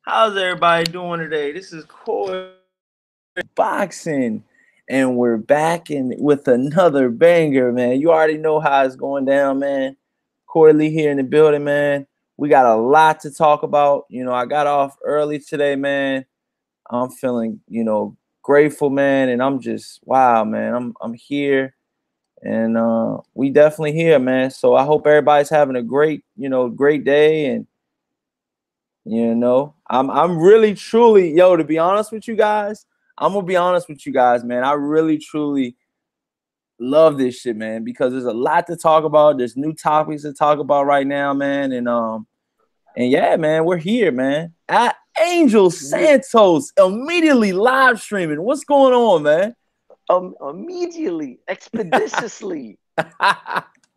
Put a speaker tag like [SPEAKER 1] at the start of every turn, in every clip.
[SPEAKER 1] How's everybody doing today? This is Corey Boxing, and we're back with another banger, man. You already know how it's going down, man. Corey Lee here in the building, man. We got a lot to talk about. I got off early today, man. I'm feeling, grateful, man, and I'm just wow, man. I'm here, and we definitely here, man. So I hope everybody's having a great day, and I'm really truly, to be honest with you guys, I'm gonna be honest with you guys, man. I really truly love this shit, man, because there's a lot to talk about. There's new topics to talk about right now, man. And yeah, man, we're here, man. At Angel Santos immediately live streaming. What's going on, man?
[SPEAKER 2] Immediately, expeditiously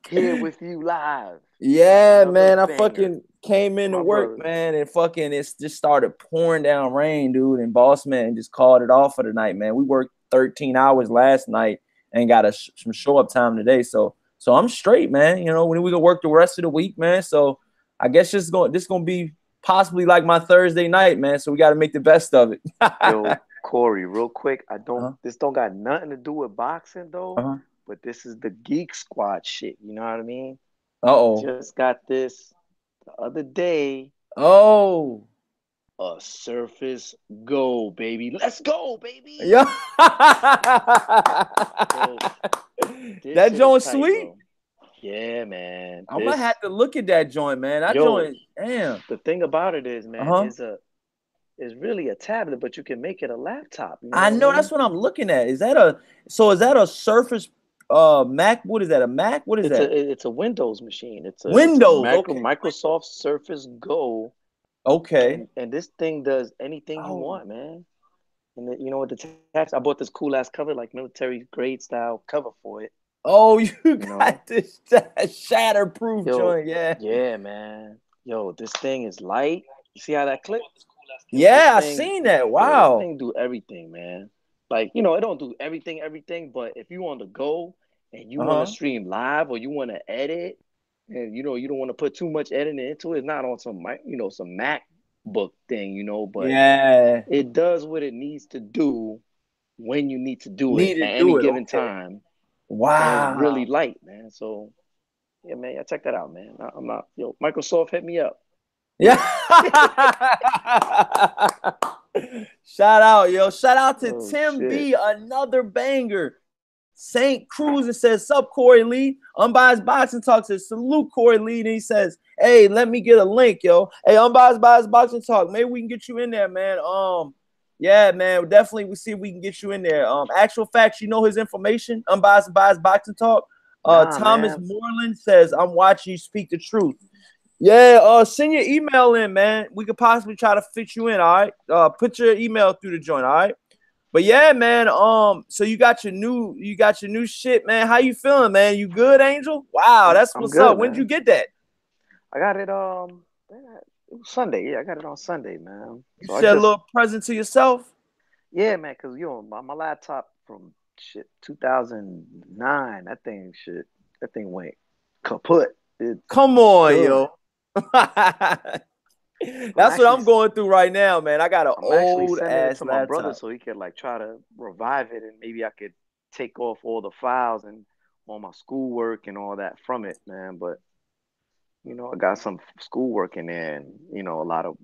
[SPEAKER 2] here with you live.
[SPEAKER 1] Yeah,
[SPEAKER 2] Another
[SPEAKER 1] man. I
[SPEAKER 2] banger.
[SPEAKER 1] fucking came into
[SPEAKER 2] My
[SPEAKER 1] work,
[SPEAKER 2] brother.
[SPEAKER 1] man, and fucking it's just started pouring down rain, dude. And boss man just called it off for the night, man. We worked 13 hours last night and got some show up time today. So I'm straight, man. When we gonna work the rest of the week, man. So I guess this gonna be possibly like my Thursday night, man. So we got to make the best of it.
[SPEAKER 2] Yo, Corey, real quick.
[SPEAKER 1] uh-huh.
[SPEAKER 2] This don't got nothing to do with boxing though,
[SPEAKER 1] Uh-huh.
[SPEAKER 2] but this is the Geek Squad shit. You know what I mean?
[SPEAKER 1] Uh-oh.
[SPEAKER 2] Just got this the other day.
[SPEAKER 1] Oh.
[SPEAKER 2] A Surface Go, baby. Let's go, baby.
[SPEAKER 1] Yeah.
[SPEAKER 2] Yo, this
[SPEAKER 1] That
[SPEAKER 2] shit is
[SPEAKER 1] joint
[SPEAKER 2] tight,
[SPEAKER 1] sweet.
[SPEAKER 2] bro. Yeah, man.
[SPEAKER 1] I'm gonna have to look at that joint, man. That
[SPEAKER 2] Yo,
[SPEAKER 1] joint, damn.
[SPEAKER 2] the thing about it is, man,
[SPEAKER 1] Uh-huh.
[SPEAKER 2] is really a tablet, but you can make it a laptop. You know
[SPEAKER 1] I
[SPEAKER 2] what I
[SPEAKER 1] know that's
[SPEAKER 2] mean?
[SPEAKER 1] what I'm looking at. Is that a Surface Mac? What is that? A Mac? What is that?
[SPEAKER 2] It's a Windows machine. It's a
[SPEAKER 1] Windows. Okay.
[SPEAKER 2] Microsoft Surface Go,
[SPEAKER 1] Okay.
[SPEAKER 2] and this thing does anything you
[SPEAKER 1] Oh.
[SPEAKER 2] want, man. And you know what the text? I bought this cool ass cover, like military grade style cover for it.
[SPEAKER 1] Oh, you
[SPEAKER 2] You know,
[SPEAKER 1] got this shatterproof
[SPEAKER 2] yo,
[SPEAKER 1] joint, yeah.
[SPEAKER 2] yeah, man. Yo, this thing is light. You see how that clip?
[SPEAKER 1] Yeah, I seen that.
[SPEAKER 2] This
[SPEAKER 1] Wow.
[SPEAKER 2] thing do everything, man. Like, it don't do everything, but if you on the go and you want to
[SPEAKER 1] Uh-huh.
[SPEAKER 2] stream live or you want to edit and you don't want to put too much editing into it, it's not on some MacBook thing, but
[SPEAKER 1] Yeah.
[SPEAKER 2] it does what it needs to do when you need to do it
[SPEAKER 1] Need to
[SPEAKER 2] at any
[SPEAKER 1] do it.
[SPEAKER 2] given
[SPEAKER 1] Okay.
[SPEAKER 2] time. And it's really
[SPEAKER 1] Wow.
[SPEAKER 2] light, man. So, yeah, man, yeah, check that out, man. I'm not, Microsoft hit me up.
[SPEAKER 1] Yeah. Shout out, yo. Shout out to
[SPEAKER 2] Oh,
[SPEAKER 1] Tim
[SPEAKER 2] shit.
[SPEAKER 1] B, another banger. St. Cruz and says, Sup, Corey Lee. Unbiased Boxing Talk says, Salute, Corey Lee. And he says, Hey, let me get a link, yo. Hey, Unbiased Boxing Talk. Maybe we can get you in there, man. Yeah, man. Definitely we see if we can get you in there. Actual facts, you know his information. Unbiased Boxing Talk.
[SPEAKER 2] Nah,
[SPEAKER 1] Thomas
[SPEAKER 2] man.
[SPEAKER 1] Moreland says, I'm watching you speak the truth. Yeah, send your email in, man. We could possibly try to fit you in, all right? Put your email through the joint, all right? But yeah, man. So you got your new shit, man. How you feeling, man? You good, Angel? Wow, that's
[SPEAKER 2] I'm
[SPEAKER 1] what's up.
[SPEAKER 2] good,
[SPEAKER 1] When did you
[SPEAKER 2] man.
[SPEAKER 1] get that?
[SPEAKER 2] I got it it was Sunday. Yeah, I got it on Sunday, man.
[SPEAKER 1] You
[SPEAKER 2] So I
[SPEAKER 1] said a
[SPEAKER 2] just
[SPEAKER 1] little present to yourself.
[SPEAKER 2] yeah, man, cause my laptop from shit 2009, that thing went kaput. It's
[SPEAKER 1] Come on,
[SPEAKER 2] done.
[SPEAKER 1] yo.
[SPEAKER 2] So
[SPEAKER 1] That's what I'm going through right now, man. I got an
[SPEAKER 2] I'm actually
[SPEAKER 1] old
[SPEAKER 2] sending it
[SPEAKER 1] ass
[SPEAKER 2] to my brother
[SPEAKER 1] laptop.
[SPEAKER 2] so he could like try to revive it and maybe I could take off all the files and all my schoolwork and all that from it, man. But I got some schoolwork in there and a lot of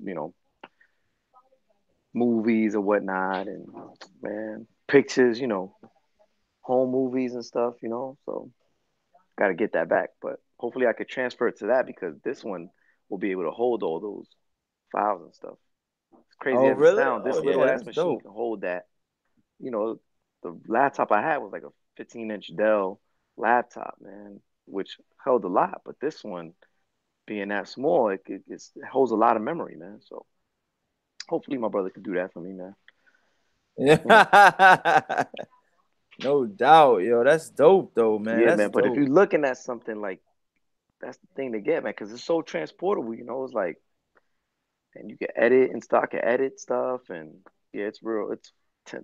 [SPEAKER 2] movies or whatnot, and man, pictures, home movies and stuff, So got to get that back, but hopefully I could transfer it to that because this one will be able to hold all those files and stuff. It's crazy
[SPEAKER 1] Oh,
[SPEAKER 2] as it
[SPEAKER 1] really?
[SPEAKER 2] sounds.
[SPEAKER 1] Oh,
[SPEAKER 2] This little
[SPEAKER 1] yeah,
[SPEAKER 2] ass
[SPEAKER 1] that's
[SPEAKER 2] machine
[SPEAKER 1] dope.
[SPEAKER 2] can hold that. You know, the laptop I had was like a 15-inch Dell laptop, man, which held a lot, but this one being that small, it holds a lot of memory, man. So hopefully my brother can do that for me, man. Yeah.
[SPEAKER 1] Yeah. No doubt, yo. That's dope, though, man.
[SPEAKER 2] Yeah,
[SPEAKER 1] That's
[SPEAKER 2] man. But if
[SPEAKER 1] dope.
[SPEAKER 2] you're looking at something like that's the thing to get, man, because it's so transportable. It's like, and you can edit and stuff. I can edit stuff, and yeah, it's real. It's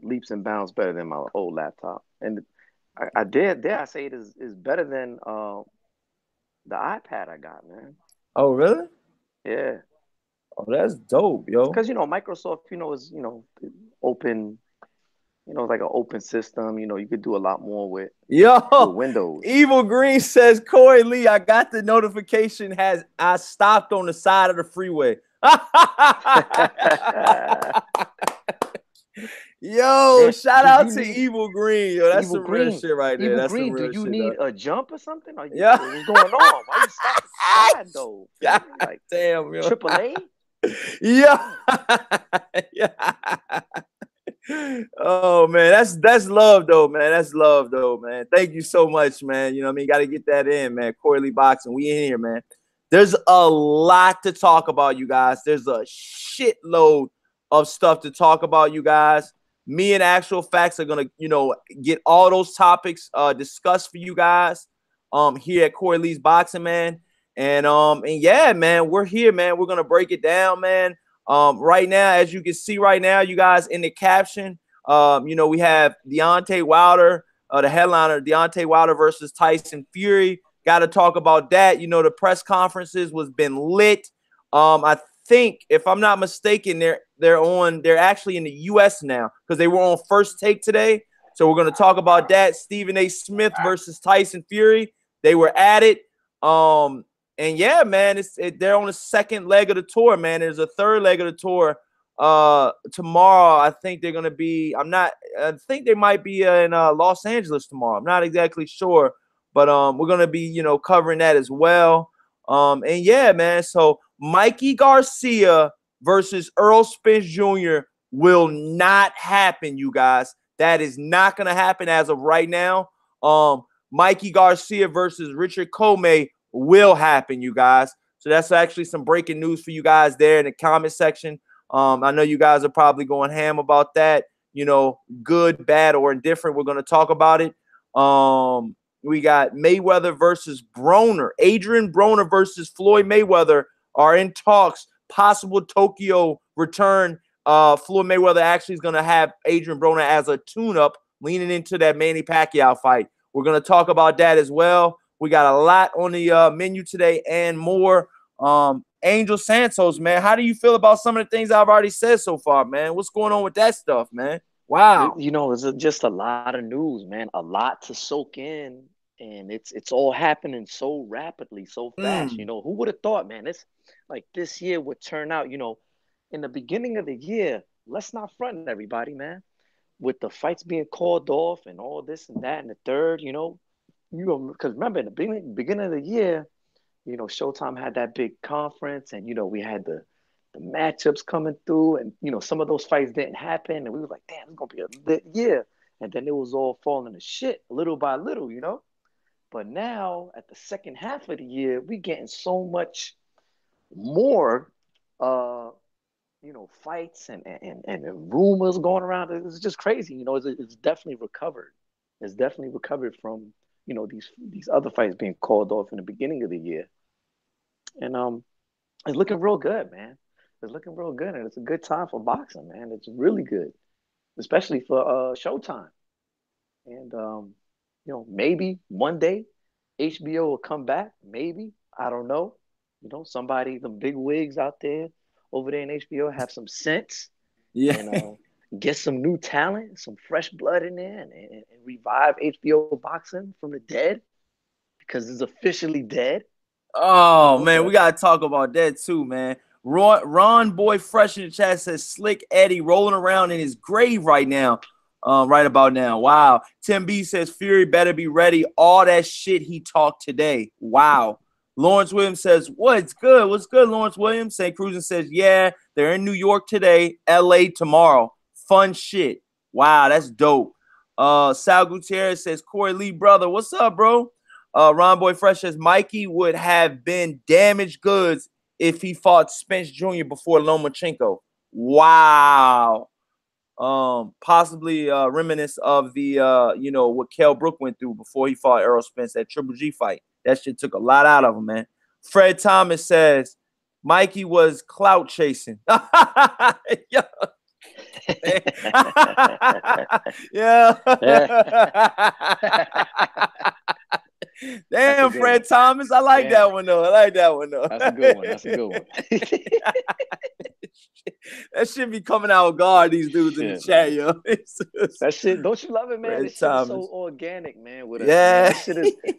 [SPEAKER 2] leaps and bounds better than my old laptop. And I dare I say it is better than the iPad I got, man.
[SPEAKER 1] Oh, really?
[SPEAKER 2] Yeah,
[SPEAKER 1] Oh, that's dope, yo.
[SPEAKER 2] Because Microsoft, is open. It's like an open system. You could do a lot more with
[SPEAKER 1] Yo,
[SPEAKER 2] Windows.
[SPEAKER 1] Evil Green says, Corey Lee, I got the notification. I stopped on the side of the freeway. Yo,
[SPEAKER 2] Man,
[SPEAKER 1] shout
[SPEAKER 2] do
[SPEAKER 1] out
[SPEAKER 2] you
[SPEAKER 1] to
[SPEAKER 2] need
[SPEAKER 1] Evil Green. Yo, that's
[SPEAKER 2] Evil
[SPEAKER 1] some real
[SPEAKER 2] Green?
[SPEAKER 1] shit right there.
[SPEAKER 2] Evil
[SPEAKER 1] That's some
[SPEAKER 2] Green, do
[SPEAKER 1] real
[SPEAKER 2] you
[SPEAKER 1] shit,
[SPEAKER 2] need
[SPEAKER 1] though.
[SPEAKER 2] a jump or something?
[SPEAKER 1] Yeah.
[SPEAKER 2] What's going on? Why you stop at the side though?
[SPEAKER 1] God
[SPEAKER 2] Like
[SPEAKER 1] damn, yo.
[SPEAKER 2] AAA?
[SPEAKER 1] Yeah. Yeah. Oh man, that's love though, man. That's love though, man. Thank you so much, man. You know what I mean? Got to get that in, man. Corey Lee Boxing, we in here, man. There's a lot to talk about, you guys. There's a shitload of stuff to talk about, you guys. Me and Actual Facts are gonna, get all those topics discussed for you guys here at Corey Lee's Boxing, man. And yeah, man, we're here, man. We're gonna break it down, man. Right now, as you can see right now, you guys in the caption, we have Deontay Wilder, the headliner, Deontay Wilder versus Tyson Fury. Got to talk about that. The press conferences was been lit. I think, if I'm not mistaken, they're actually in the U.S. now because they were on First Take today. So we're going to talk about that. Stephen A. Smith versus Tyson Fury. They were at it. And yeah, man, they're on the second leg of the tour, man. There's a third leg of the tour tomorrow. I think they're gonna be. I think they might be in Los Angeles tomorrow. I'm not exactly sure, but we're gonna be covering that as well. And yeah, man. So Mikey Garcia versus Errol Spence Jr. will not happen, you guys. That is not gonna happen as of right now. Mikey Garcia versus Richard Comey will happen, you guys. So that's actually some breaking news for you guys there in the comment section. I know you guys are probably going ham about that. Good, bad, or indifferent. We're going to talk about it. We got Mayweather versus Broner. Adrian Broner versus Floyd Mayweather are in talks. Possible Tokyo return. Floyd Mayweather actually is going to have Adrian Broner as a tune-up leaning into that Manny Pacquiao fight. We're going to talk about that as well. We got a lot on the menu today and more. Angel Santos, man, how do you feel about some of the things I've already said so far, man? What's going on with that stuff, man? Wow.
[SPEAKER 2] It's just a lot of news, man. A lot to soak in, and it's all happening so rapidly, so fast. Who would have thought, man? It's like this year would turn out. In the beginning of the year, let's not front everybody, man. With the fights being called off and all this and that and the third, because remember in the beginning of the year, Showtime had that big conference, and we had the matchups coming through, and some of those fights didn't happen, and we were like, damn, it's gonna be a lit year, and then it was all falling to shit little by little, But now at the second half of the year, we getting so much more, fights and rumors going around. It's just crazy, It's definitely recovered. It's definitely recovered from these other fights being called off in the beginning of the year. And it's looking real good, man. It's looking real good, and it's a good time for boxing, man. It's really good, especially for Showtime. And maybe one day HBO will come back. Maybe, I don't know. Somebody, the big wigs out there over there in HBO have some sense,
[SPEAKER 1] Yeah.
[SPEAKER 2] and get some new talent, some fresh blood in there, and revive HBO boxing from the dead, because it's officially dead.
[SPEAKER 1] Oh, man, we got to talk about that too, man. Ron Boy Fresh in the chat says Slick Eddie rolling around in his grave right now. Right about now. Wow. Tim B says Fury better be ready. All that shit he talked today. Wow. Lawrence Williams says, what's good? What's good, Lawrence Williams? St. Cruzan says, yeah, they're in New York today, LA tomorrow. Fun shit. Wow, that's dope. Sal Gutierrez says, Corey Lee, brother, what's up, bro? Ron Boy Fresh says, Mikey would have been damaged goods if he fought Spence Jr. before Lomachenko. Wow. Possibly reminiscent of the, what Kell Brook went through before he fought Errol Spence, that Triple G fight. That shit took a lot out of him, man. Fred Thomas says, Mikey was clout chasing. Yeah. Yeah. Damn, Fred Thomas. I like that one though.
[SPEAKER 2] That's a good one. That's a good one.
[SPEAKER 1] That shit be coming out guard, these dudes in the chat, yo.
[SPEAKER 2] That shit, don't you love it, man?
[SPEAKER 1] Fred
[SPEAKER 2] This
[SPEAKER 1] Thomas.
[SPEAKER 2] shit is so organic, man. With us, man.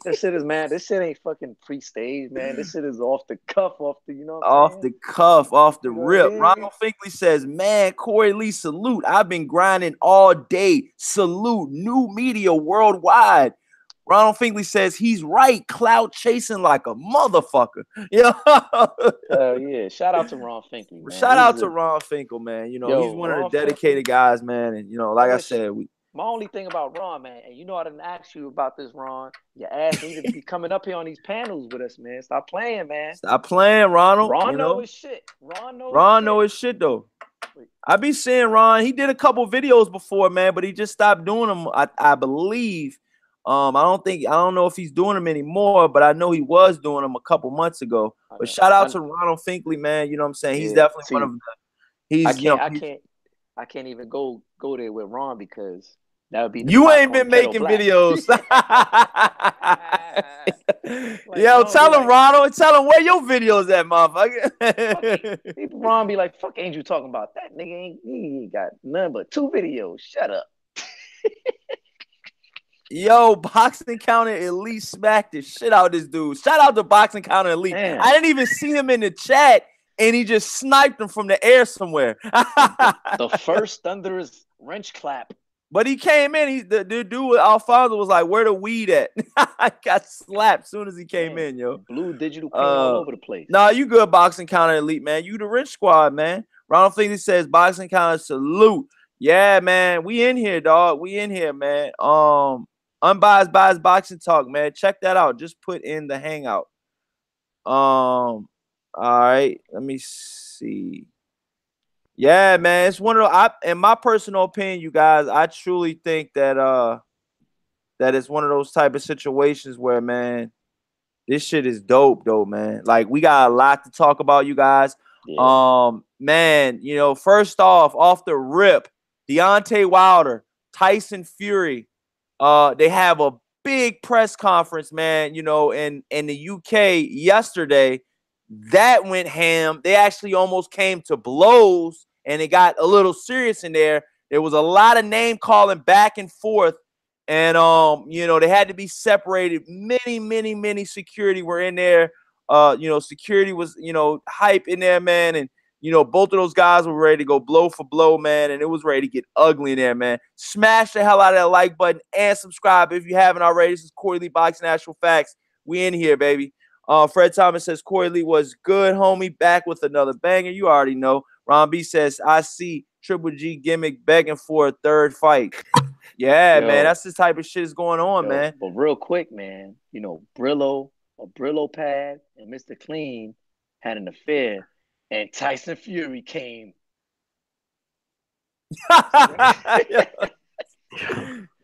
[SPEAKER 2] This shit is, man. This shit ain't fucking pre-staged, man. This shit is off the cuff, you know what I'm saying?
[SPEAKER 1] The cuff, off the rip. Ronald Finkley says, man, Corey Lee, salute. I've been grinding all day. Salute. New media worldwide. Ronald Finkley says he's right. Clout chasing like a motherfucker. Yeah.
[SPEAKER 2] Yeah. Shout out to Ron Finkley, man.
[SPEAKER 1] Shout out to Ron Finkel, man. You know, he's one of the dedicated guys, man. And, you know, like I said,
[SPEAKER 2] my only thing about Ron, man, and you know I didn't ask you about this, Ron. Your ass need to be coming up here on these panels with us, man. Stop playing, man.
[SPEAKER 1] Stop playing, Ronald.
[SPEAKER 2] Ron know his shit. Ron
[SPEAKER 1] know his shit, though. I be seeing Ron. He did a couple videos before, man, but he just stopped doing them, I believe. I don't know if he's doing them anymore, but I know he was doing them a couple months ago. But shout out to Ronald Finkley, man. You know what I'm saying? He's definitely one of the.
[SPEAKER 2] I can't even go there with Ron because that would be.
[SPEAKER 1] You ain't been making videos. Yo, tell him, Ronald. Tell him where your videos at, motherfucker.
[SPEAKER 2] Ron be like, "Fuck, ain't you talking about that nigga? He ain't got none but 2 videos. Shut up."
[SPEAKER 1] Yo, Boxing Counter Elite smacked the shit out of this dude. Shout out to Boxing Counter Elite. Damn. I didn't even see him in the chat, and he just sniped him from the air somewhere.
[SPEAKER 2] The first thunderous wrench clap.
[SPEAKER 1] But he came in. The dude with Alfonso was like, "Where the weed at?" I got slapped as soon as he came in, yo.
[SPEAKER 2] Blue digital paint all over the place.
[SPEAKER 1] Nah, you good, Boxing Counter Elite, man. You the wrench squad, man. Ronald Finkley says, "Boxing Counter salute." Yeah, man. We in here, dog. We in here, man. Unbiased Biased Boxing Talk, man. Check that out. Just put in the hangout. All right. Let me see. Yeah, man. It's one of the, in my personal opinion, you guys, I truly think that that it's one of those type of situations where, man, this shit is dope, though, man. Like, we got a lot to talk about, you guys. Yeah. Man, you know, first off the rip, Deontay Wilder, Tyson Fury. They have a big press conference, man, you know, in the UK yesterday. That went ham. They actually almost came to blows, and it got a little serious in there. There was a lot of name calling back and forth, and you know, they had to be separated. Many security were in there. You know, security was, you know, hype in there, man, and you know, both of those guys were ready to go blow for blow, man, and it was ready to get ugly in there, man. Smash the hell out of that like button and subscribe if you haven't already. This is Corey Lee Boxing Actual Facts. We in here, baby. Fred Thomas says Corey Lee was good, homie. Back with another banger. You already know. Ron B says, I see Triple G gimmick begging for a third fight. Yeah, man. That's the type of shit is going on, man.
[SPEAKER 2] But real quick, man, you know, Brillo Pad and Mr. Clean had an affair. And Tyson Fury came.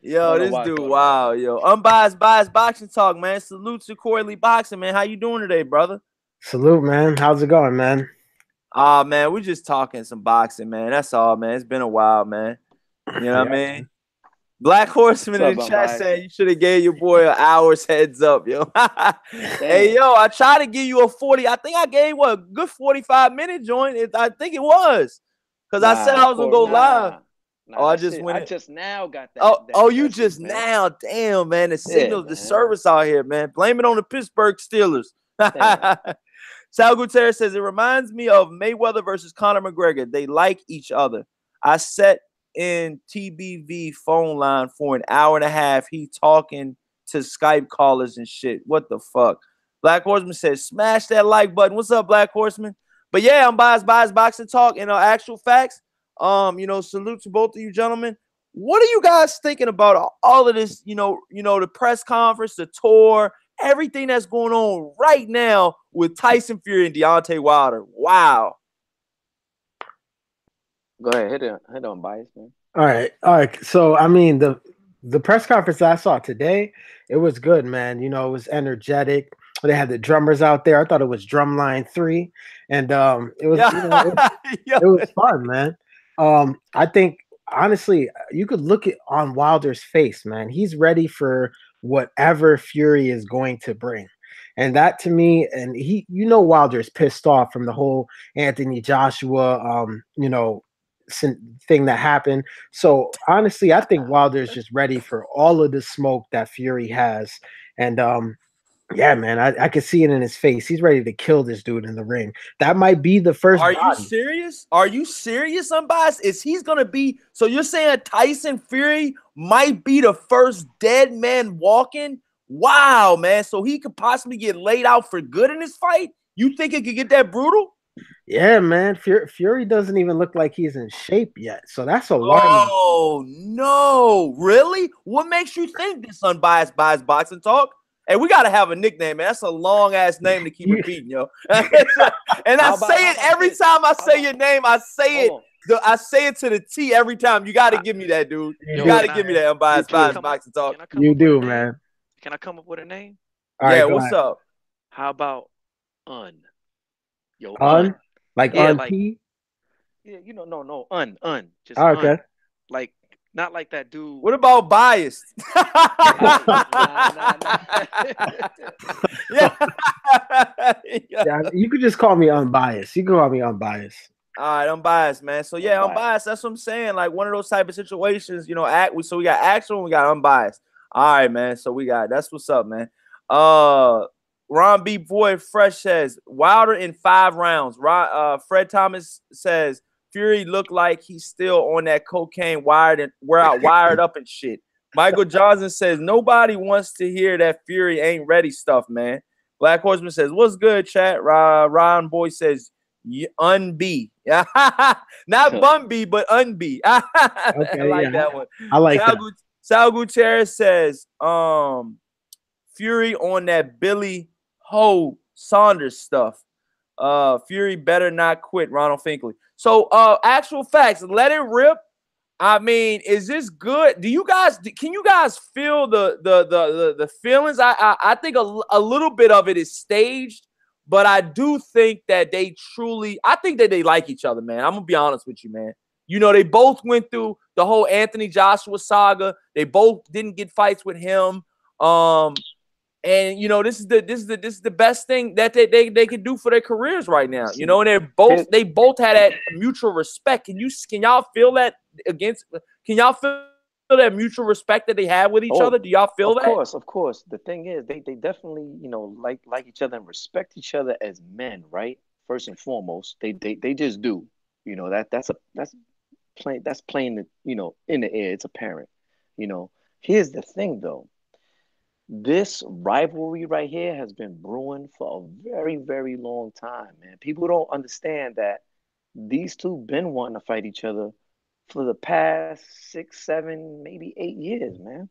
[SPEAKER 1] Yo, this dude, wow, yo. Unbiased Biased Boxing Talk, man. Salute to Corey Lee Boxing, man. How you doing today, brother?
[SPEAKER 3] Salute, man. How's it going, man?
[SPEAKER 1] Man, we're just talking some boxing, man. That's all, man. It's been a while, man. You know what I mean? Black Horseman in the chat saying you should have gave your boy an hour's heads up, yo. Hey, yo, I tried to give you a 40. I think I gave a good 45-minute joint. I think it was. Because I said I was going to go live. I
[SPEAKER 2] just now got that.
[SPEAKER 1] You just now. Damn, man. The signal's the service out here, man. Blame it on the Pittsburgh Steelers. Sal Gutierrez says, it reminds me of Mayweather versus Conor McGregor. They like each other. I set in TBV phone line for an hour and a half. He talking to Skype callers and shit. What the fuck? Black Horseman says, smash that like button. What's up, Black Horseman? But yeah, I'm Biased Boxing Talk and Actual Facts. You know, salute to both of you gentlemen. What are you guys thinking about all of this? You know, the press conference, the tour, everything that's going on right now with Tyson Fury and Deontay Wilder. Wow.
[SPEAKER 2] Go ahead, hit on Bias, man.
[SPEAKER 3] All right. So I mean, the press conference I saw today, it was good, man. You know, it was energetic. They had the drummers out there. I thought it was Drumline 3, and it was it was fun, man. I think honestly, you could look on Wilder's face, man. He's ready for whatever Fury is going to bring. And that to me, and Wilder's pissed off from the whole Anthony Joshua, thing that happened. So honestly, I think Wilder's just ready for all of the smoke that Fury has. And yeah, man, I could see it in his face. He's ready to kill this dude in the ring. That might be the first.
[SPEAKER 1] Are you serious? Are you serious, Unbiased? Is he's gonna be? So you're saying Tyson Fury might be the first dead man walking? Wow, man. So he could possibly get laid out for good in this fight? You think it could get that brutal?
[SPEAKER 3] Yeah, man. Fury doesn't even look like he's in shape yet. So that's alarming.
[SPEAKER 1] Oh no, really? What makes you think this? Unbiased Biased Boxing Talk? Hey, we gotta have a nickname, man. That's a long ass name to keep repeating, yo. And I say it every time I say your name. I say it. I say it to the T every time. You gotta give me that, dude. You gotta give me that. Unbiased Biased Boxing Talk.
[SPEAKER 3] You do, man.
[SPEAKER 2] Can I come up with a name?
[SPEAKER 1] Yeah, what's up?
[SPEAKER 2] How about Yo,
[SPEAKER 3] like
[SPEAKER 2] P? Yeah, no, just
[SPEAKER 3] okay.
[SPEAKER 2] Like not like that dude.
[SPEAKER 1] What about biased?
[SPEAKER 3] Yeah, you could just call me Unbiased. You can call me Unbiased.
[SPEAKER 1] All right, Unbiased, man. So yeah, Unbiased. That's what I'm saying. Like one of those type of situations, so we got actual and we got Unbiased. All right, man. So that's what's up, man. Ron B. Boyd Fresh says Wilder in 5 rounds. Fred Thomas says Fury looked like he's still on that cocaine wired up and shit. Michael Johnson says nobody wants to hear that Fury ain't ready stuff, man. Black Horseman says what's good, chat. Ron Boy says unb. Not Bun B, but unb.
[SPEAKER 3] Okay,
[SPEAKER 1] I like that one.
[SPEAKER 3] I like that.
[SPEAKER 1] Sal Gutierrez says Fury on that Billy Ho Saunders stuff. Fury better not quit, Ronald Finkley. So actual facts, let it rip. I mean, is this good? Can you guys feel the feelings? I think a little bit of it is staged, but I do think that I think that they like each other, man. I'm gonna be honest with you, man. They both went through the whole Anthony Joshua saga. They both didn't get fights with him. And this is the best thing that they can do for their careers right now. And they both had that mutual respect. Can y'all feel that can y'all feel that mutual respect that they have with each other? Do y'all feel that?
[SPEAKER 2] Of course. The thing is they definitely, like each other and respect each other as men, right? First and foremost. They just do. That's plain, in the air. It's apparent. Here's the thing though. This rivalry right here has been brewing for a very, very long time, man. People don't understand that these two been wanting to fight each other for the past 6, 7, maybe 8 years, man.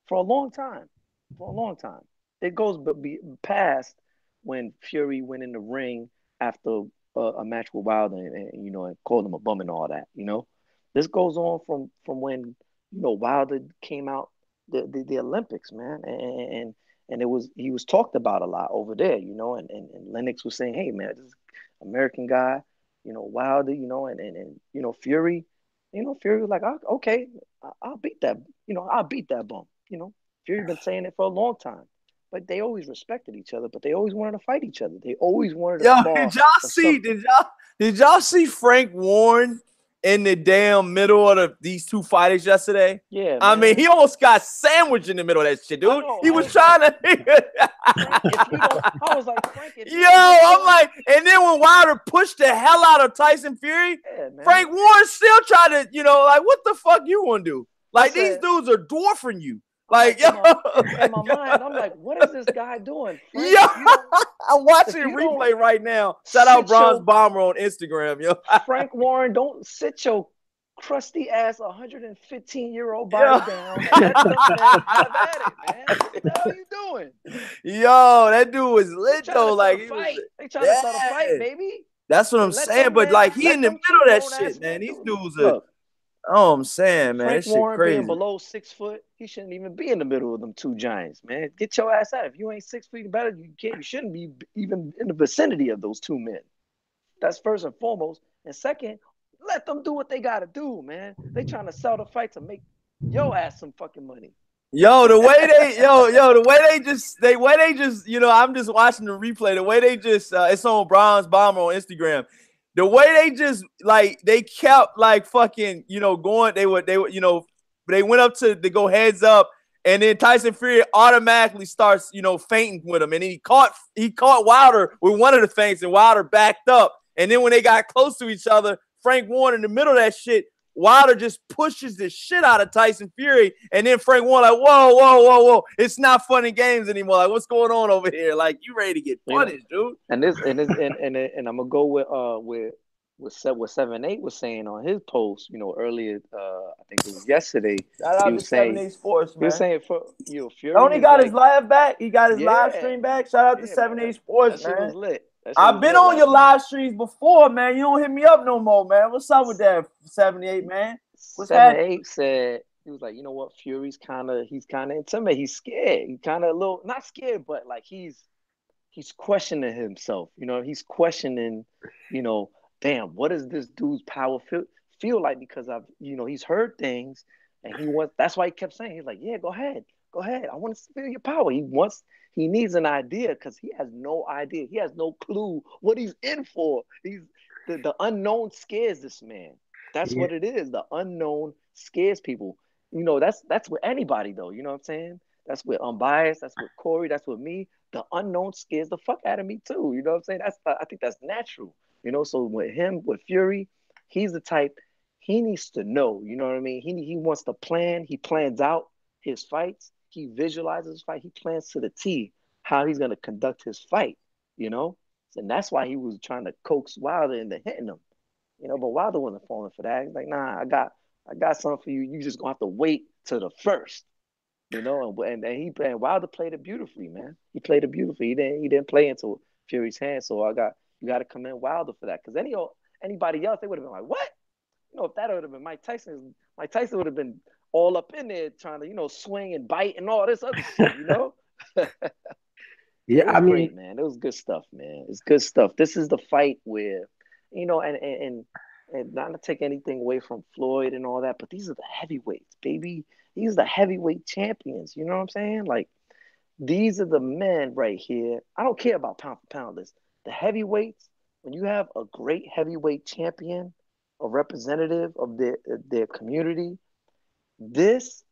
[SPEAKER 2] For a long time. It goes past when Fury went in the ring after a match with Wilder and called him a bum and all that, This goes on from when, Wilder came out the Olympics, man, and he was talked about a lot over there, and Lennox was saying, hey man, this American guy, Wilder, and Fury, Fury was like, okay, I'll beat that, I'll beat that bum, Fury been saying it for a long time, but they always respected each other, but they always wanted to fight each other. They always wanted to.
[SPEAKER 1] Did y'all see Frank Warren in the damn middle of these two fighters yesterday?
[SPEAKER 2] Yeah,
[SPEAKER 1] I mean, he almost got sandwiched in the middle of that shit, dude. He was trying to.
[SPEAKER 2] I was like, Frank.
[SPEAKER 1] I'm like, and then when Wilder pushed the hell out of Tyson Fury, Frank Warren still tried to, what the fuck you want to do? Like, these dudes are dwarfing you. Like,
[SPEAKER 2] in my mind, I'm like, what is this guy doing? Frank,
[SPEAKER 1] I'm watching replay right now. Shout out Bronze Bomber on Instagram, yo.
[SPEAKER 2] Frank Warren, don't sit your crusty ass 115-year-old body down. Have at it, man. What the hell are you doing?
[SPEAKER 1] Yo, that dude was lit though. Like,
[SPEAKER 2] they trying to start a fight, baby.
[SPEAKER 1] That's what I'm saying. But like, he in the middle of that shit, man. These dudes are. Oh, I'm saying, man,
[SPEAKER 2] Frank
[SPEAKER 1] this shit
[SPEAKER 2] Warren
[SPEAKER 1] crazy.
[SPEAKER 2] Being below 6 foot, he shouldn't even be in the middle of them two giants, man. Get your ass out. If you ain't 6 feet better, you shouldn't be even in the vicinity of those two men. That's first and foremost. And second, let them do what they gotta do, man. They trying to sell the fight to make your ass some fucking money.
[SPEAKER 1] Yo, the way the way they just, I'm just watching the replay. The way they just, it's on Bronze Bomber on Instagram. The way they just like they kept like fucking, going. They went up to go heads up, and then Tyson Fury automatically starts, feinting with him, and he caught Wilder with one of the feints, and Wilder backed up, and then when they got close to each other, Frank Warren in the middle of that shit. Wilder just pushes the shit out of Tyson Fury, and then Frank Warren like, whoa, it's not fun and games anymore. Like, what's going on over here? Like, you ready to get punished, dude?
[SPEAKER 2] And I'm gonna go with what 7-8 was saying on his post, earlier. I think it was yesterday.
[SPEAKER 1] Shout out to 7-8 Sports, man.
[SPEAKER 2] He was saying Fury.
[SPEAKER 1] Don't he got his live back? He got his live stream back. Shout out to 7-8 Sports, man. That shit was lit. I've been on your live streams before, man. You don't hit me up no more, man. What's up with that 78, man?
[SPEAKER 2] 78 said he was like, you know what, Fury's kind of intimidated. He's scared. He's kind of a little not scared, but like he's questioning himself. He's questioning, damn, what does this dude's power feel like? Because he's heard things, and that's why he kept saying, he's like, yeah, go ahead. I want to feel your power. He needs an idea because he has no idea. He has no clue what he's in for. The unknown scares this man. That's what it is. The unknown scares people. That's with anybody though. You know what I'm saying? That's with Unbiased. That's with Corey. That's with me. The unknown scares the fuck out of me too. You know what I'm saying? I think that's natural. So with him, with Fury, he's the type, he needs to know. You know what I mean? He wants to plan. He plans out his fights. He visualizes his fight. He plans to the T how he's going to conduct his fight, and that's why he was trying to coax Wilder into hitting him, but Wilder wasn't falling for that. He's like, nah, I got something for you. You just going to have to wait to the first, and Wilder played it beautifully, man. He played it beautifully. He didn't play into Fury's hands, so you got to commend Wilder for that, because anybody else, they would have been like, what? If that would have been Mike Tyson would have been all up in there trying to, swing and bite and all this other shit,
[SPEAKER 3] Yeah, I mean,
[SPEAKER 2] great, man. It was good stuff, man. It's good stuff. This is the fight where, and not to take anything away from Floyd and all that, but these are the heavyweights, baby. These are the heavyweight champions. You know what I'm saying? Like, these are the men right here. I don't care about pound for pound list. The heavyweights, when you have a great heavyweight champion, a representative of their community, this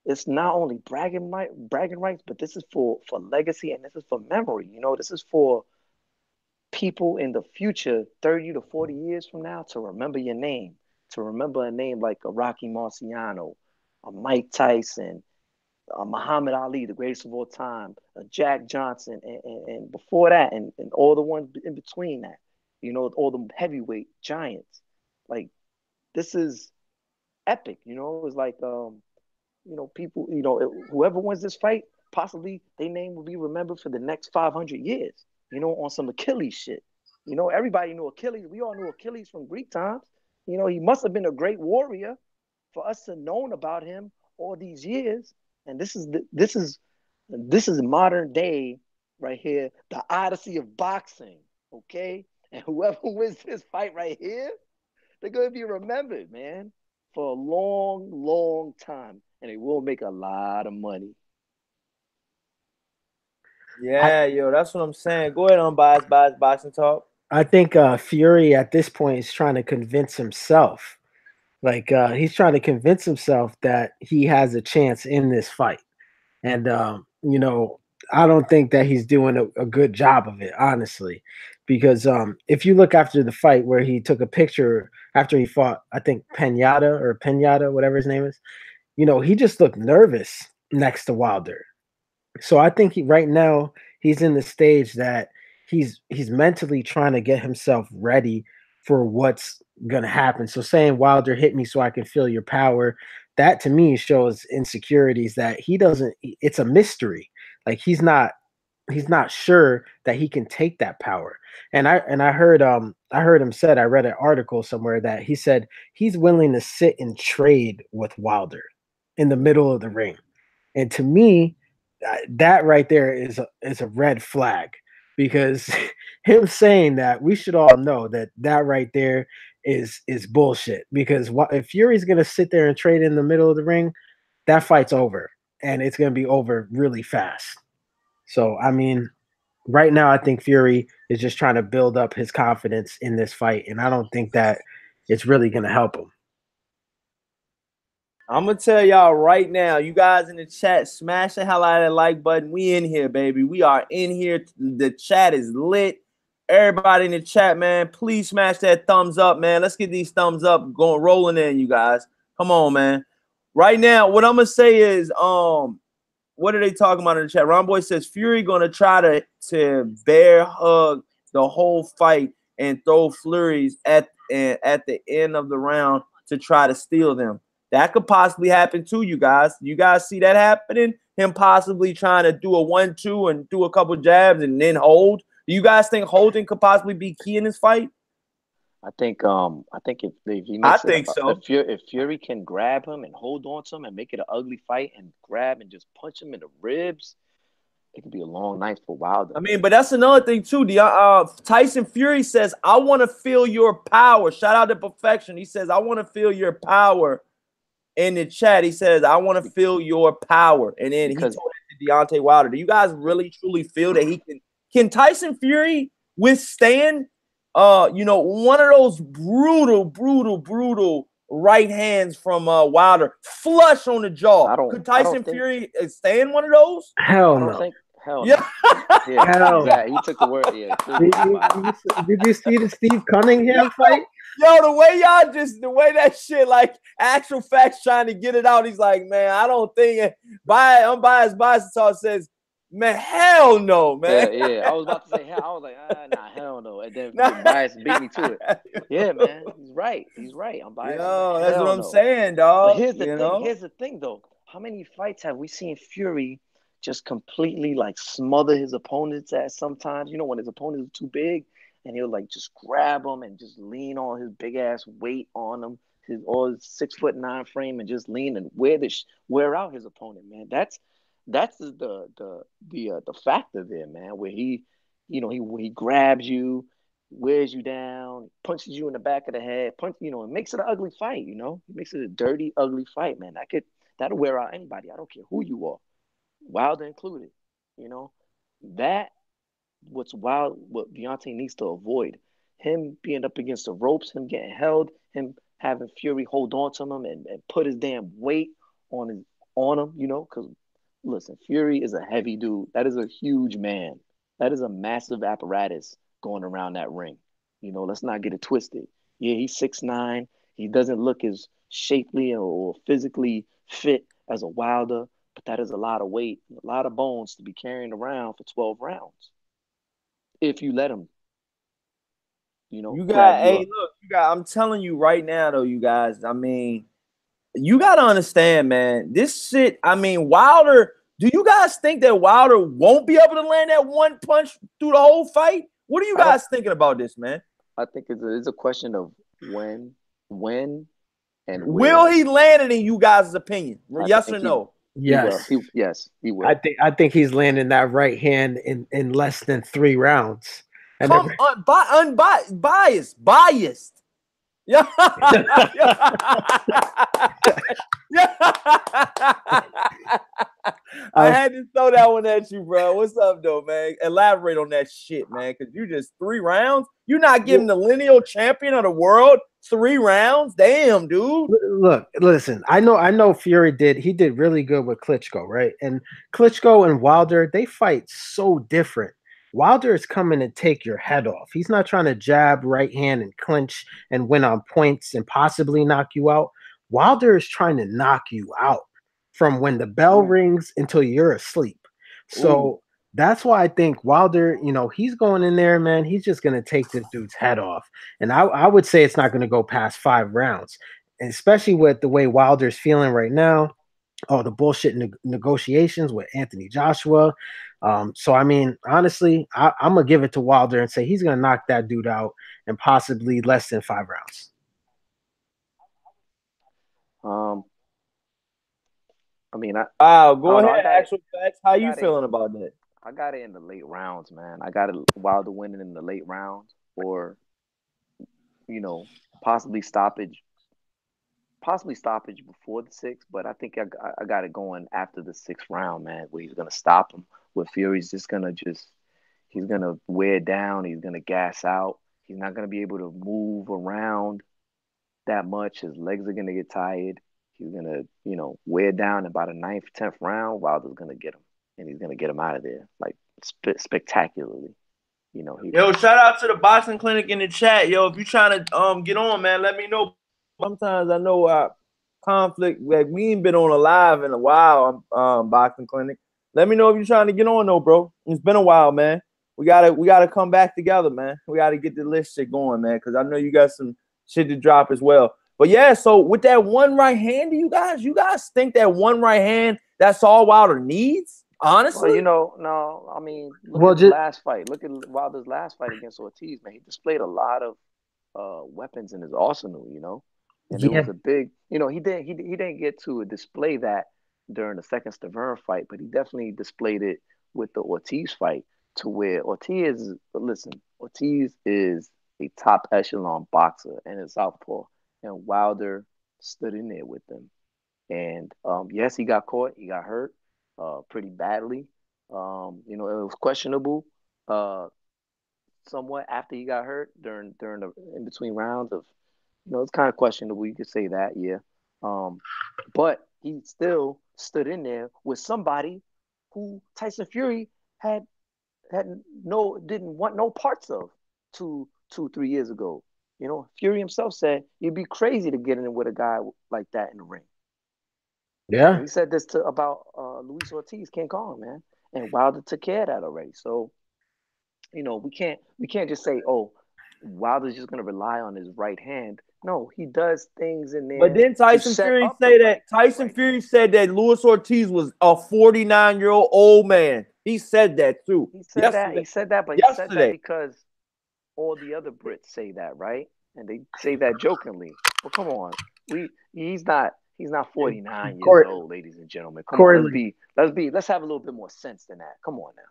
[SPEAKER 2] is not only bragging rights, but this is for legacy, and this is for memory. This is for people in the future, 30 to 40 years from now, to remember your name, to remember a name like a Rocky Marciano, a Mike Tyson, a Muhammad Ali, the greatest of all time, a Jack Johnson, and before that, and all the ones in between that, all the heavyweight giants. Like, this is epic, it's like, people, whoever wins this fight, possibly their name will be remembered for the next 500 years, on some Achilles shit. Everybody knew Achilles. We all knew Achilles from Greek times. He must have been a great warrior for us to known about him all these years. And this is modern day right here, the Odyssey of boxing, okay? And whoever wins this fight right here, they're going to be remembered, man, for a long, long time. And they will make a lot of money.
[SPEAKER 1] Yeah, that's what I'm saying. Go ahead, Unbiased Boxing Talk.
[SPEAKER 3] I think Fury at this point is trying to convince himself. Like, he's trying to convince himself that he has a chance in this fight. And, I don't think that he's doing a good job of it, honestly. Because if you look after the fight where he took a picture after he fought, I think Penada, whatever his name is, he just looked nervous next to Wilder. So I think right now he's in the stage that he's mentally trying to get himself ready for what's going to happen. So saying Wilder hit me so I can feel your power, that to me shows insecurities that he doesn't, it's a mystery. Like, he's not sure that he can take that power. And I heard him said, I read an article somewhere that he said he's willing to sit and trade with Wilder in the middle of the ring. And to me, that right there is a red flag, because him saying that, we should all know that right there is bullshit. Because if Fury's going to sit there and trade in the middle of the ring, that fight's over. and it's going to be over really fast. So, I mean, right now, I think Fury is just trying to build up his confidence in this fight, and I don't think that it's really going to help him.
[SPEAKER 1] I'm gonna tell y'all right now, you guys in the chat, smash the hell out of that like button. We in here, baby. We are in here. The chat is lit. Everybody in the chat, man, please smash that thumbs up, man. Let's get these thumbs up going, rolling in, you guys. Come on, man. Right now, what I'm gonna say is, what are they talking about in the chat? Ron Boy says Fury gonna try to bear hug the whole fight and throw flurries at the end of the round to try to steal them. That could possibly happen too, you guys. You guys see that happening? Him possibly trying to do a 1-2 and do a couple jabs and then hold. Do you guys think holding could possibly be key in this fight?
[SPEAKER 2] I think if he
[SPEAKER 1] I
[SPEAKER 2] makes
[SPEAKER 1] think so.
[SPEAKER 2] If Fury can grab him and hold on to him and make it an ugly fight and grab and just punch him in the ribs, it could be a long night for Wilder.
[SPEAKER 1] I mean, but that's another thing too. Tyson Fury says, "I want to feel your power." Shout out to Perfection. He says, "I want to feel your power." In the chat, he says, "I want to feel your power," and then he told it to Deontay Wilder. Do you guys really truly feel that he can Tyson Fury withstand, one of those brutal right hands from Wilder, flush on the jaw? Could Tyson Fury stand one of those?
[SPEAKER 3] Hell
[SPEAKER 2] I don't
[SPEAKER 3] no.
[SPEAKER 2] think. Hell
[SPEAKER 1] Yeah.
[SPEAKER 2] no. Yeah,
[SPEAKER 3] Hell.
[SPEAKER 2] exactly. He took the word. Yeah.
[SPEAKER 3] Did you see the Steve Cunningham fight?
[SPEAKER 1] Yo, the way that shit, like actual facts trying to get it out. He's like, man, I don't think it. Unbiased talk says, man, hell no, man.
[SPEAKER 2] Yeah. I was about to say hell. I was like, nah, hell no. And then Bias beat me to it. Yeah, man. He's right. I'm biased.
[SPEAKER 1] Yo, that's what I'm saying, dog.
[SPEAKER 2] But here's the thing. Here's the thing, though. How many fights have we seen Fury just completely like smother his opponents at sometimes? You know, when his opponents are too big. And he'll like just grab him and just lean on his big ass weight on him, his 6'9" frame, and just lean and wear out his opponent, man. That's the factor there, man. Where he grabs you, wears you down, punches you in the back of the head, it makes it an ugly fight. It makes it a dirty, ugly fight, man. That'll wear out anybody. I don't care who you are, Wilder included. What Deontay needs to avoid, him being up against the ropes, him getting held, him having Fury hold on to him and put his damn weight on him, because listen, Fury is a heavy dude. That is a huge man. That is a massive apparatus going around that ring. Let's not get it twisted. Yeah, he's 6'9". He doesn't look as shapely or physically fit as a Wilder, but that is a lot of weight, a lot of bones to be carrying around for 12 rounds. If you let him,
[SPEAKER 1] I'm telling you right now, though, you guys, I mean, you got to understand, man, this shit, I mean, Wilder, do you guys think that Wilder won't be able to land that one punch through the whole fight? What are you guys thinking about this, man?
[SPEAKER 2] I think it's a question of when, and where.
[SPEAKER 1] Will he land it in you guys' opinion? Yes or no?
[SPEAKER 3] Yes.
[SPEAKER 2] He will.
[SPEAKER 3] I think he's landing that right hand in less than 3 rounds.
[SPEAKER 1] Come unbiased. Yeah. I had to throw that one at you, bro. What's up, though, man? Elaborate on that shit, man. Because you just 3 rounds. You're not giving the lineal champion of the world 3 rounds. Damn, dude.
[SPEAKER 3] Look, listen. I know Fury did really good with Klitschko, right? And Klitschko and Wilder, they fight so different. Wilder is coming to take your head off. He's not trying to jab right hand and clinch and win on points and possibly knock you out. Wilder is trying to knock you out from when the bell rings until you're asleep. So that's why I think Wilder, he's going in there, man. He's just going to take this dude's head off. And I would say it's not going to go past 5 rounds, and especially with the way Wilder's feeling right now. Oh, the bullshit negotiations with Anthony Joshua. So, I mean, honestly, I'm going to give it to Wilder and say he's going to knock that dude out and possibly less than 5 rounds.
[SPEAKER 2] I mean,
[SPEAKER 1] go ahead. Actual facts. How you feeling about that?
[SPEAKER 2] I got it in the late rounds, man. I got it Wilder winning in the late rounds, or possibly stoppage possibly stoppage before the sixth, but I think I got it going after the sixth round, man, where he's gonna stop him. Where Fury's just he's gonna wear down. He's gonna gas out. He's not gonna be able to move around that much. His legs are gonna get tired. He's gonna, wear down in about the ninth, 10th round. Wilder's gonna get him, and he's gonna get him out of there like spectacularly.
[SPEAKER 1] Yo, shout out to the boxing clinic in the chat. Yo, if you trying to get on, man, let me know. Sometimes I know conflict. Like we ain't been on a live in a while. Boxing clinic. Let me know if you're trying to get on though, bro. It's been a while, man. We gotta come back together, man. We gotta get the list shit going, man, because I know you got some shit to drop as well. But yeah, so with that one right hand, you guys think that one right hand that's all Wilder needs? Honestly,
[SPEAKER 2] well, no. I mean, look at the last fight. Look at Wilder's last fight against Ortiz, man. He displayed a lot of weapons in his arsenal, and it was a big, he didn't get to display that during the second Stavern fight, but he definitely displayed it with the Ortiz fight, to where Ortiz is a top echelon boxer and a southpaw, and Wilder stood in there with him. And yes, he got caught, he got hurt pretty badly. It was questionable somewhat after he got hurt during the in between rounds of, it's kind of questionable. You could say that, yeah. But he still stood in there with somebody who Tyson Fury didn't want no parts of 3 years ago. Fury himself said you'd be crazy to get in with a guy like that in the ring.
[SPEAKER 3] Yeah,
[SPEAKER 2] and he said this about Luis Ortiz, King Kong, man, and Wilder took care of that already. So, we can't just say, oh, Wilder's just gonna rely on his right hand. No, he does things in there.
[SPEAKER 1] But then Tyson Fury Fury said that Luis Ortiz was a 49-year-old old man. He said that too.
[SPEAKER 2] He said that, but he said that because all the other Brits say that, right? And they say that jokingly. Well, come on, he's not 49 years old, ladies and gentlemen. Come on, let's have a little bit more sense than that. Come on now.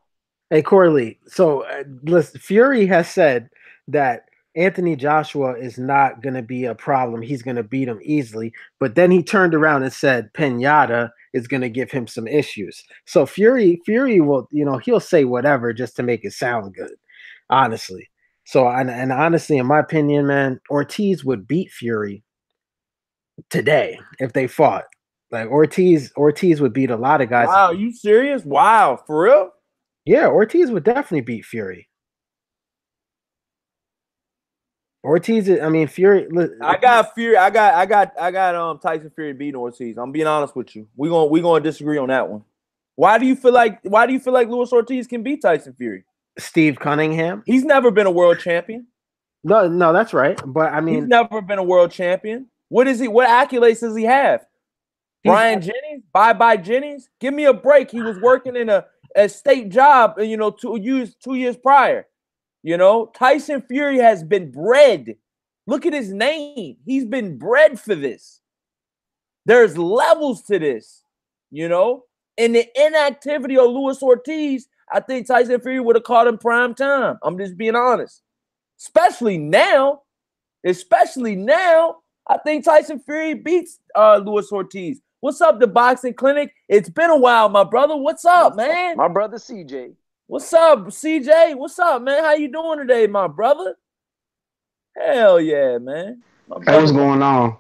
[SPEAKER 3] Hey, Corley. So, listen, Fury has said that Anthony Joshua is not going to be a problem. He's going to beat him easily. But then he turned around and said Pinata is going to give him some issues. So Fury will, he'll say whatever just to make it sound good, honestly. So, and honestly, in my opinion, man, Ortiz would beat Fury today if they fought. Like Ortiz would beat a lot of guys.
[SPEAKER 1] Wow, are you serious? Wow, for real?
[SPEAKER 3] Yeah, Ortiz would definitely beat Fury. Fury.
[SPEAKER 1] I got Fury. I got Tyson Fury beating Ortiz. I'm being honest with you. We're gonna disagree on that one. Why do you feel like Luis Ortiz can beat Tyson Fury?
[SPEAKER 3] Steve Cunningham.
[SPEAKER 1] He's never been a world champion.
[SPEAKER 3] No, that's right. But I mean,
[SPEAKER 1] he's never been a world champion. What accolades does he have? Brian Jennings? Bye Jennings? Give me a break. He was working in a state job, 2 years prior. Tyson Fury has been bred. Look at his name. He's been bred for this. There's levels to this, And the inactivity of Luis Ortiz, I think Tyson Fury would have caught him prime time. I'm just being honest. Especially now, I think Tyson Fury beats Luis Ortiz. What's up, the boxing clinic? It's been a while, my brother. What's up, man?
[SPEAKER 2] My brother CJ.
[SPEAKER 1] What's up, CJ? What's up, man? How you doing today, my brother? Hell yeah, man.
[SPEAKER 4] Hey, what's going on?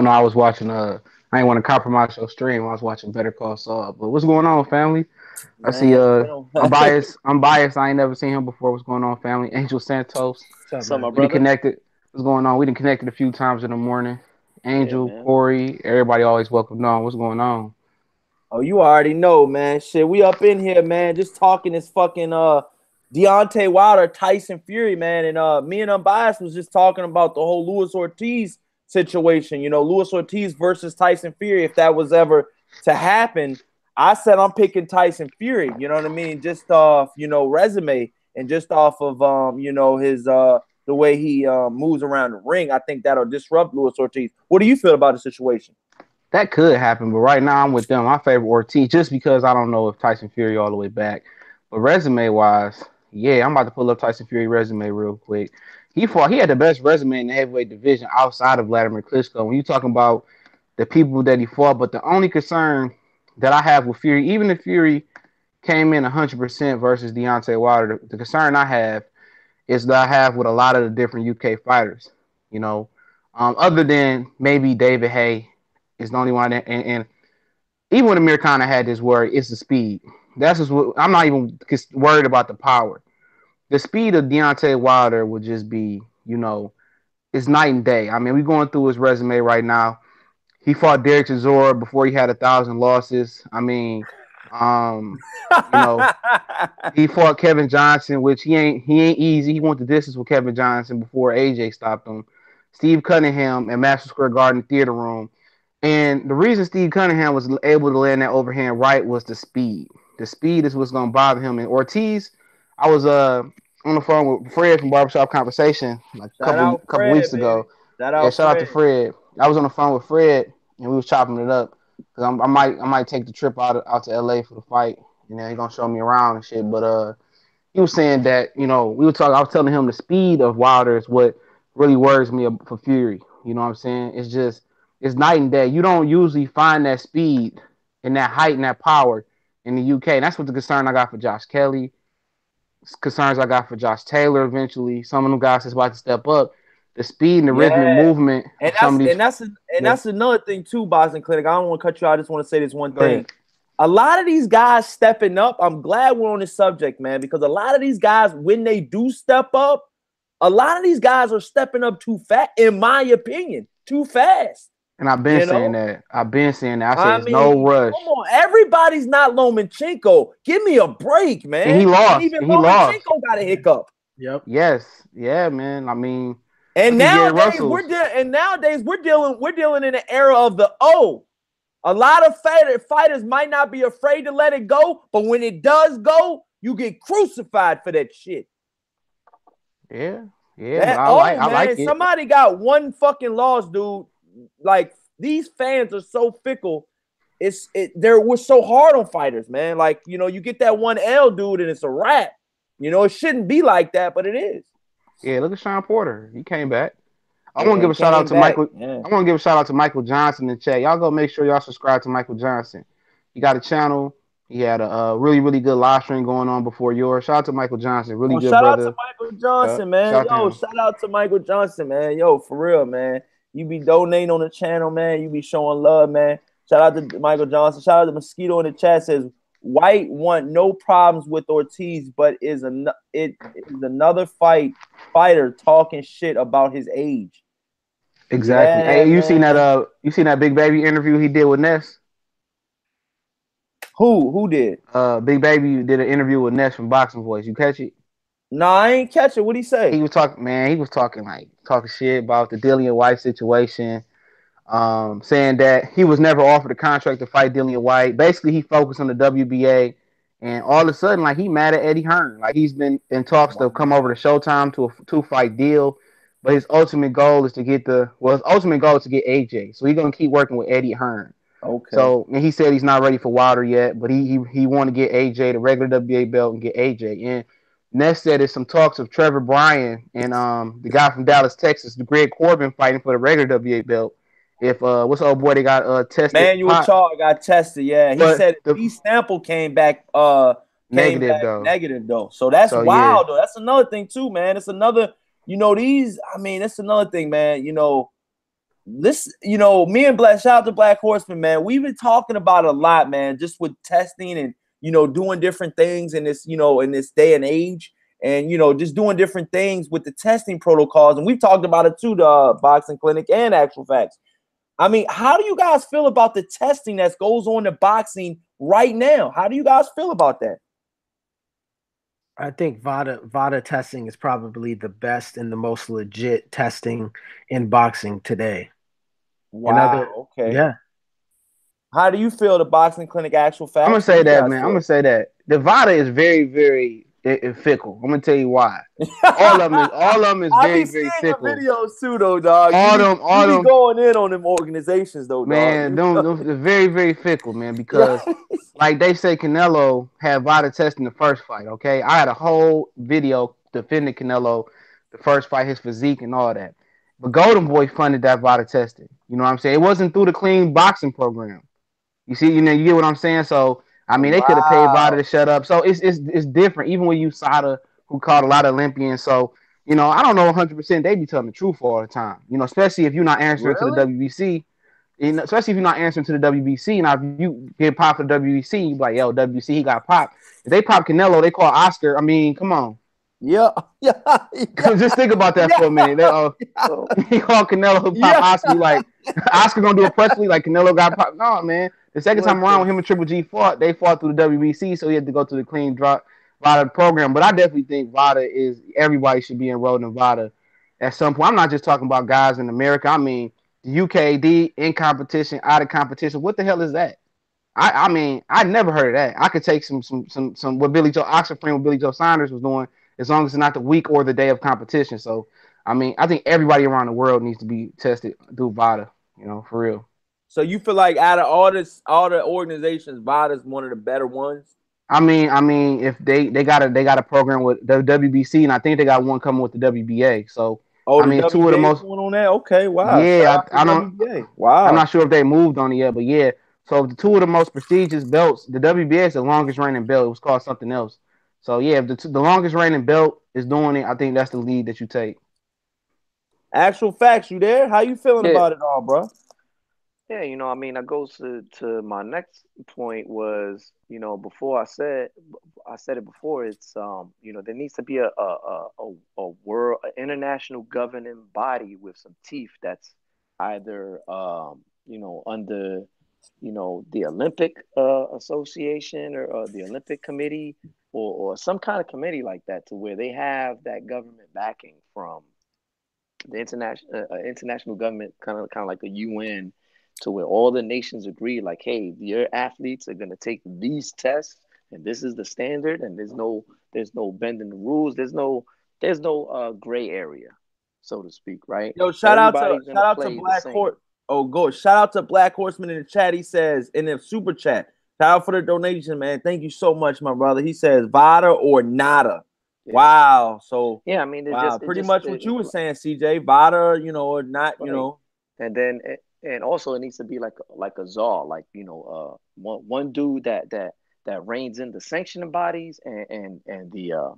[SPEAKER 4] I was watching I ain't want to compromise your stream. I was watching Better Call Saul. But what's going on, family? Man, I see I'm biased. I ain't never seen him before. What's going on, family? Angel Santos.
[SPEAKER 2] What's up, my brother?
[SPEAKER 4] Connected. What's going on? We done connected a few times in the morning. Angel, Corey, everybody always welcome on. What's going on?
[SPEAKER 1] Oh, you already know, man. Shit, we up in here, man, just talking this fucking Deontay Wilder, Tyson Fury, man. And me and Unbiased was just talking about the whole Luis Ortiz situation. Luis Ortiz versus Tyson Fury, if that was ever to happen. I said I'm picking Tyson Fury, you know what I mean? Just off, resume and just off of his the way he moves around the ring. I think that'll disrupt Luis Ortiz. What do you feel about the situation?
[SPEAKER 4] That could happen, but right now I'm with them. I favor Ortiz just because I don't know if Tyson Fury all the way back. But resume-wise, yeah, I'm about to pull up Tyson Fury resume real quick. He had the best resume in the heavyweight division outside of Vladimir Klitschko. When you're talking about the people that he fought. But the only concern that I have with Fury, even if Fury came in 100% versus Deontay Wilder, the concern I have is that I have with a lot of the different UK fighters. You know, other than maybe David Haye is the only one, and even when Amir Khan had this word, it's the speed. That's just what I'm not even worried about the power. The speed of Deontay Wilder would just be, it's night and day. I mean, we're going through his resume right now. He fought Derek Chisora before he had 1,000 losses. I mean, you know, he fought Kevin Johnson, which he ain't easy. He went the distance with Kevin Johnson before AJ stopped him. Steve Cunningham at Madison Square Garden Theater Room. And the reason Steve Cunningham was able to land that overhand right was the speed. The speed is what's going to bother him. And Ortiz, I was on the phone with Fred from Barbershop Conversation like a couple weeks ago. Shout out to Fred. I was on the phone with Fred, and we was chopping it up. Cause I might take the trip out to LA for the fight. You know, he's gonna show me around and shit. But he was saying that, we were talking. I was telling him the speed of Wilder is what really worries me for Fury. You know what I'm saying? It's night and day. You don't usually find that speed and that height and that power in the UK. And that's what the concern I got for Josh Kelly. Concerns I got for Josh Taylor eventually. Some of them guys that's about to step up. The speed and the rhythmic movement.
[SPEAKER 1] And that's another thing too, Boxing Clinic. I don't want to cut you out. I just want to say this one thing. A lot of these guys stepping up, I'm glad we're on this subject, man, because a lot of these guys, when they do step up, a lot of these guys are stepping up too fast, in my opinion, too fast.
[SPEAKER 4] And I've been saying that. I said no rush.
[SPEAKER 1] Come on, everybody's not Lomachenko. Give me a break, man.
[SPEAKER 4] And he lost. And
[SPEAKER 1] even Lomachenko got a hiccup.
[SPEAKER 3] Yep.
[SPEAKER 4] Yes. Yeah, man. I mean,
[SPEAKER 1] and nowadays we're dealing in an era of the A lot of fighters might not be afraid to let it go, but when it does go, you get crucified for that shit.
[SPEAKER 4] Yeah. I like it.
[SPEAKER 1] Somebody got one fucking loss, dude. Like, these fans are so fickle. We're so hard on fighters, man. Like, you get that one L, dude, and it's a wrap. It shouldn't be like that, but it is.
[SPEAKER 4] Yeah, look at Sean Porter. He came back. I want to give a shout out to Michael. Yeah. I want to give a shout out to Michael Johnson in the chat. Y'all go make sure y'all subscribe to Michael Johnson. He got a channel. He had a really, really good live stream going on before yours. Shout out to Michael Johnson. Really good brother.
[SPEAKER 1] Shout out to Michael Johnson, man. Shout out to Michael Johnson, man. Yo, for real, man. You be donating on the channel, man. You be showing love, man. Shout out to Michael Johnson. Shout out to Mosquito in the chat. Says White want no problems with Ortiz, but it is another fighter talking shit about his age.
[SPEAKER 4] Exactly. Yeah, hey, you seen that Big Baby interview he did with Ness?
[SPEAKER 1] Who did?
[SPEAKER 4] Big Baby did an interview with Ness from Boxing Voice. You catch it?
[SPEAKER 1] No, I ain't catch it. What'd he say?
[SPEAKER 4] He was talking shit about the Dillian White situation. Saying that he was never offered a contract to fight Dillian White. Basically, he focused on the WBA, and all of a sudden, like, he mad at Eddie Hearn. Like, he's been in talks to come over to Showtime to a 2-fight deal. But his ultimate goal is to get AJ. So he's gonna keep working with Eddie Hearn.
[SPEAKER 1] Okay.
[SPEAKER 4] So, and he said he's not ready for Wilder yet, but he want to get AJ the regular WBA belt and get AJ. And Ness said there's some talks of Trevor Bryan and the guy from Dallas, Texas, the Greg Corbin, fighting for the regular WBA belt. If what's the old boy they got tested?
[SPEAKER 1] Manuel Charr got tested. Yeah, he said the sample came back negative though. So that's wild though. That's another thing too, man. It's another. That's another thing, man. Me and Black, shout out to Black Horseman, man. We've been talking about a lot, man, just with testing and, doing different things in this, in this day and age, and, just doing different things with the testing protocols. And we've talked about it too, the Boxing Clinic and Actual Facts. I mean, how do you guys feel about the testing that goes on in boxing right now? How do you guys feel about that?
[SPEAKER 3] I think VADA testing is probably the best and the most legit testing in boxing today.
[SPEAKER 1] Wow. Okay.
[SPEAKER 3] Yeah.
[SPEAKER 1] How do you feel the Boxing Clinic Actual Facts?
[SPEAKER 4] I'm gonna say that, man. I'm gonna say that the VADA is very, very fickle. I'm gonna tell you why. All of them is very, very fickle.
[SPEAKER 1] I be seeing your videos too, though, dog. You be going in on them organizations, though,
[SPEAKER 4] man.
[SPEAKER 1] Dog.
[SPEAKER 4] They're very, very fickle, man. Because like they say, Canelo had VADA testing the first fight. Okay, I had a whole video defending Canelo, the first fight, his physique and all that. But Golden Boy funded that VADA testing. You know what I'm saying? It wasn't through the clean boxing program. You see, you get what I'm saying? So I mean, they could have paid VADA to shut up. So it's different. Even with USADA, who caught a lot of Olympians. So I don't know 100%. They be telling the truth all the time. Especially if you're not answering to the WBC. Especially if you're not answering to the WBC. Now, if you get popped for the WBC, you be like, yo, WBC, he got popped. If they pop Canelo, they call Oscar. I mean, come on.
[SPEAKER 1] Yeah.
[SPEAKER 4] Just think about that for a minute. He called Canelo who pop Oscar. Like, Oscar gonna do a press release like Canelo got popped. No, man. The second time around when him and Triple G fought, they fought through the WBC, so he had to go through the clean drop VADA program. But I definitely think VADA is everybody should be enrolled in VADA at some point. I'm not just talking about guys in America. I mean the UKD in competition, out of competition. What the hell is that? I mean, I never heard of that. I could take some what Billy Joe Oxford what Billy Joe Saunders was doing, as long as it's not the week or the day of competition. So, I mean, I think everybody around the world needs to be tested through VADA, for real.
[SPEAKER 1] So you feel like out of all the organizations, VADA is one of the better ones?
[SPEAKER 4] I mean, if they got a program with the WBC, and I think they got one coming with the WBA. So, I mean, two of the most
[SPEAKER 1] one on that. Okay, wow.
[SPEAKER 4] Yeah, I don't.
[SPEAKER 1] WBA. Wow.
[SPEAKER 4] I'm not sure if they moved on it yet, but yeah. So the two of the most prestigious belts, the WBA is the longest reigning belt. It was called something else. So yeah, if the longest reigning belt is doing it, I think that's the lead that you take.
[SPEAKER 1] Actual facts, you there? How you feeling about it all, bro?
[SPEAKER 2] Yeah, I mean, that goes to my next point was, before I said it before, it's there needs to be a world, an international governing body with some teeth that's either under the Olympic Association or the Olympic Committee or some kind of committee like that, to where they have that government backing from the international government, kind of like the UN, to where all the nations agree, like, hey, your athletes are going to take these tests, and this is the standard, and there's no bending the rules, there's no gray area, so to speak, right?
[SPEAKER 1] Yo, shout out to Black Horse. Oh, go! Shout out to Black Horseman in the chat. He says in the super chat, shout out for the donation, man. Thank you so much, my brother. He says VADA or nada. Yeah. Wow. So
[SPEAKER 2] yeah, I mean,
[SPEAKER 1] pretty much what you were saying, CJ. VADA, or not,
[SPEAKER 2] right. And then. And also, it needs to be like a czar, like one dude that reins in the sanctioning bodies and the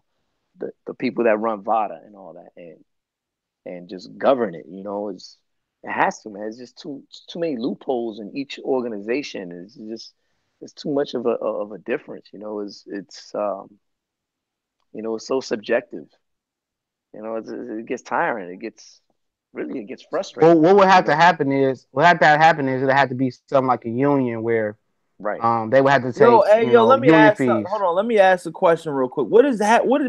[SPEAKER 2] people that run VADA and all that, and just govern it. It has to, man. It's just too many loopholes in each organization. It's too much of a difference. It's so subjective. It gets tiring. It gets frustrating.
[SPEAKER 4] Well, what would have to happen is it had to be something like a union where,
[SPEAKER 2] right?
[SPEAKER 4] They would have to take
[SPEAKER 1] let me
[SPEAKER 4] union
[SPEAKER 1] ask.
[SPEAKER 4] fees.
[SPEAKER 1] Hold on, let me ask a question real quick. What is that? What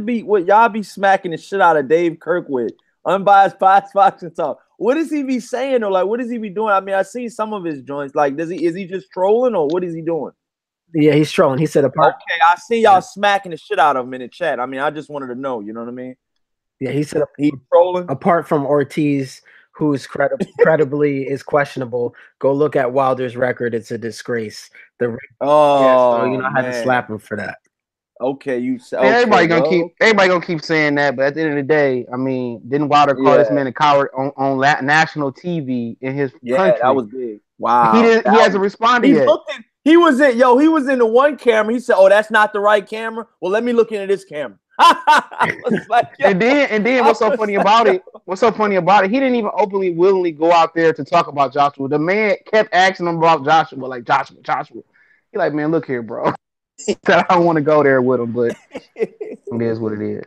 [SPEAKER 1] y'all be smacking the shit out of Dave Kirk with? Unbiased boxing talk. What does he be saying, or like what does he be doing? I mean, I see some of his joints. Like, is he just trolling, or what is he doing?
[SPEAKER 3] Yeah, he's trolling. He said apart.
[SPEAKER 1] Okay, I see y'all smacking the shit out of him in the chat. I mean, I just wanted to know. You know what I mean?
[SPEAKER 3] Yeah, he said
[SPEAKER 1] he's trolling.
[SPEAKER 3] Apart from Ortiz, who's credibly is questionable, go look at Wilder's record. It's a disgrace. So I had to slap him for that.
[SPEAKER 1] Okay,
[SPEAKER 4] everybody gonna keep saying that, but at the end of the day, I mean, didn't Wilder call this man a coward on national TV in his country?
[SPEAKER 1] Yeah, that was big. Wow,
[SPEAKER 4] he hasn't responded yet.
[SPEAKER 1] He was in the one camera. He said, "Oh, that's not the right camera. Well, let me look into this camera."
[SPEAKER 4] Like, and then what's so funny about it? What's so funny about it? He didn't even openly, willingly go out there to talk about Joshua. The man kept asking him about Joshua, like Joshua. He like, man, look here, bro. He said, I don't want to go there with him, but it is what it is.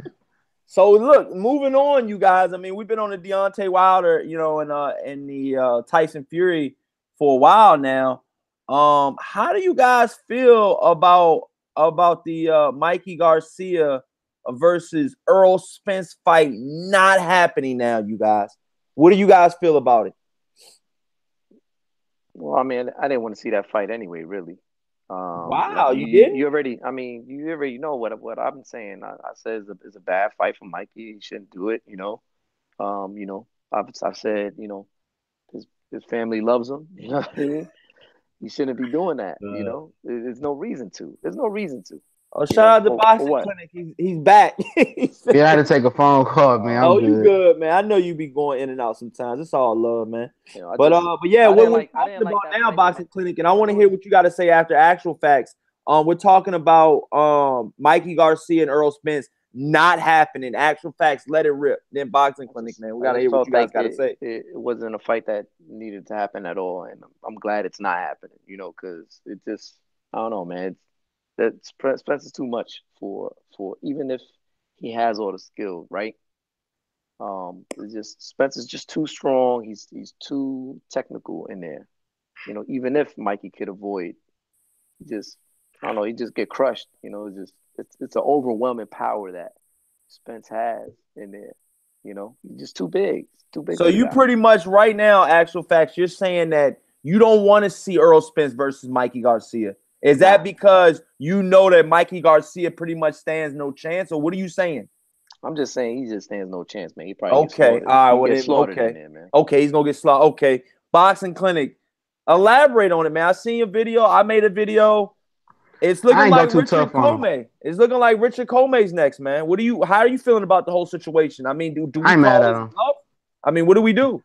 [SPEAKER 1] So look, moving on, you guys. I mean, we've been on the Deontay Wilder, and the Tyson Fury for a while now. How do you guys feel about the Mikey Garcia versus Errol Spence fight not happening now, you guys? What do you guys feel about it?
[SPEAKER 2] Well, I mean, I didn't want to see that fight anyway, really.
[SPEAKER 1] Wow, you did?
[SPEAKER 2] You already know what I've been saying. I said it's a bad fight for Mikey. He shouldn't do it, I've said, his family loves him. You know what I mean? He shouldn't be doing that, There's no reason to.
[SPEAKER 1] Oh, shout out to
[SPEAKER 2] For
[SPEAKER 1] Boxing
[SPEAKER 2] what?
[SPEAKER 1] Clinic. He's back.
[SPEAKER 4] Yeah, I had to take a phone call, man. I'm
[SPEAKER 1] Oh,
[SPEAKER 4] good.
[SPEAKER 1] you good, man. I know you be going in and out sometimes. It's all love, man. But yeah,
[SPEAKER 2] I
[SPEAKER 1] what
[SPEAKER 2] didn't
[SPEAKER 1] we're
[SPEAKER 2] like- I
[SPEAKER 1] talking
[SPEAKER 2] didn't like
[SPEAKER 1] about
[SPEAKER 2] that
[SPEAKER 1] now,
[SPEAKER 2] fight.
[SPEAKER 1] Boxing Clinic, and I want to hear what you got to say after actual facts. We're talking about Mikey Garcia and Errol Spence not happening. Actual facts, let it rip. Then Boxing Clinic, man. We got to hear what you guys got to say.
[SPEAKER 2] It wasn't a fight that needed to happen at all, and I'm glad it's not happening. Because it just, I don't know, man. Spence is too much for even if he has all the skill, right? It's just Spence is just too strong. He's too technical in there. Even if Mikey could avoid, just I don't know, he just get crushed. It's an overwhelming power that Spence has in there. He's just too big. It's too big.
[SPEAKER 1] So you pretty much right now, actual facts, you're saying that you don't want to see Errol Spence versus Mikey Garcia. Is that because you know that Mikey Garcia pretty much stands no chance, or what are you saying?
[SPEAKER 2] I'm just saying he just stands no chance, man. He probably
[SPEAKER 1] okay. All right,
[SPEAKER 2] get slaughtered in there, man.
[SPEAKER 1] Okay, he's gonna get slaughtered. Okay, Boxing Clinic. Elaborate on it, man. I seen your video. I made a video. It's looking like Richard Comey. It's looking like Richard Comey's next, man. How are you feeling about the whole situation? I mean, do we
[SPEAKER 4] I ain't mad at him.
[SPEAKER 1] Up? I mean, what do we do?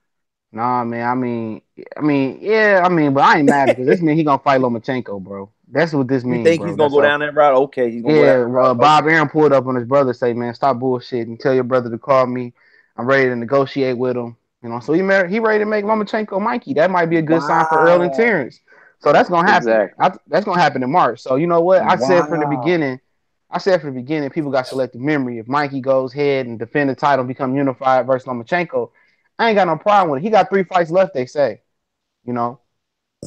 [SPEAKER 4] Nah, man. I mean, but I ain't mad because this means he gonna fight Lomachenko, bro. That's what this means.
[SPEAKER 1] You think he's gonna go down that route? Okay, he's gonna go down that route.
[SPEAKER 4] Bob Aaron pulled up on his brother, say, man, stop bullshitting. Tell your brother to call me. I'm ready to negotiate with him. So he ready to make Lomachenko Mikey. That might be a good sign for Earl and Terrence. So that's gonna happen.
[SPEAKER 2] Exactly.
[SPEAKER 4] That's gonna happen in March. So you know what? I said from the beginning, people got selective memory. If Mikey goes ahead and defend the title, become unified versus Lomachenko, I ain't got no problem with it. He got 3 fights left, they say. He got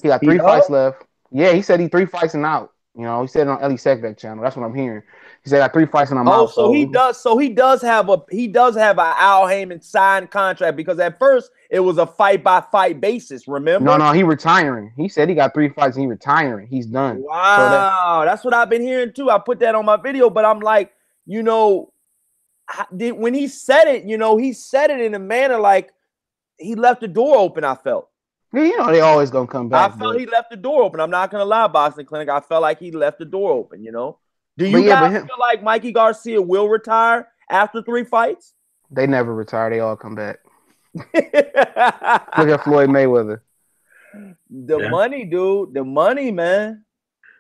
[SPEAKER 4] 3 fights left. Yeah, he said he 3 fights and out. He said it on Ellie Sekvek channel. That's what I'm hearing. He said I got 3 fights and I'm out.
[SPEAKER 1] So he does. So he does have an Al Heyman signed contract because at first it was a fight by fight basis. Remember?
[SPEAKER 4] No, he retiring. He said he got 3 fights and he retiring. He's done.
[SPEAKER 1] Wow, that's what I've been hearing too. I put that on my video, but I'm like, when he said it, he said it in a manner like he left the door open. I felt.
[SPEAKER 4] Yeah, they always gonna come back.
[SPEAKER 1] I felt he left the door open. I'm not gonna lie, Boxing Clinic. I felt like he left the door open. Do you guys feel like Mikey Garcia will retire after 3 fights?
[SPEAKER 4] They never retire. They all come back. Look at Floyd Mayweather.
[SPEAKER 1] The money, dude. The money, man.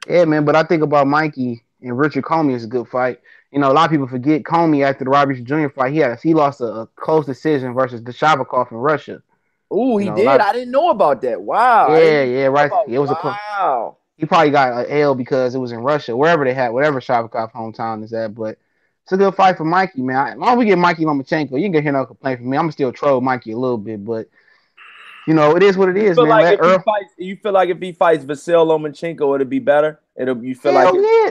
[SPEAKER 4] Yeah, man. But I think about Mikey and Richard Comey is a good fight. A lot of people forget Comey after the Robert Jr. fight. He lost a close decision versus Dashavakov in Russia.
[SPEAKER 1] Ooh, he did. I didn't know about that. Wow.
[SPEAKER 4] Yeah, right. It was wow. He probably got an L because it was in Russia, wherever Shavakov hometown is at. But it's a good fight for Mikey, man. As long as we get Mikey Lomachenko, you can get here no complaint from me. I'm gonna still troll Mikey a little bit, but it is what it is, man.
[SPEAKER 1] You feel like if he fights Vasyl Lomachenko, it'll be better. You feel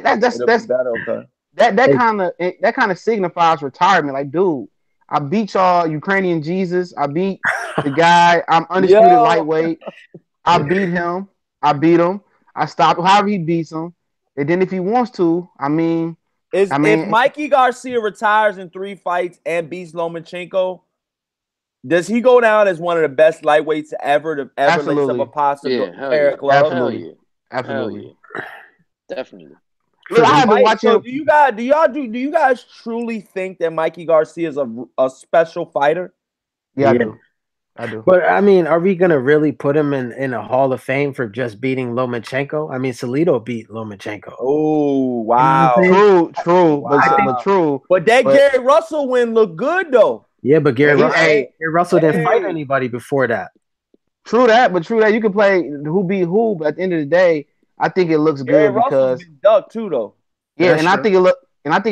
[SPEAKER 4] that's
[SPEAKER 1] better. Okay.
[SPEAKER 4] That kind of signifies retirement. Like, dude, I beat y'all Ukrainian Jesus. I beat the guy. I'm undisputed lightweight. I beat him. I beat him. I stopped however he beats him. And then if he wants to, if
[SPEAKER 1] Mikey Garcia retires in 3 fights and beats Lomachenko, does he go down as one of the best lightweights ever to lace up a possible pair of gloves?
[SPEAKER 4] Absolutely.
[SPEAKER 2] Definitely.
[SPEAKER 4] Look, I have been watching.
[SPEAKER 1] So do you guys truly think that Mikey Garcia is a special fighter?
[SPEAKER 4] Yeah, I do.
[SPEAKER 3] But I mean, are we gonna really put him in a Hall of Fame for just beating Lomachenko? I mean, Salido beat Lomachenko.
[SPEAKER 1] Oh wow!
[SPEAKER 4] True. But
[SPEAKER 1] Gary Russell win looked good though.
[SPEAKER 3] Yeah, but Gary Russell didn't fight anybody before that.
[SPEAKER 4] True that. You can play who beat who, but at the end of the day, I think it looks good because
[SPEAKER 1] been ducked too though.
[SPEAKER 4] Yeah, I think it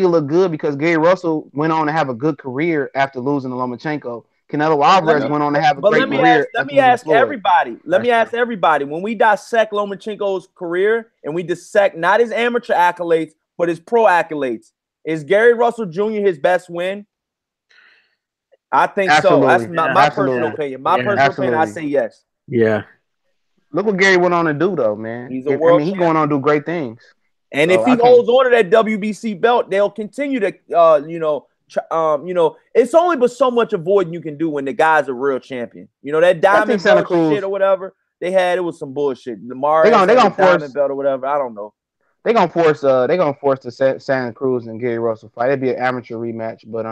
[SPEAKER 4] looked good because Gary Russell went on to have a good career after losing to Lomachenko. Canelo Alvarez went on to have a great career.
[SPEAKER 1] Let me ask everybody. When we dissect Lomachenko's career and we dissect not his amateur accolades, but his pro accolades, is Gary Russell Jr. his best win? I think so. That's my personal opinion. Personal opinion, I say yes.
[SPEAKER 3] Yeah.
[SPEAKER 4] Look what Gary went on to do, though, man.
[SPEAKER 1] He's a world
[SPEAKER 4] he's going on to do great things.
[SPEAKER 1] And if he holds on to that WBC belt, they'll continue to, it's only but so much avoiding you can do when the guy's a real champion. that diamond belt shit or whatever they had, it was some bullshit. They're gonna force diamond belt or whatever. I don't know.
[SPEAKER 4] they gonna force the Santa Cruz and Gary Russell fight. It'd be an amateur rematch, but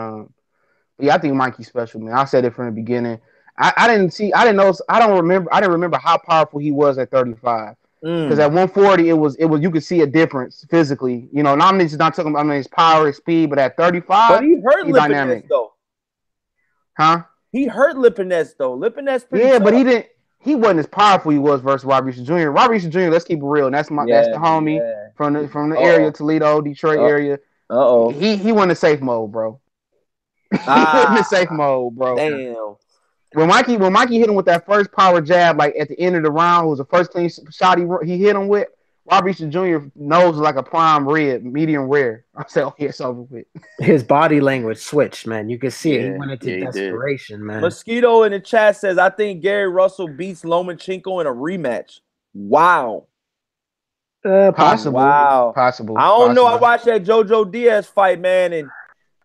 [SPEAKER 4] yeah, I think Mikey's special, man. I said it from the beginning. I didn't remember how powerful he was at 35. Because at 140, it was you could see a difference physically. You know, I'm just not talking about his power, his speed, but at 35,
[SPEAKER 1] but he hurt
[SPEAKER 4] he's dynamic.
[SPEAKER 1] though.
[SPEAKER 4] Huh?
[SPEAKER 1] He hurt Lipinets though. Lipinets pretty
[SPEAKER 4] yeah,
[SPEAKER 1] tough.
[SPEAKER 4] But he wasn't as powerful he was versus Rob Reese Jr. Rob Reese Jr. Let's keep it real. And that's the homie from the area, Toledo, Detroit area. He went in safe mode, bro. He went in safe mode, bro.
[SPEAKER 1] Damn.
[SPEAKER 4] When Mikey hit him with that first power jab, like at the end of the round, it was the first clean shot he hit him with. Rob Reese Jr. nose was like a prime rib, medium rare. I said, "Oh, yeah, it's over with."
[SPEAKER 3] His body language switched, man. You could see it. He went into desperation, man.
[SPEAKER 1] Mosquito in the chat says, "I think Gary Russell beats Lomachenko in a rematch." Wow.
[SPEAKER 4] Possible.
[SPEAKER 1] Wow.
[SPEAKER 4] Possible.
[SPEAKER 1] I don't know. I watched that JoJo Diaz fight, man, and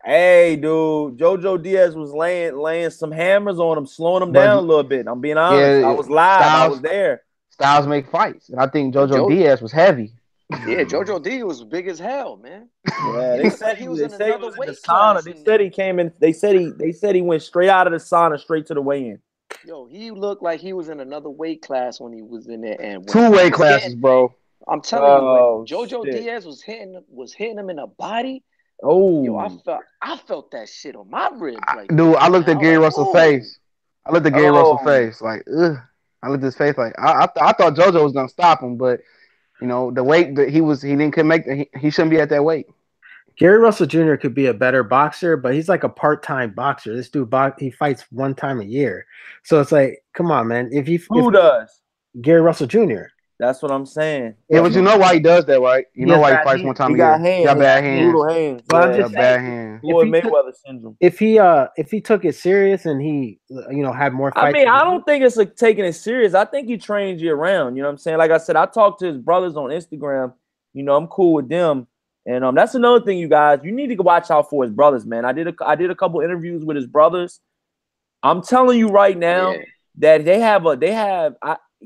[SPEAKER 1] hey, dude, JoJo Diaz was laying some hammers on him, slowing him down a little bit. I'm being honest. I was live. I was there.
[SPEAKER 4] Styles make fights, and I think JoJo Diaz was heavy.
[SPEAKER 2] Yeah, JoJo Diaz was big as hell, man.
[SPEAKER 1] Yeah, they said he was in another weight class. They said he came in. They said he went straight out of the sauna, straight to the weigh-in.
[SPEAKER 2] Yo, he looked like he was in another weight class when he was in there. And
[SPEAKER 4] two weight classes, bro.
[SPEAKER 2] I'm telling you, when JoJo Diaz was hitting him in the body.
[SPEAKER 1] Oh,
[SPEAKER 2] yo, I felt that shit on my ribs. Like,
[SPEAKER 4] dude, I looked at Gary Russell's face. I looked at Gary Russell's face, like, ugh. I looked at his face like I thought JoJo was gonna stop him, but you know the weight that he couldn't make. He shouldn't be at that weight.
[SPEAKER 3] Gary Russell Jr. could be a better boxer, but he's like a part-time boxer. This dude he fights one time a year, so it's like, come on, man. Who
[SPEAKER 1] does?
[SPEAKER 3] Gary Russell Jr.
[SPEAKER 1] That's what I'm saying.
[SPEAKER 4] Yeah, but you know why he does that, right? You know why he fights one time a year. He got bad hands.
[SPEAKER 1] Brutal hands.
[SPEAKER 3] But I'm just
[SPEAKER 4] bad hands.
[SPEAKER 1] Mayweather syndrome.
[SPEAKER 3] If he took it serious and he had more fights.
[SPEAKER 1] I mean, I don't think it's like taking it serious. I think he trains year round. You know what I'm saying? Like I said, I talked to his brothers on Instagram. You know, I'm cool with them. And that's another thing, you guys. You need to watch out for his brothers, man. I did a couple interviews with his brothers. I'm telling you right now that they have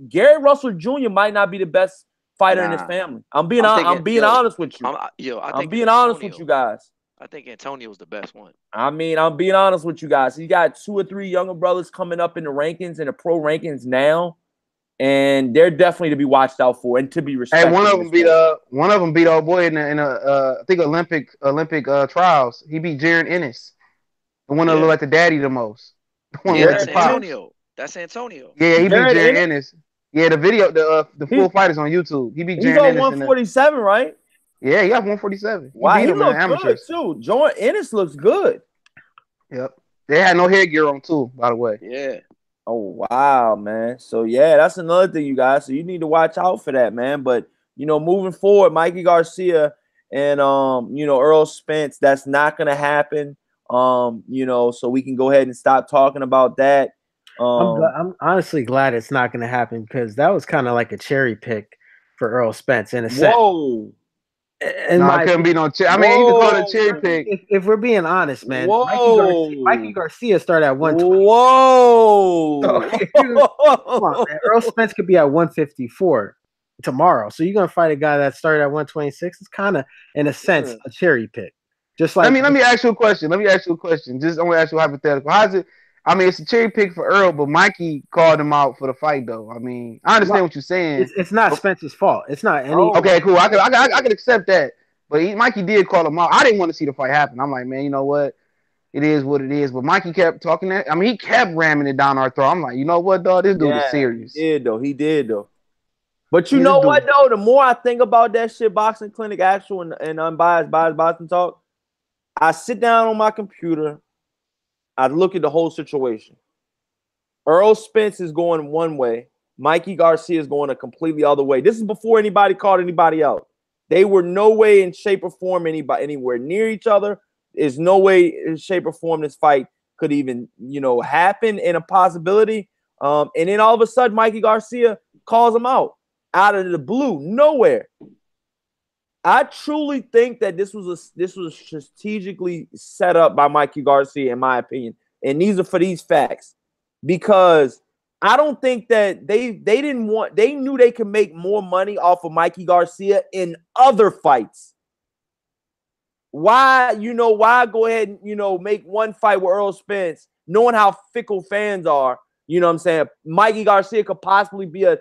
[SPEAKER 1] Gary Russell Jr. might not be the best fighter in his family. I'm being honest with you. I'm being honest with you guys.
[SPEAKER 2] I think Antonio's the best one.
[SPEAKER 1] I mean, I'm being honest with you guys. He got 2 or 3 younger brothers coming up in the rankings, in the pro rankings now, and they're definitely to be watched out for and to be respected.
[SPEAKER 4] Hey, one of them beat old boy in I think Olympic trials. He beat Jaron Ennis, the one that looked like the daddy the most.
[SPEAKER 2] That's Antonio. That's Antonio.
[SPEAKER 4] Yeah, he beat Jaron Ennis. Yeah, the video, the full fight is on YouTube. He beat Jaron Ennis.
[SPEAKER 1] He's on 147, right?
[SPEAKER 4] Yeah, he got 147.
[SPEAKER 1] Wow, he looks good too. Jordan Ennis looks good.
[SPEAKER 4] Yep. They had no headgear on too, by the way.
[SPEAKER 2] Yeah.
[SPEAKER 1] Oh wow, man. So yeah, that's another thing, you guys. So you need to watch out for that, man. But moving forward, Mikey Garcia and Errol Spence, that's not gonna happen. So we can go ahead and stop talking about that.
[SPEAKER 3] I'm honestly glad it's not going to happen because that was kind of like a cherry pick for Errol Spence in a sense.
[SPEAKER 1] Whoa.
[SPEAKER 4] It couldn't be no cherry. I mean, you can call it a cherry pick.
[SPEAKER 3] If we're being honest, man, Mikey Garcia started at 120.
[SPEAKER 1] Whoa.
[SPEAKER 3] Come on, man. Errol Spence could be at 154 tomorrow. So you're going to fight a guy that started at 126? It's kind of, in a sense, a cherry pick. Just like
[SPEAKER 4] let me ask you a question. Just I'm gonna ask you a hypothetical. How's it? I mean, it's a cherry pick for Earl, but Mikey called him out for the fight, though. I mean, I understand what you're saying.
[SPEAKER 3] It's not Spence's fault. It's not any.
[SPEAKER 4] Okay, cool. I could accept that, but Mikey did call him out. I didn't want to see the fight happen. I'm like, man, you know what? It is what it is. But Mikey kept talking that. I mean, he kept ramming it down our throat. I'm like, you know what, dog? This dude is serious.
[SPEAKER 1] He did though. But you know what, though? The more I think about that shit, Boxing Clinic, actual and unbiased boxing talk, I sit down on my computer. I look at the whole situation. Errol Spence is going one way. Mikey Garcia is going a completely other way. This is before anybody called anybody out. They were no way in shape or form anywhere near each other. There's no way in shape or form this fight could even, happen in a possibility. And then all of a sudden, Mikey Garcia calls him out of the blue, nowhere. I truly think that this was strategically set up by Mikey Garcia, in my opinion. And these are for these facts. Because I don't think that they didn't want. They knew they could make more money off of Mikey Garcia in other fights. Why go ahead and make one fight with Errol Spence, knowing how fickle fans are. You know what I'm saying? Mikey Garcia could possibly be a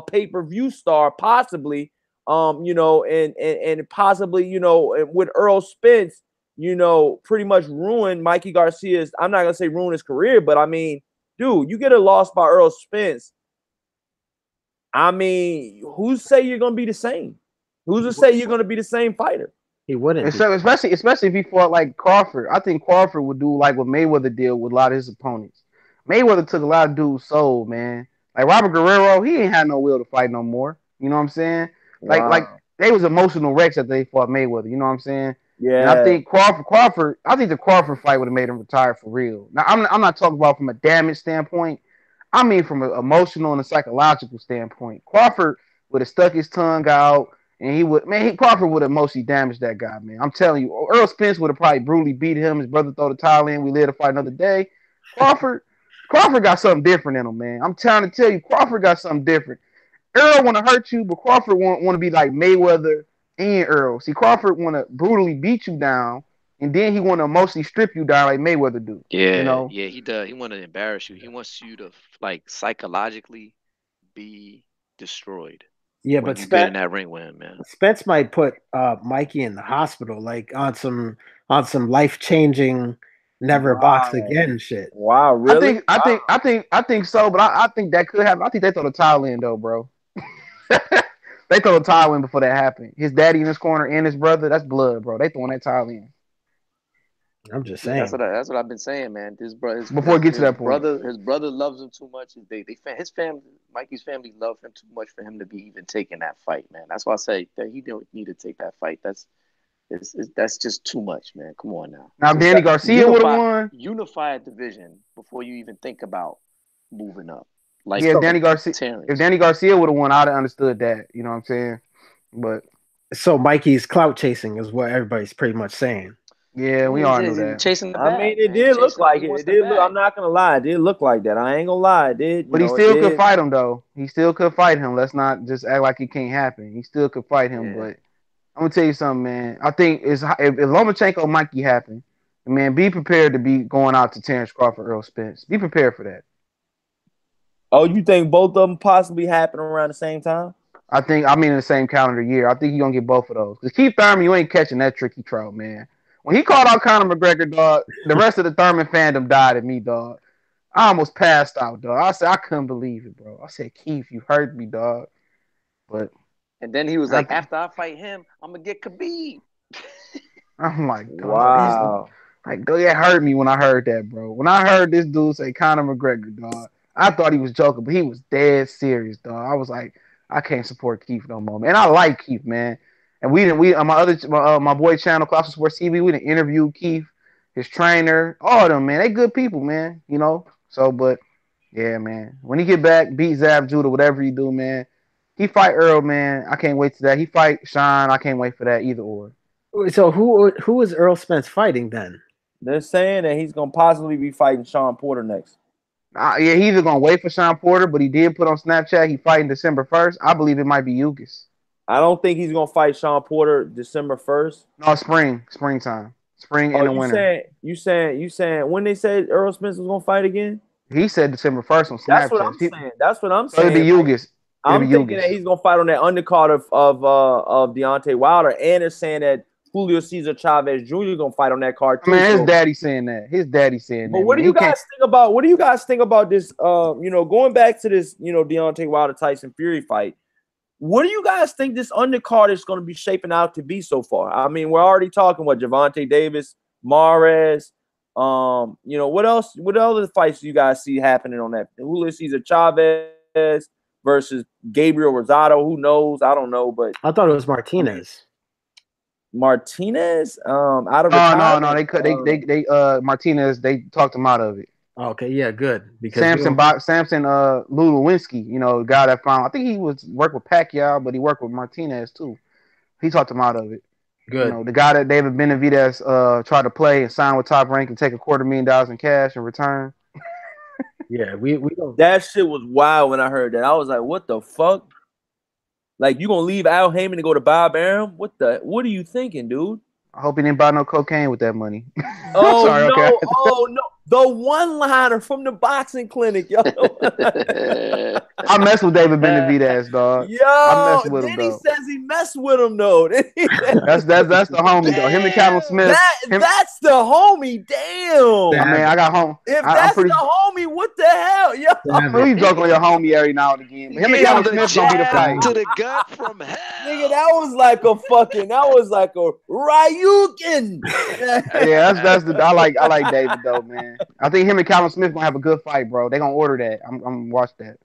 [SPEAKER 1] pay-per-view star, possibly. And possibly, with Errol Spence, pretty much ruin Mikey Garcia's. I'm not gonna say ruin his career, but I mean, dude, you get a loss by Errol Spence. I mean, who's say you're gonna be the same? Who's to say you're gonna be the same fighter?
[SPEAKER 3] He wouldn't.
[SPEAKER 4] So especially if he fought like Crawford. I think Crawford would do like what Mayweather did with a lot of his opponents. Mayweather took a lot of dudes' soul, man. Like Robert Guerrero, he ain't had no will to fight no more. You know what I'm saying?
[SPEAKER 1] Wow.
[SPEAKER 4] Like they was emotional wrecks after they fought Mayweather. You know what I'm saying?
[SPEAKER 1] Yeah.
[SPEAKER 4] And I think Crawford. I think the Crawford fight would have made him retire for real. Now I'm not talking about from a damage standpoint. I mean from an emotional and a psychological standpoint. Crawford would have stuck his tongue out. And Crawford would have mostly damaged that guy, man. I'm telling you, Errol Spence would have probably brutally beat him. His brother throw the towel in. We live to fight another day. Crawford got something different in him, man. I'm trying to tell you, Crawford got something different. Errol want to hurt you, but Crawford want to be like Mayweather and Errol. See, Crawford want to brutally beat you down, and then he want to mostly strip you down like Mayweather do.
[SPEAKER 2] Yeah, yeah, he does. He want to embarrass you. He wants you to like psychologically be destroyed.
[SPEAKER 3] Yeah, but
[SPEAKER 2] Spence in that ring with him, man.
[SPEAKER 3] Spence might put Mikey in the hospital, like on some life-changing, never box again shit.
[SPEAKER 1] Wow, really?
[SPEAKER 4] I think so, but I think that could happen. I think they throw the towel in though, bro. They throw the towel in before that happened. His daddy in his corner and his brother, that's blood, bro. They throwing that towel in.
[SPEAKER 3] I'm just saying.
[SPEAKER 2] That's what I've been saying, man. His brother loves him too much. His family, Mikey's family, love him too much for him to be even taking that fight, man. That's why I say that he don't need to take that fight. That's just too much, man. Come on now.
[SPEAKER 4] Now Danny Garcia would have won.
[SPEAKER 2] Unify a division before you even think about moving up.
[SPEAKER 4] Like if Danny Garcia would have won, I'd have understood that. You know what I'm saying? But
[SPEAKER 3] so Mikey's clout chasing is what everybody's pretty much saying.
[SPEAKER 4] Yeah, we all knew that.
[SPEAKER 2] Chasing the bag,
[SPEAKER 1] I mean, it did look like it. It did look, I'm not gonna lie, it did look like that. I ain't gonna lie, it did.
[SPEAKER 4] But he still could fight him, though. He still could fight him. Let's not just act like it can't happen. He still could fight him. Yeah. But I'm gonna tell you something, man. I think if Lomachenko Mikey happen, man, be prepared to be going out to Terrence Crawford, Errol Spence. Be prepared for that.
[SPEAKER 1] Oh, you think both of them possibly happen around the same time?
[SPEAKER 4] I mean in the same calendar year. I think you're gonna get both of those. Because Keith Thurman, you ain't catching that tricky trout, man. When he called out Conor McGregor, dog, the rest of the Thurman fandom died at me, dog. I almost passed out, dog. I said I couldn't believe it, bro. I said, Keith, you hurt me, dog. But
[SPEAKER 2] then he was like, after I fight him, I'm gonna get Khabib.
[SPEAKER 4] I'm like, dog,
[SPEAKER 1] wow.
[SPEAKER 4] It hurt me when I heard that, bro. When I heard this dude say Conor McGregor, dog, I thought he was joking, but he was dead serious, dog. I was like, I can't support Keith no more, man. And I like Keith, man. And my boy channel, Classic Sports TV, we didn't interview Keith, his trainer, all of them, man. They good people, man. You know. So, but yeah, man. When he get back, beat Zab Judah, whatever he do, man. He fight Earl, man. I can't wait to that. He fight Sean. I can't wait for that either or.
[SPEAKER 3] So who is Errol Spence fighting then?
[SPEAKER 1] They're saying that he's gonna possibly be fighting Sean Porter next.
[SPEAKER 4] Yeah, he's either gonna wait for Sean Porter, but he did put on Snapchat he fighting December 1st. I believe it might be Ugas.
[SPEAKER 1] I don't think he's gonna fight Sean Porter December 1st.
[SPEAKER 4] No, springtime, spring in the winter.
[SPEAKER 1] You saying when they said Errol Spence was gonna fight again?
[SPEAKER 4] He said December 1st on Snapchat.
[SPEAKER 1] That's what I'm saying. That's what I'm saying.
[SPEAKER 4] It'll be Ugas.
[SPEAKER 1] I'm thinking that he's gonna fight on that undercard of Deontay Wilder, and they're saying that Julio Cesar Chavez Jr. is gonna fight on that card too.
[SPEAKER 4] Man, his daddy saying that.
[SPEAKER 1] But what do you guys think about? What do you guys think about this? Going back to this, Deontay Wilder Tyson Fury fight. What do you guys think this undercard is going to be shaping out to be so far? I mean, we're already talking Gervonta Davis, Mares. What else? What other fights do you guys see happening on that? Julio Cesar Chavez versus Gabriel Rosado. Who knows? I don't know, but
[SPEAKER 3] I thought it was Martinez.
[SPEAKER 1] Out of
[SPEAKER 4] no. They Martinez. They talked him out of it.
[SPEAKER 3] Okay, yeah, good. Because
[SPEAKER 4] Samson Lulawinski, the guy that found. I think he worked with Pacquiao, but he worked with Martinez too. He talked him out of it.
[SPEAKER 3] Good.
[SPEAKER 4] The guy that David Benavidez tried to play and sign with Top Rank and take $250,000 in cash in return.
[SPEAKER 3] Yeah, we don't.
[SPEAKER 1] That shit was wild when I heard that. I was like, what the fuck? Like, you gonna leave Al Heyman to go to Bob Arum? What are you thinking, dude?
[SPEAKER 4] I hope he didn't buy no cocaine with that money. I'm
[SPEAKER 1] Oh
[SPEAKER 4] sorry.
[SPEAKER 1] no!
[SPEAKER 4] Okay.
[SPEAKER 1] Oh no! The one-liner from the boxing clinic, yo.
[SPEAKER 4] I mess with David Benavidez, dog. I
[SPEAKER 1] Yo,
[SPEAKER 4] mess with him
[SPEAKER 1] then he
[SPEAKER 4] though.
[SPEAKER 1] says he messed with him though.
[SPEAKER 4] That's the homie though. Him and Callum Smith.
[SPEAKER 1] That's the homie. Damn.
[SPEAKER 4] I mean, I got home.
[SPEAKER 1] If
[SPEAKER 4] I'm
[SPEAKER 1] that's
[SPEAKER 4] pretty.
[SPEAKER 1] the homie, what the hell, yo?
[SPEAKER 4] I know you joke on your homie every now and again. But him and Callum Smith gonna be the fight.
[SPEAKER 2] To the gut from hell.
[SPEAKER 1] Nigga, that was like a Ryukin.
[SPEAKER 4] Yeah, that's the. I like David though, man. I think him and Callum Smith gonna have a good fight, bro. They gonna order that. I'm gonna watch that.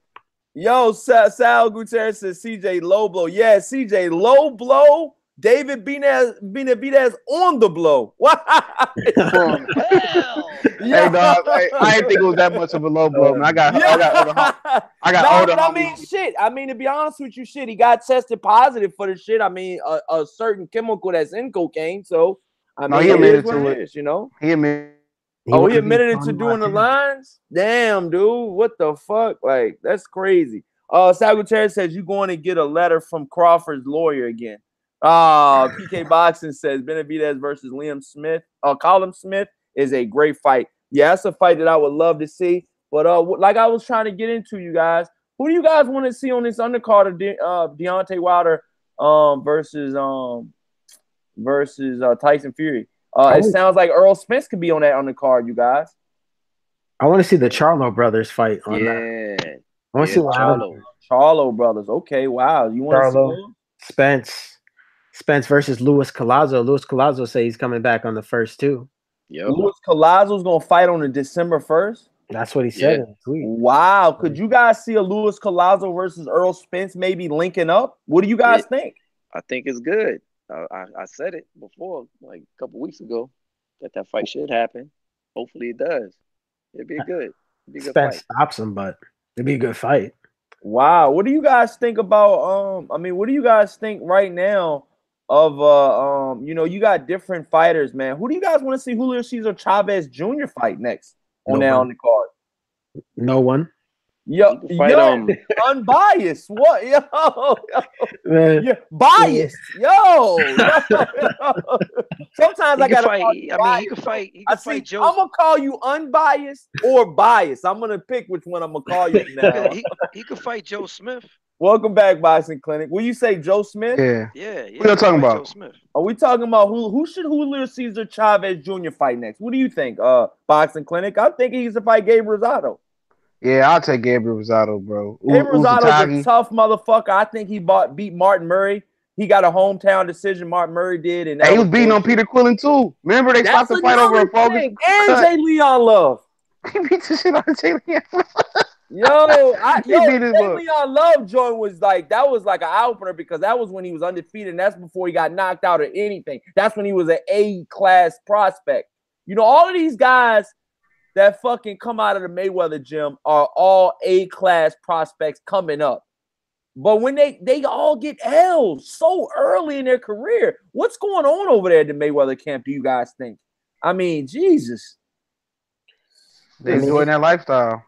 [SPEAKER 1] Yo, Sal Gutierrez says CJ low blow. Yeah, CJ low blow. David Benavidez on the blow.
[SPEAKER 2] From hell.
[SPEAKER 4] Hey, dog, I didn't think it was that much of a low blow, man. I got older homies.
[SPEAKER 1] Shit. I mean, to be honest with you, shit, he got tested positive for the shit. I mean, a certain chemical that's in cocaine. So, I mean,
[SPEAKER 4] he admitted to it.
[SPEAKER 1] Is, you know?
[SPEAKER 4] He admitted.
[SPEAKER 1] He admitted to doing the lines? Damn, dude. What the fuck? Like, that's crazy. Sal Gutierrez says you going to get a letter from Crawford's lawyer again. PK Boxing says Benavidez versus Colin Smith is a great fight. Yeah, that's a fight that I would love to see. But like I was trying to get into, you guys, who do you guys want to see on this undercard of Deontay Wilder versus Tyson Fury? It sounds like Errol Spence could be on that undercard, you guys.
[SPEAKER 3] I want to see the Charlo brothers fight on that. I want to see
[SPEAKER 1] Charlo brothers. Okay, wow. You want to see
[SPEAKER 3] Spence versus Luis Collazo. Luis Collazo say he's coming back on the 1st too.
[SPEAKER 1] Yep. Luis Collazo's gonna fight on the December 1st.
[SPEAKER 3] That's what he said in the tweet.
[SPEAKER 1] Wow. Could you guys see a Luis Collazo versus Errol Spence maybe linking up? What do you guys think?
[SPEAKER 2] I think it's good. I said it before, like a couple weeks ago, that fight should happen. Hopefully it does. It'd be good.
[SPEAKER 3] Spence stops him, but it'd be a good fight.
[SPEAKER 1] Wow. What do you guys think about what do you guys think right now of you got different fighters, man. Who do you guys want to see Julio Cesar Chavez Jr. fight next on the card?
[SPEAKER 3] No one.
[SPEAKER 1] Yo, unbiased. What? Yo, man. Yeah, biased. Yo. Sometimes I gotta
[SPEAKER 2] fight. I mean, he can fight. He can fight Joe.
[SPEAKER 1] I'm gonna call you unbiased or biased. I'm gonna pick which one I'm gonna call you now.
[SPEAKER 2] he could fight Joe Smith.
[SPEAKER 1] Welcome back, Boxing Clinic. Will you say Joe Smith?
[SPEAKER 2] Yeah.
[SPEAKER 4] What are you talking about?
[SPEAKER 2] Joe Smith.
[SPEAKER 1] Are we talking about who should Julio Cesar Chavez Jr. fight next? What do you think, Boxing Clinic? I'm thinking he's to fight Gabe Rosado.
[SPEAKER 4] Yeah, I'll take Gabriel Rosado, bro.
[SPEAKER 1] Gabriel Rosado's a tough motherfucker. I think he beat Martin Murray. He got a hometown decision. Martin Murray did, and
[SPEAKER 4] he was beating on Peter Quillen too. Remember they stopped the fight over a focus.
[SPEAKER 1] And Jay Leon Love.
[SPEAKER 4] He beat the shit out of Jay Leon.
[SPEAKER 1] Jay Leon Love joint was like that was like an opener because that was when he was undefeated, and that's before he got knocked out or anything. That's when he was an A-class prospect. You know, all of these guys that fucking come out of the Mayweather gym are all A-class prospects coming up. But when they all get L's so early in their career, what's going on over there at the Mayweather camp, do you guys think? I mean, Jesus.
[SPEAKER 4] They're enjoying that lifestyle.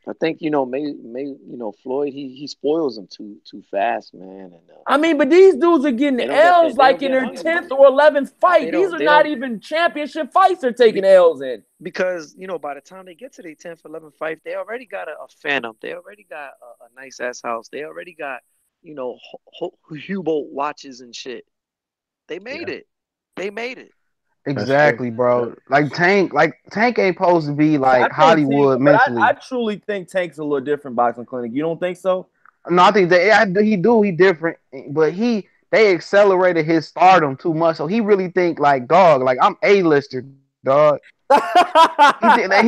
[SPEAKER 2] I think Floyd he spoils them too fast, man. And
[SPEAKER 1] I mean, but these dudes are getting L's like in their 10th or 11th fight. These are not even championship fights they're taking L's in.
[SPEAKER 2] Because by the time they get to their 10th, 11th fight, they already got a Phantom. They already got a nice ass house. They already got Hublot watches and shit. They made it. They made it.
[SPEAKER 4] Exactly, bro. Like Tank ain't supposed to be like Hollywood mentally.
[SPEAKER 1] I truly think Tank's a little different, Boxing Clinic. You don't think so?
[SPEAKER 4] No, I think he different, but they accelerated his stardom too much. So he really think like, dog, like I'm A-lister, dog. Elaborate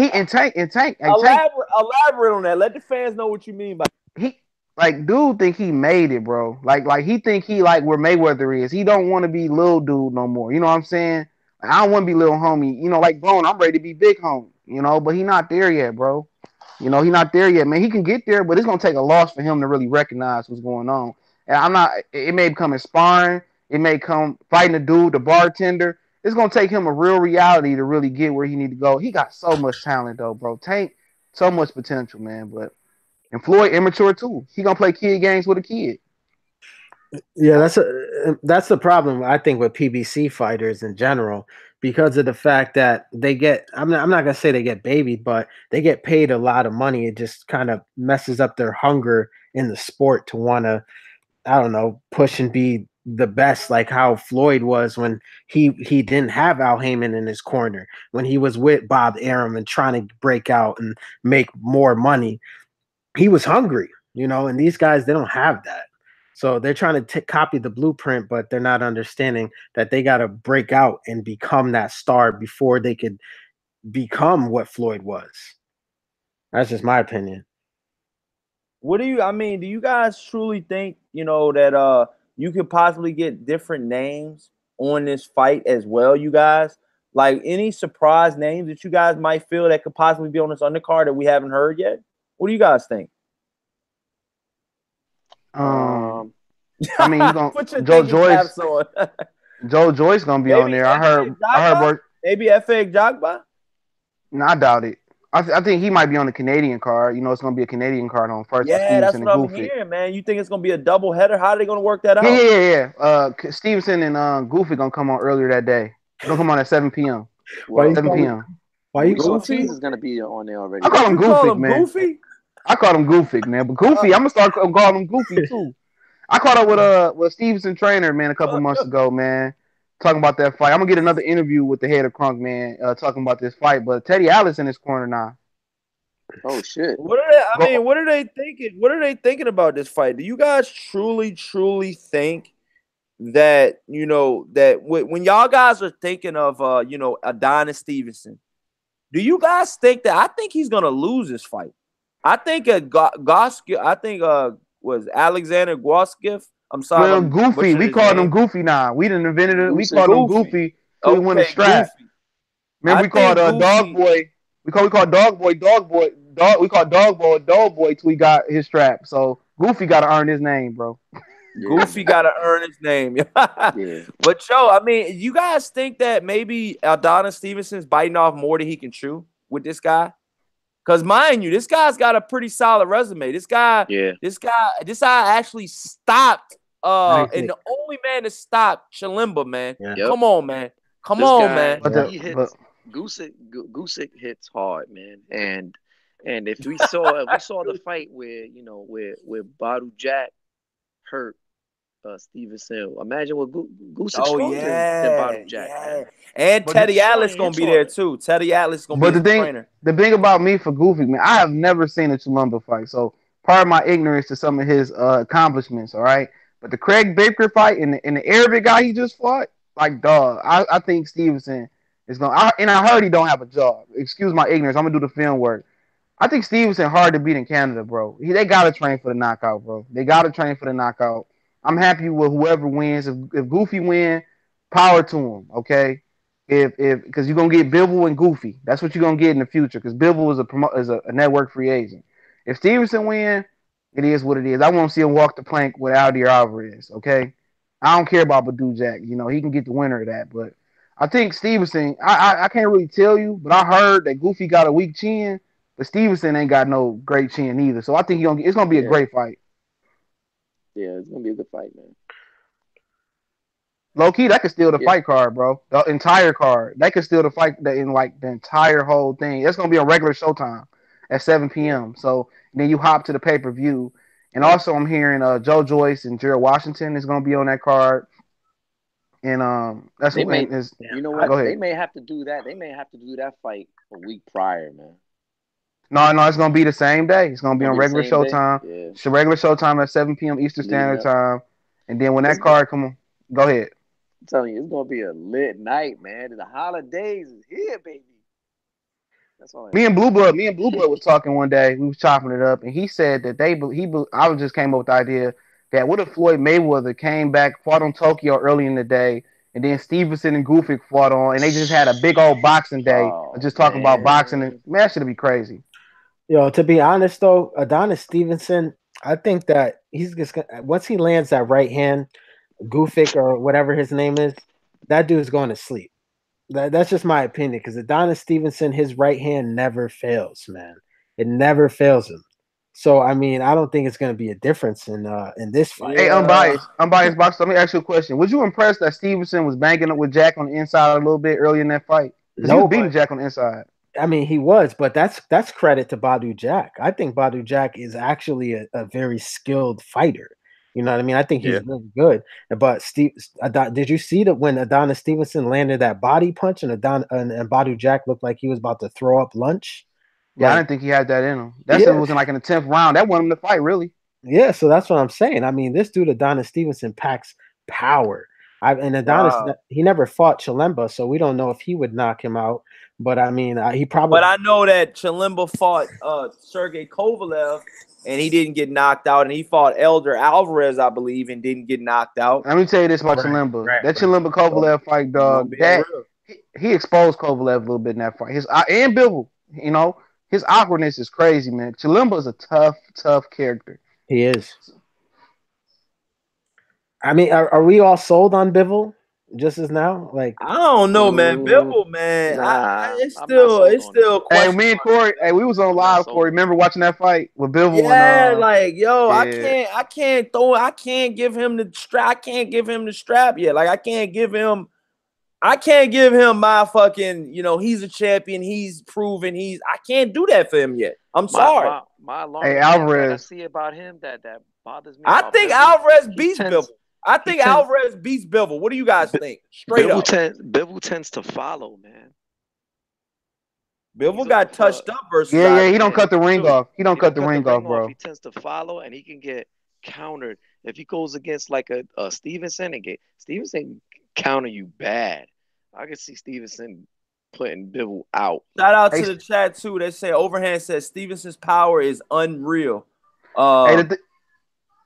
[SPEAKER 1] on that. Let the fans know what you mean by
[SPEAKER 4] dude think he made it, bro. Like he think he like where Mayweather is. He don't want to be little dude no more. You know what I'm saying? I don't want to be little homie. Like Broner, I'm ready to be big homie. But he not there yet, bro. He not there yet, man. He can get there, but it's gonna take a loss for him to really recognize what's going on. And it may come in sparring, it may come fighting the dude, the bartender. It's gonna take him a real reality to really get where he need to go. He got so much talent though, bro. Tank So much potential, man. But and Floyd immature too. He gonna play kid games with a kid.
[SPEAKER 3] Yeah, that's the problem I think with PBC fighters in general because of the fact that they get I'm not gonna say they get babied, but they get paid a lot of money. It just kind of messes up their hunger in the sport to want to I don't know push and be the best, like how Floyd was when he didn't have Al Heyman in his corner when he was with Bob Arum and trying to break out and make more money. He was hungry, and these guys they don't have that. So they're trying to copy the blueprint, but they're not understanding that they got to break out and become that star before they could become what Floyd was. That's just my opinion.
[SPEAKER 1] What do you guys truly think, that you could possibly get different names on this fight as well, you guys? Like any surprise names that you guys might feel that could possibly be on this undercard that we haven't heard yet? What do you guys think?
[SPEAKER 4] I mean, you gonna
[SPEAKER 1] put your
[SPEAKER 4] Joe Joyce.
[SPEAKER 1] on.
[SPEAKER 4] Joe Joyce gonna be on there. I heard.
[SPEAKER 1] Maybe F.A. Jagba.
[SPEAKER 4] No, I doubt it. I think he might be on the Canadian card. It's gonna be a Canadian card on first.
[SPEAKER 1] Yeah, that's what I'm hearing, man. You think it's gonna be a double header? How are they gonna work that out?
[SPEAKER 4] Yeah. Stevenson and Goofy gonna come on earlier that day. They're gonna come on at 7 p.m.
[SPEAKER 3] Well,
[SPEAKER 4] 7 p.m.
[SPEAKER 3] Why you
[SPEAKER 2] Goofy is gonna be on there already?
[SPEAKER 4] I call him Goofy, man.
[SPEAKER 1] Goofy?
[SPEAKER 4] I call him Goofy, man. But Goofy, I'm gonna start calling him Goofy too. I caught up with Stevenson trainer, man, a couple months ago, man. Talking about that fight. I'm gonna get another interview with the head of Crunk, man, talking about this fight. But Teddy Atlas in his corner now.
[SPEAKER 2] Oh shit!
[SPEAKER 1] What are they thinking? What are they thinking about this fight? Do you guys truly think that that when y'all guys are thinking of Adonis Stevenson, do you guys think that? I think he's gonna lose this fight. I think was Alexander Gwaskiff. I'm sorry.
[SPEAKER 4] Well, Goofy. We called him Goofy now. We didn't invent it. We called him Goofy so he won the strap. Goofy. Remember, we called Dog Boy. We called Dog Boy. We called Dog Boy till he got his strap. So Goofy got to earn his name, bro.
[SPEAKER 1] Yeah. Goofy got to earn his name. Yeah. But you guys think that maybe Adonis Stevenson's biting off more than he can chew with this guy? Because mind you, this guy's got a pretty solid resume. This guy actually stopped and the only man to stop Chilimba, man. Yeah. Come on, man. Come on, man.
[SPEAKER 2] He hits Gusick hits hard, man. And if we saw the fight where Badu Jack hurt Stevenson, imagine what Gusick's stronger than Badu Jack. Yeah.
[SPEAKER 1] And Teddy Atlas gonna be there too. Teddy Atlas gonna be the trainer.
[SPEAKER 4] The thing about me for Goofy, man, I have never seen a Chilimba fight, so part of my ignorance to some of his accomplishments. All right, but the Craig Baker fight and the Arabic guy he just fought, like dog, I think Stevenson is gonna. And I heard he don't have a job. Excuse my ignorance. I'm gonna do the film work. I think Stevenson hard to beat in Canada, bro. They gotta train for the knockout, bro. They gotta train for the knockout. I'm happy with whoever wins. If Goofy win, power to him. Okay. Because you're gonna get Bivol and Goofy, that's what you're gonna get in the future. Because Bivol is a network free agent. If Stevenson win, it is what it is. I won't see him walk the plank with Aldir Alvarez. Okay, I don't care about Badu Jack. He can get the winner of that. But I think Stevenson. I can't really tell you, but I heard that Goofy got a weak chin, but Stevenson ain't got no great chin either. So I think it's gonna be a great fight.
[SPEAKER 2] Yeah, it's gonna be a good fight, man.
[SPEAKER 4] Low key, that could steal the fight card, bro. The entire card. That could steal the fight in like the entire whole thing. It's gonna be on regular showtime at 7 p.m. So then you hop to the pay-per-view. And also I'm hearing Joe Joyce and Gerald Washington is gonna be on that card. And that's
[SPEAKER 2] they
[SPEAKER 4] what
[SPEAKER 2] may,
[SPEAKER 4] is.
[SPEAKER 2] You know what?
[SPEAKER 4] Go ahead.
[SPEAKER 2] They may have to do that. They may have to do that fight a week prior, man.
[SPEAKER 4] No, it's gonna be the same day. It's gonna be on regular showtime. Yeah. So regular showtime at 7 p.m. Eastern Standard Time. And then when that card come on, go ahead.
[SPEAKER 2] I'm telling you, it's gonna be a lit night, man. The holidays is here, baby. That's all.
[SPEAKER 4] Me and Blue Blood was talking one day. We was chopping it up, and he said that I just came up with the idea that what if Floyd Mayweather came back, fought on Tokyo early in the day, and then Stevenson and Goofy fought on, and they just had a big old boxing day, just talking about boxing. And man, that should be crazy.
[SPEAKER 3] To be honest though, Adonis Stevenson, I think that he's just once he lands that right hand. Goofic or whatever his name is, that dude's going to sleep. That's just my opinion because Adonis Stevenson, his right hand never fails, man. It never fails him. So I mean, I don't think it's going to be a difference in this fight.
[SPEAKER 4] Hey, unbiased boxer. Let me ask you a question. Was you impressed that Stevenson was banging up with Jack on the inside a little bit early in that fight? Because he was beating Jack on the inside.
[SPEAKER 3] I mean, he was, but that's credit to Badu Jack. I think Badu Jack is actually a very skilled fighter. You know what I mean? I think he's really good. But did you see that when Adonis Stevenson landed that body punch and Badu Jack looked like he was about to throw up lunch?
[SPEAKER 4] Yeah, I didn't think he had that in him. That was in like in the 10th round. That won him the fight, really.
[SPEAKER 3] Yeah, so that's what I'm saying. I mean, this dude Adonis Stevenson packs power. And Adonis, he never fought Chilemba, so we don't know if he would knock him out. But I mean, he probably.
[SPEAKER 1] But I know that Chilemba fought Sergey Kovalev, and he didn't get knocked out. And he fought Elder Alvarez, I believe, and didn't get knocked out.
[SPEAKER 4] Let me tell you this about Chilemba. That Chilemba Kovalev fight, dog. He exposed Kovalev a little bit in that fight. And Bivol, you know, his awkwardness is crazy, man. Chilemba is a tough character.
[SPEAKER 3] He is. I mean, are we all sold on Bivol just as now? Like,
[SPEAKER 1] I don't know, man. Bivol, man. It's still.
[SPEAKER 4] Hey, me and Corey. Hey, we was on live. Corey, remember watching that fight with Bivol?
[SPEAKER 1] Yeah, I can't give him the strap. I can't give him the strap yet. Like, I can't give him my fucking. You know, he's a champion. He's proven. I can't do that for him yet. I'm sorry.
[SPEAKER 2] My alarm.
[SPEAKER 4] Hey, Alvarez.
[SPEAKER 2] I see about him that bothers me.
[SPEAKER 1] I think Alvarez beats Bivol. I think Alvarez beats Bivol. What do you guys think? Straight up.
[SPEAKER 2] Bivol tends to follow, man.
[SPEAKER 1] Bivol got touched up versus.
[SPEAKER 4] Yeah, he don't cut the ring off. He don't cut the ring off, bro.
[SPEAKER 2] He tends to follow, and he can get countered if he goes against like a Stevenson and Stevenson counter you bad. I can see Stevenson putting Bivol out.
[SPEAKER 1] Shout out to the chat too. They say Overhand says Stevenson's power is unreal.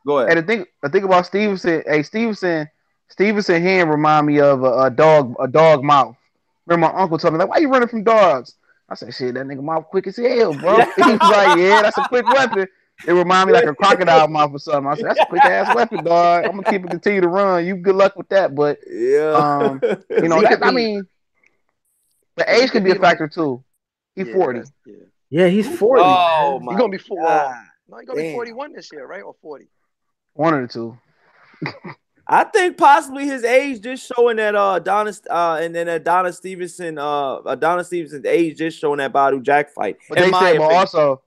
[SPEAKER 1] Go ahead.
[SPEAKER 4] And the thing about Stevenson, Stevenson hand remind me of a dog mouth. Remember my uncle told me, like, why you running from dogs? I said, shit, that nigga mouth quick as hell, bro. He was like, yeah, that's a quick weapon. It remind me like a crocodile mouth or something. I said, that's a quick ass weapon, dog. I'm gonna continue to run. You good luck with that, but you know, I mean, the age could be a factor too. He's 40.
[SPEAKER 3] Yeah, he's 40.
[SPEAKER 2] Oh, he's gonna be 40. No, he's gonna be 41 this year, right? Or 40.
[SPEAKER 4] One of the two.
[SPEAKER 1] I think possibly his age just showing that Adonis Stevenson's age just showing that Badu Jack fight.
[SPEAKER 4] But they said, but also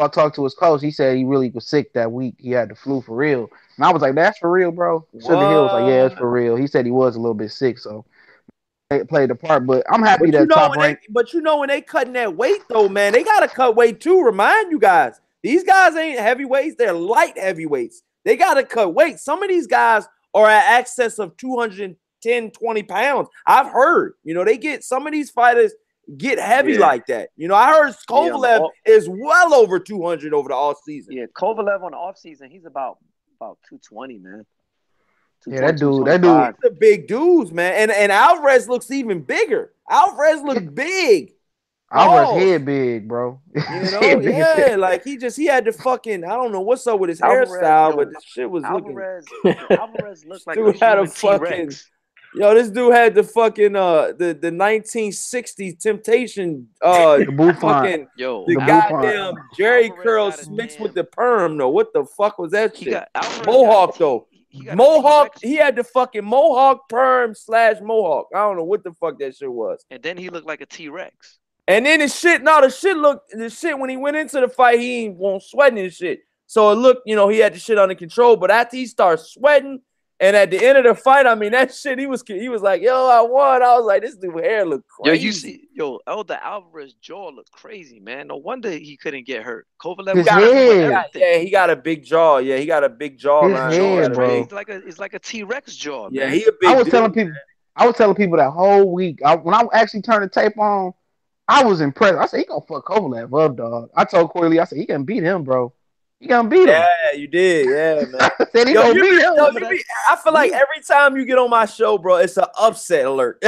[SPEAKER 4] I talked to his coach. He said he really was sick that week. He had the flu for real. And I was like, that's for real, bro. Sugar Hill was like, yeah, it's for real. He said he was a little bit sick, so it played a part. But I'm happy that top rank.
[SPEAKER 1] But you know when they cutting that weight though, man, they gotta cut weight too. Remind you guys, these guys ain't heavyweights, they're light heavyweights. They gotta cut weight. Some of these guys are at excess of 210, 20 pounds. I've heard, you know, some of these fighters get heavy like that. You know, I heard Kovalev is well over 200 over the off season.
[SPEAKER 2] Yeah, Kovalev on the off season, he's about 220, man.
[SPEAKER 4] Yeah, that dude.
[SPEAKER 1] The big dudes, man. And Alvarez looks even bigger. Alvarez looks big.
[SPEAKER 4] Alvarez head big, bro.
[SPEAKER 1] You know, like he had the fucking, I don't know what's up with his hairstyle, but this shit was
[SPEAKER 2] Alvarez looks like
[SPEAKER 1] dude had a fucking T-Rex. Yo, this dude had the fucking the 1960s Temptation
[SPEAKER 4] the
[SPEAKER 1] goddamn Jerry curls mixed with the perm though. What the fuck was that shit? Mohawk though. Mohawk, he had the fucking Mohawk perm / Mohawk. I don't know what the fuck that shit was.
[SPEAKER 2] And then he looked like a T-Rex.
[SPEAKER 1] And then the shit when he went into the fight, he won't sweating and shit. So it looked, you know, he had the shit under control. But after he started sweating, and at the end of the fight, I mean, that shit, he was like, yo, I won. I was like, this dude hair look crazy.
[SPEAKER 2] Elder Alvarez's jaw looked crazy, man. No wonder he couldn't get hurt. Kovalev
[SPEAKER 1] he got a big jaw. Yeah, he got a big jaw.
[SPEAKER 2] Bro. It's like a T-Rex jaw.
[SPEAKER 1] Yeah,
[SPEAKER 2] man.
[SPEAKER 1] he a big
[SPEAKER 4] I was telling people that whole week, when I actually turned the tape on, I was impressed. I said, he gonna fuck Kovalev up, dog. I told Corey, I said, he can beat him, bro. He gonna beat him.
[SPEAKER 1] Yeah, you did. Yeah, man.
[SPEAKER 4] I said he gonna beat him.
[SPEAKER 1] I feel like every time you get on my show, bro, it's an upset alert.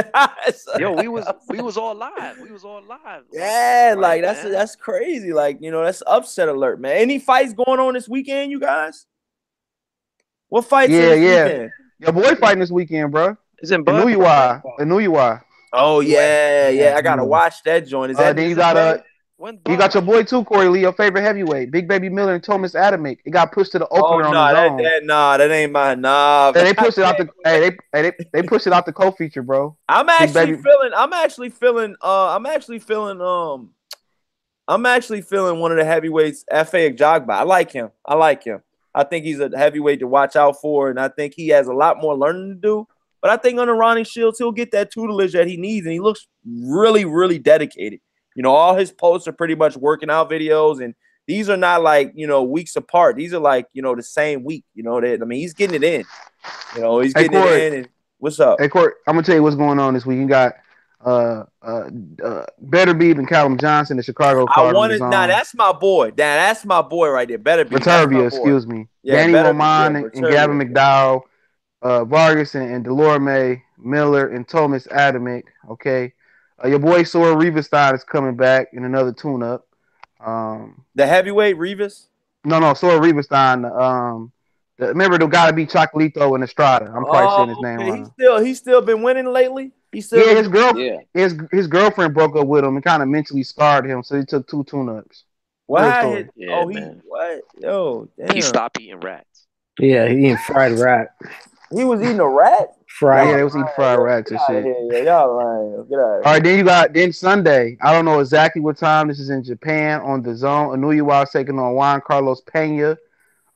[SPEAKER 2] Yo, we was all live. We was all live.
[SPEAKER 1] Yeah, like that's crazy. Like, you know, that's upset alert, man. Any fights going on this weekend, you guys? What fights?
[SPEAKER 4] Yeah. Your boy fighting this weekend, bro.
[SPEAKER 2] Is in
[SPEAKER 4] New UI.
[SPEAKER 1] Oh yeah. I gotta watch that joint. Is that
[SPEAKER 4] then you got You got your boy too, Corey Lee, your favorite heavyweight, Big Baby Miller and Thomas Adamick. It got pushed to the
[SPEAKER 1] Oh
[SPEAKER 4] opener on
[SPEAKER 1] no,
[SPEAKER 4] his own.
[SPEAKER 1] that ain't my
[SPEAKER 4] Hey, they pushed it out the. They pushed it out the co-feature, bro.
[SPEAKER 1] I'm actually feeling one of the heavyweights, F.A. Jogba. I like him. I think he's a heavyweight to watch out for, and I think he has a lot more learning to do. But I think under Ronnie Shields, he'll get that tutelage that he needs, and he looks really, really dedicated. You know, all his posts are pretty much working out videos, and these are not like, you know, weeks apart. These are like, you know, the same week. You know, he's getting it in. You know, he's getting it in. And what's up?
[SPEAKER 4] Hey, Court, I'm gonna tell you what's going on this week. You got Better Beeb and Callum Johnson, the Chicago Cardinals.
[SPEAKER 1] That's my boy. That's my boy right there. Better Beeb.
[SPEAKER 4] Vitervia, excuse me. Yeah, Danny Roman and Gavin McDowell, Vargas and Delorme, Miller and Thomas Adamick. Okay. Your boy Sora Rivestein is coming back in another tune-up.
[SPEAKER 1] The heavyweight Rivas?
[SPEAKER 4] No, Sora Rivestein. Remember the guy to beat Chocolito and Estrada. I'm probably saying his name wrong.
[SPEAKER 1] He's still been winning lately. His
[SPEAKER 4] girlfriend broke up with him and kind of mentally scarred him, so he took 2 tune-ups.
[SPEAKER 1] What?
[SPEAKER 2] Yo, damn. He stopped eating rats.
[SPEAKER 3] Yeah, he eating fried rat.
[SPEAKER 1] He was eating a rat?
[SPEAKER 3] Fried.
[SPEAKER 4] Yeah, they was eating fried rats and shit.
[SPEAKER 1] Y'all lying. Get out.
[SPEAKER 4] All right, then Sunday. I don't know exactly what time. This is in Japan on the Zone. Anuya is taking on Juan Carlos Pena.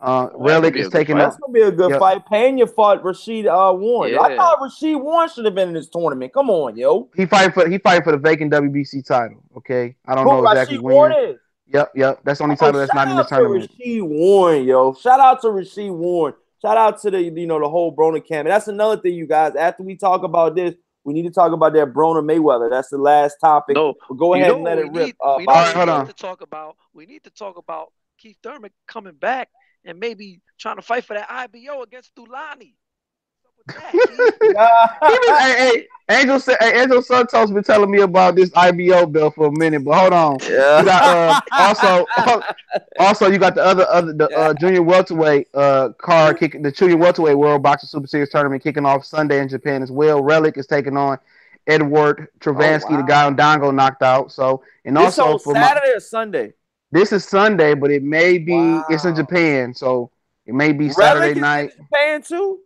[SPEAKER 4] Relic is taking on.
[SPEAKER 1] That's gonna be a good fight. Pena fought Rashid Warren. Yeah. I thought Rashid Warren should have been in this tournament. Come on, yo.
[SPEAKER 4] He fighting for the vacant WBC title. Okay, I don't know exactly
[SPEAKER 1] Rashid Warren is.
[SPEAKER 4] Yep. That's the only title that's not in the tournament.
[SPEAKER 1] Rashid Warren, yo. Shout out to Rashid Warren. Shout out to the whole Broner camp. And that's another thing, you guys. After we talk about this, we need to talk about that Broner Mayweather. That's the last topic.
[SPEAKER 2] No,
[SPEAKER 1] go ahead and let it rip.
[SPEAKER 2] We need to talk about Keith Thurman coming back and maybe trying to fight for that IBO against Thulani.
[SPEAKER 4] Hey, Angel Santos been telling me about this IBO belt for a minute, but hold on.
[SPEAKER 1] Yeah.
[SPEAKER 4] You got, also you got the junior welterweight card kicking, the junior welterweight World Boxing Super Series tournament kicking off Sunday in Japan as well. Relic is taking on Edward Travansky, the guy on Dongo knocked out. So
[SPEAKER 1] this also for Saturday or Sunday.
[SPEAKER 4] This is Sunday, but it may be it's in Japan, so it may be Saturday night.
[SPEAKER 1] In Japan too.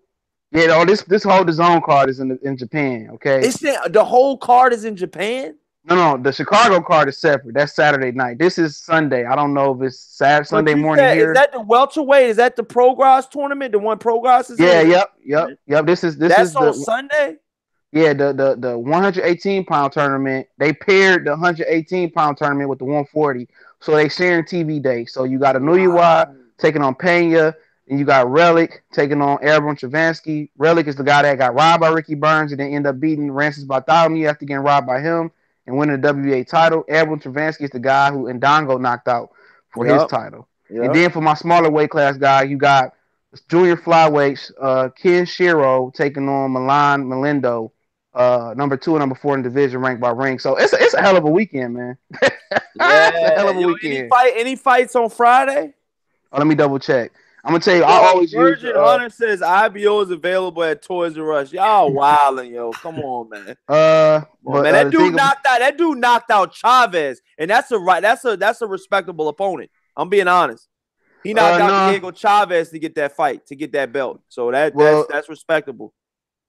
[SPEAKER 4] Yeah, this whole DAZN card is in Japan. Okay,
[SPEAKER 1] the whole card is in Japan.
[SPEAKER 4] No, the Chicago card is separate. That's Saturday night. This is Sunday. I don't know if it's Sunday morning here.
[SPEAKER 1] Is that the welterweight? Is that the Progress tournament? The one Progress is?
[SPEAKER 4] Yeah, yep. This is
[SPEAKER 1] on Sunday.
[SPEAKER 4] Yeah, the 118-pound tournament. They paired the 118-pound tournament with the 140, so they sharing TV day. So you got Anuya taking on Pena. And you got Relic taking on Errol Travansky. Relic is the guy that got robbed by Ricky Burns and then ended up beating Rancis Bartholomew after getting robbed by him and winning the WBA title. Errol Travansky is the guy who Ndongo knocked out for his title. Yep. And then for my smaller weight class guy, you got junior flyweights, Ken Shiro taking on Milan Melindo, number 2 and number 4 in the division, ranked by ring. So it's a hell of a weekend, man.
[SPEAKER 1] Yeah, it's a hell of a weekend. Any fights on Friday?
[SPEAKER 4] Oh, let me double check. I'm gonna tell you, I always
[SPEAKER 1] Virgin Hunter says IBO is available at Toys R Us. Y'all wilding, yo. Come on, man. That dude knocked out Chavez, and that's a respectable opponent. I'm being honest. He knocked out Diego Chavez to get that fight, to get that belt. So that's respectable.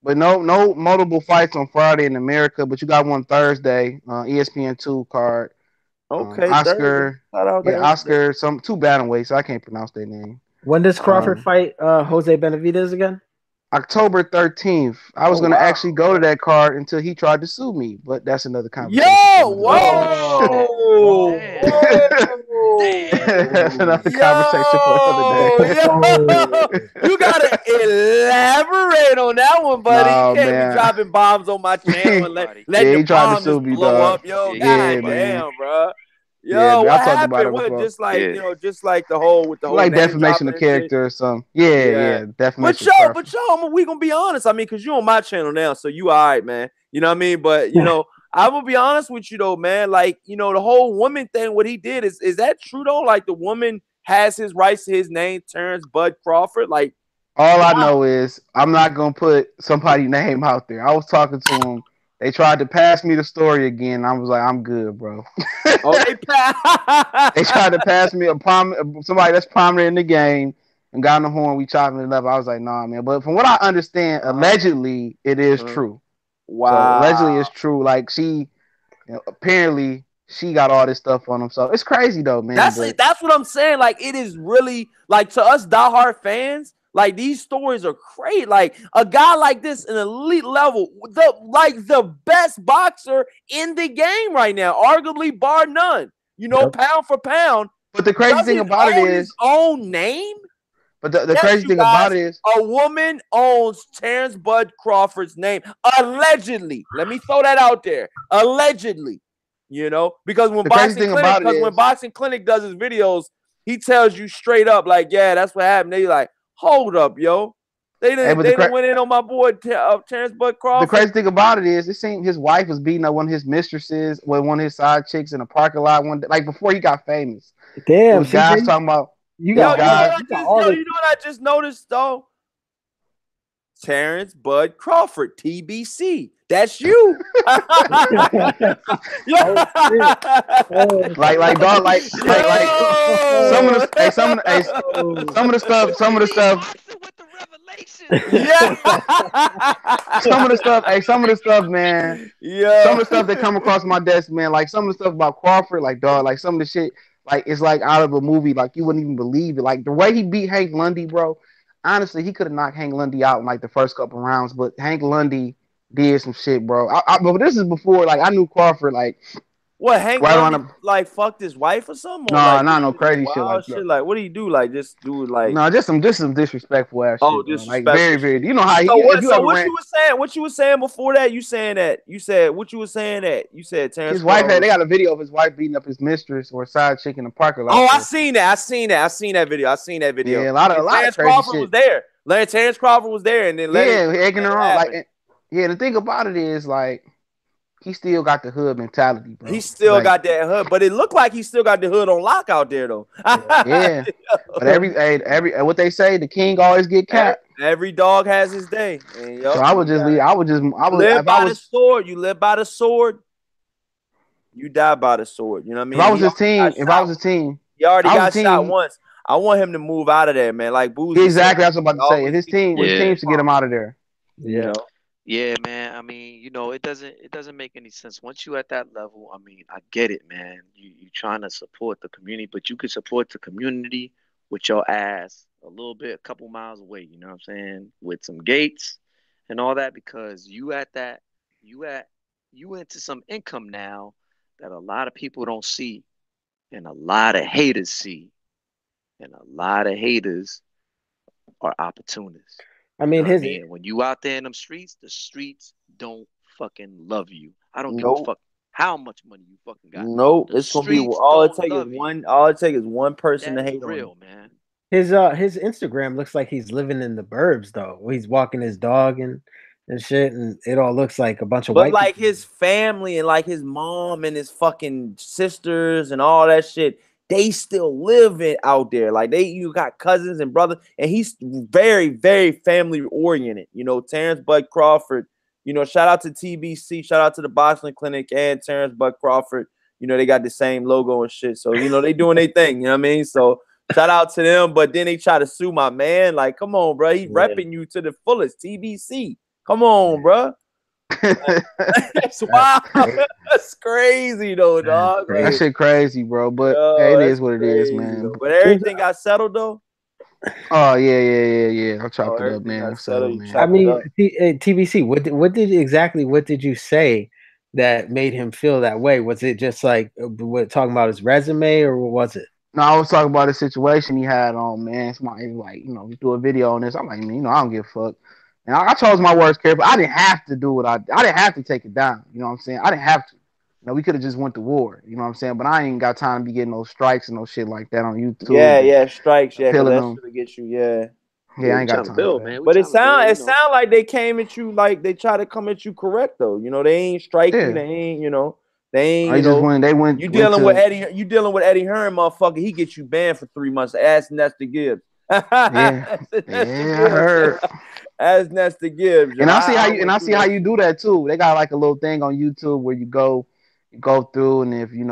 [SPEAKER 4] But no multiple fights on Friday in America, but you got one Thursday, ESPN2 card.
[SPEAKER 1] Okay,
[SPEAKER 4] Oscar, some 2 bantamweights. So I can't pronounce their name.
[SPEAKER 3] When does Crawford fight Jose Benavidez again?
[SPEAKER 4] October 13th. I was going to actually go to that card until he tried to sue me, but that's another conversation.
[SPEAKER 1] Whoa!
[SPEAKER 4] That's another conversation for another day.
[SPEAKER 1] You got to elaborate on that one, buddy. You can't be dropping bombs on my channel and let the bombs blow up. Yo, damn, bro. Yo, what happened? Just like the whole with the whole
[SPEAKER 4] like defamation of character or something. Yeah, defamation.
[SPEAKER 1] But we gonna be honest. I mean, because you're on my channel now, so you all right, man. You know what I mean? But I'm gonna be honest with you though, man. Like, the whole woman thing, what he did is that true though? Like, the woman has his rights to his name, Terrence Bud Crawford. Like,
[SPEAKER 4] all I know is I'm not gonna put somebody's name out there. I was talking to him. They tried to pass me the story again. I was like, I'm good, bro.
[SPEAKER 1] Oh, they
[SPEAKER 4] They tried to pass me somebody that's prominent in the game and got on the horn. We chopping it up. I was like, nah, man. But from what I understand, allegedly it is true. So allegedly it's
[SPEAKER 1] Wow.
[SPEAKER 4] true. Like apparently she got all this stuff on him. So it's crazy though, man.
[SPEAKER 1] That's what I'm saying. Like, it is really like, to us diehard fans, like, these stories are crazy. Like, a guy like this, an elite level, the best boxer in the game right now, arguably bar none. You know, pound for pound.
[SPEAKER 4] But the crazy thing about it is
[SPEAKER 1] his own name.
[SPEAKER 4] But the crazy thing about it is
[SPEAKER 1] a woman owns Terrence Bud Crawford's name. Allegedly. Let me throw that out there. Allegedly. You know, because when Boxing Clinic does his videos, he tells you straight up, like, yeah, that's what happened. They like, hold up, yo. They didn't went in on my boy Terrence Bud Crawford.
[SPEAKER 4] The crazy thing about it is, it seemed his wife was beating up one of his mistresses with one of his side chicks in a parking lot one day, like before he got famous.
[SPEAKER 3] Damn,
[SPEAKER 4] guys talking about
[SPEAKER 1] you know what I just noticed though? Terrence Bud Crawford, TBC. That's you.
[SPEAKER 4] like some of the stuff. Some of the stuff, man.
[SPEAKER 1] Yeah.
[SPEAKER 4] Some of the stuff that come across my desk, man. Like some of the stuff about Crawford, like dog, like some of the shit, like it's like out of a movie. Like you wouldn't even believe it. Like the way he beat Hank Lundy, bro. Honestly, he could have knocked Hank Lundy out in like the first couple rounds, but Hank Lundy did some shit, bro. But this is before, like, I knew Crawford, like,
[SPEAKER 1] what, Hank Lundy, like, fucked his wife or something?
[SPEAKER 4] No,
[SPEAKER 1] like,
[SPEAKER 4] not no crazy shit like that.
[SPEAKER 1] Like, what do you do? Like, just do it like?
[SPEAKER 4] No, just some disrespectful ass shit.
[SPEAKER 1] Disrespectful.
[SPEAKER 4] Like, very, very. You know how
[SPEAKER 1] you were saying before that? You said Terrence.
[SPEAKER 4] His wife they got a video of his wife beating up his mistress or side chick in the parking lot.
[SPEAKER 1] Oh, I seen that video.
[SPEAKER 4] Yeah, a lot of
[SPEAKER 1] Terrence
[SPEAKER 4] crazy
[SPEAKER 1] Crawford
[SPEAKER 4] shit.
[SPEAKER 1] was there. Terrence Crawford was there, and then
[SPEAKER 4] egging her on. Like, the thing about it is, like, he still got the hood mentality, bro.
[SPEAKER 1] He still got that hood, but it looked like he still got the hood on lock out there, though.
[SPEAKER 4] Yeah. But every what they say, the king always get capped.
[SPEAKER 1] Every dog has his day. And,
[SPEAKER 4] so I would
[SPEAKER 1] live by the sword. You live by the sword. You die by the sword. You know what I mean?
[SPEAKER 4] If I was his team,
[SPEAKER 1] he already got shot once. I want him to move out of there, man. Like Boozy.
[SPEAKER 4] Exactly, that's what I'm about to say. If his team should get him out of there.
[SPEAKER 1] Yeah. You know?
[SPEAKER 2] Yeah, man. I mean, you know, it doesn't make any sense. Once you at that level, I mean, I get it, man. You trying to support the community, but you could support the community with your ass a little bit, a couple miles away, you know what I'm saying? With some gates and all that, because you into some income now that a lot of people don't see and a lot of haters see. And a lot of haters are opportunists.
[SPEAKER 3] I mean,
[SPEAKER 2] when you out there in them streets, the streets don't fucking love you. I don't give a fuck how much money you fucking got.
[SPEAKER 1] Nope, it's gonna be all it takes is one. All it takes is one person to hate
[SPEAKER 2] real,
[SPEAKER 1] on
[SPEAKER 2] man.
[SPEAKER 3] His Instagram looks like he's living in the burbs though. He's walking his dog and shit, and it all looks like a bunch of white
[SPEAKER 1] like
[SPEAKER 3] people.
[SPEAKER 1] His family and like his mom and his fucking sisters and all that shit. They still live it out there. Like you got cousins and brothers, and he's very, very family oriented. You know, Terrence Bud Crawford. You know, shout out to TBC, shout out to the Boxing Clinic and Terrence Bud Crawford. You know, they got the same logo and shit. So, you know, they doing their thing. You know what I mean? So shout out to them. But then they try to sue my man. Like, come on, bro. He repping you to the fullest. TBC. Come on, bro. That's wild. That's crazy though, dog.
[SPEAKER 4] Like, that shit crazy, bro. But hey, it is what it is, man.
[SPEAKER 1] But everything got settled though.
[SPEAKER 4] Oh yeah. I chopped it up, man.
[SPEAKER 3] I mean, TBC. What did you say that made him feel that way? Was it just like talking about his resume, or what was it?
[SPEAKER 4] No, I was talking about the situation he had on, man. Somebody like, you know, do a video on this. I'm like, man, you know, I don't give a fuck. And I chose my words carefully. I didn't have to do what I didn't have to take it down. You know what I'm saying? I didn't have to. You know, we could have just went to war. You know what I'm saying? But I ain't got time to be getting those strikes and no shit like that on YouTube.
[SPEAKER 1] Yeah, strikes. Yeah, that's gonna get you. Yeah,
[SPEAKER 4] I ain't got time.
[SPEAKER 2] Build, man.
[SPEAKER 1] But it sound like they came at you like they try to come at you correct though. You know, they ain't strike you. They ain't. You know, they ain't. You dealing with Eddie? You dealing with Eddie Hearn, motherfucker? He gets you banned for 3 months. Ass Nestor Gibbs.
[SPEAKER 4] Yeah,
[SPEAKER 1] That's Nesta
[SPEAKER 4] yeah, I
[SPEAKER 1] Gibbs.
[SPEAKER 4] heard.
[SPEAKER 1] That's Nesta Gibbs, yo.
[SPEAKER 4] And I see how
[SPEAKER 1] I
[SPEAKER 4] you and
[SPEAKER 1] went
[SPEAKER 4] I
[SPEAKER 1] through
[SPEAKER 4] see how
[SPEAKER 1] that
[SPEAKER 4] you
[SPEAKER 1] shit.
[SPEAKER 4] do that too. They got like a little thing on YouTube where you go through, and if you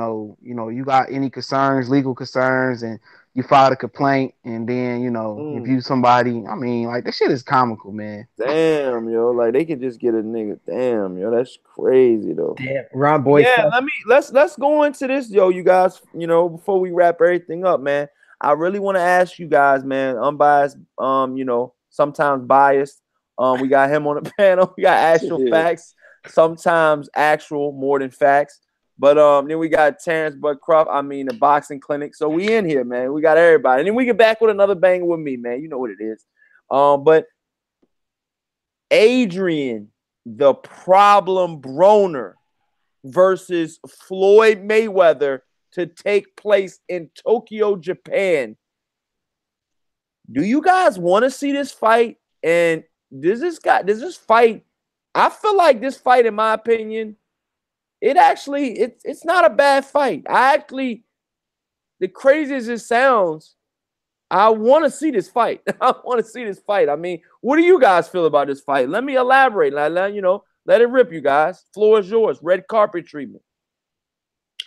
[SPEAKER 4] got any concerns, legal concerns, and you file a complaint, and then if
[SPEAKER 1] Mm.
[SPEAKER 4] you somebody, I mean, like this shit is comical, man.
[SPEAKER 1] Damn, yo. Like they could just get a nigga. Damn, yo. That's crazy though.
[SPEAKER 3] Damn, Ron Boy
[SPEAKER 1] Yeah,
[SPEAKER 3] Fest.
[SPEAKER 1] let's go into this, yo, you guys. Before we wrap everything up, man, I really want to ask you guys, man, unbiased, sometimes biased. We got him on the panel. We got actual facts, sometimes actual more than facts. But then we got Terrence Buckcroft, the boxing clinic. So we in here, man. We got everybody. And then we get back with another banger with me, man. You know what it is. But Adrian, the problem Broner versus Floyd Mayweather to take place in Tokyo, Japan. Do you guys want to see this fight? And does this fight? I feel like this fight, in my opinion, it's not a bad fight. The crazy as it sounds, I want to see this fight. I want to see this fight. I mean, what do you guys feel about this fight? Let me elaborate. Let it rip, you guys. Floor is yours. Red carpet treatment.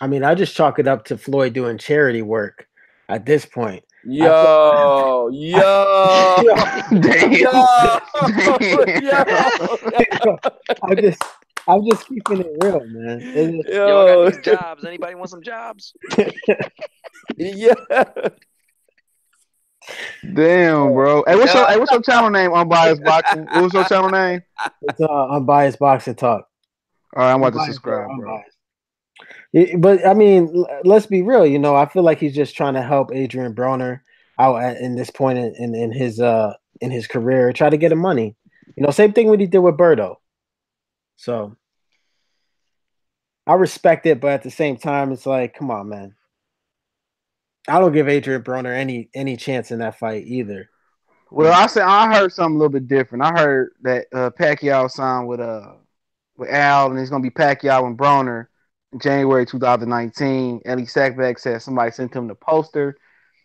[SPEAKER 3] I mean, I just chalk it up to Floyd doing charity work at this point.
[SPEAKER 1] Yo,
[SPEAKER 4] Damn.
[SPEAKER 3] I'm just keeping it real, man.
[SPEAKER 2] Yo, I got these jobs. Anybody want some jobs?
[SPEAKER 1] Yeah.
[SPEAKER 4] Damn, bro. Hey, what's your channel name? Unbiased Boxing. What's your channel name?
[SPEAKER 3] It's Unbiased Boxing Talk.
[SPEAKER 4] All right, I'm about to subscribe, bro.
[SPEAKER 3] But I mean, let's be real. I feel like he's just trying to help Adrian Broner out in this point in his career, try to get him money. Same thing what he did with Berto. So I respect it, but at the same time, it's like, come on, man. I don't give Adrian Broner any chance in that fight either.
[SPEAKER 4] Well, I heard something a little bit different. I heard that Pacquiao signed with Al, and it's gonna be Pacquiao and Broner in January 2019. Ellie Sackback said somebody sent him the poster,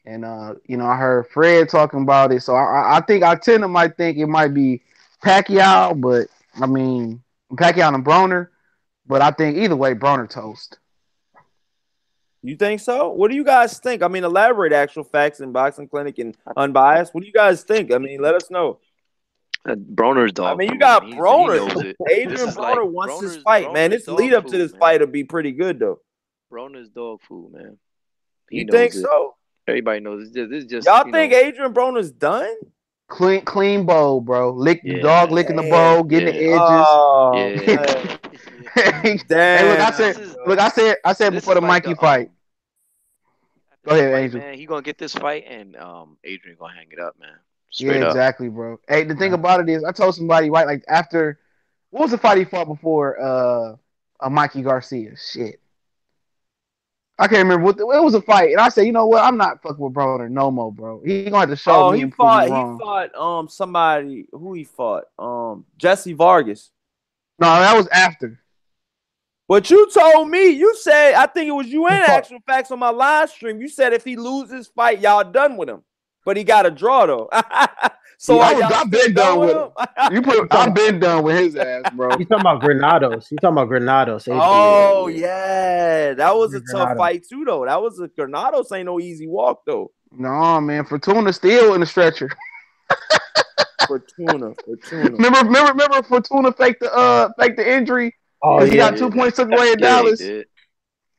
[SPEAKER 4] and I heard Fred talking about it. So I think I tend to might think it might be Pacquiao, but I mean Pacquiao and Broner. But I think either way, Broner toast.
[SPEAKER 1] You think so? What do you guys think? I mean, elaborate actual facts in boxing clinic and unbiased. What do you guys think? I mean, let us know.
[SPEAKER 2] Broner's dog.
[SPEAKER 1] I mean, you got Broner.
[SPEAKER 2] Adrian
[SPEAKER 1] Broner wants this fight, man. This lead up to this fight will be pretty good, though.
[SPEAKER 2] Broner's dog food, man.
[SPEAKER 1] You think so?
[SPEAKER 2] Everybody knows this. Just
[SPEAKER 1] y'all think Adrian Broner's done?
[SPEAKER 4] Clean bowl, bro. The dog licking the bowl, getting the edges.
[SPEAKER 1] Oh,
[SPEAKER 2] yeah.
[SPEAKER 1] Damn.
[SPEAKER 4] Hey, look, I said before the Mikey fight. Go ahead, Angel.
[SPEAKER 2] Man, he gonna get this fight, and Adrian gonna hang it up, man.
[SPEAKER 4] Straight up. Exactly, bro. Hey, the thing about it is, I told somebody right like after what was the fight he fought before Mikey Garcia? Shit, I can't remember it was a fight, and I said, you know what? I'm not fucking with Broner no more, bro. He gonna have to show me.
[SPEAKER 1] He fought somebody. Who he fought? Jesse Vargas.
[SPEAKER 4] No, that was after.
[SPEAKER 1] But you told me, you said, I think it was you and Actual Facts on my live stream. You said if he loses fight, y'all done with him. But he got a draw though. So
[SPEAKER 4] I've been done with him. I've been done with his ass, bro.
[SPEAKER 3] You talking about Granados?
[SPEAKER 1] Oh yeah, that was a tough fight too, though. That was Granados ain't no easy walk though.
[SPEAKER 4] No man, Fortuna still in the stretcher.
[SPEAKER 1] Fortuna.
[SPEAKER 4] Remember Fortuna faked the injury. Oh, he got 2 points took away in Dallas.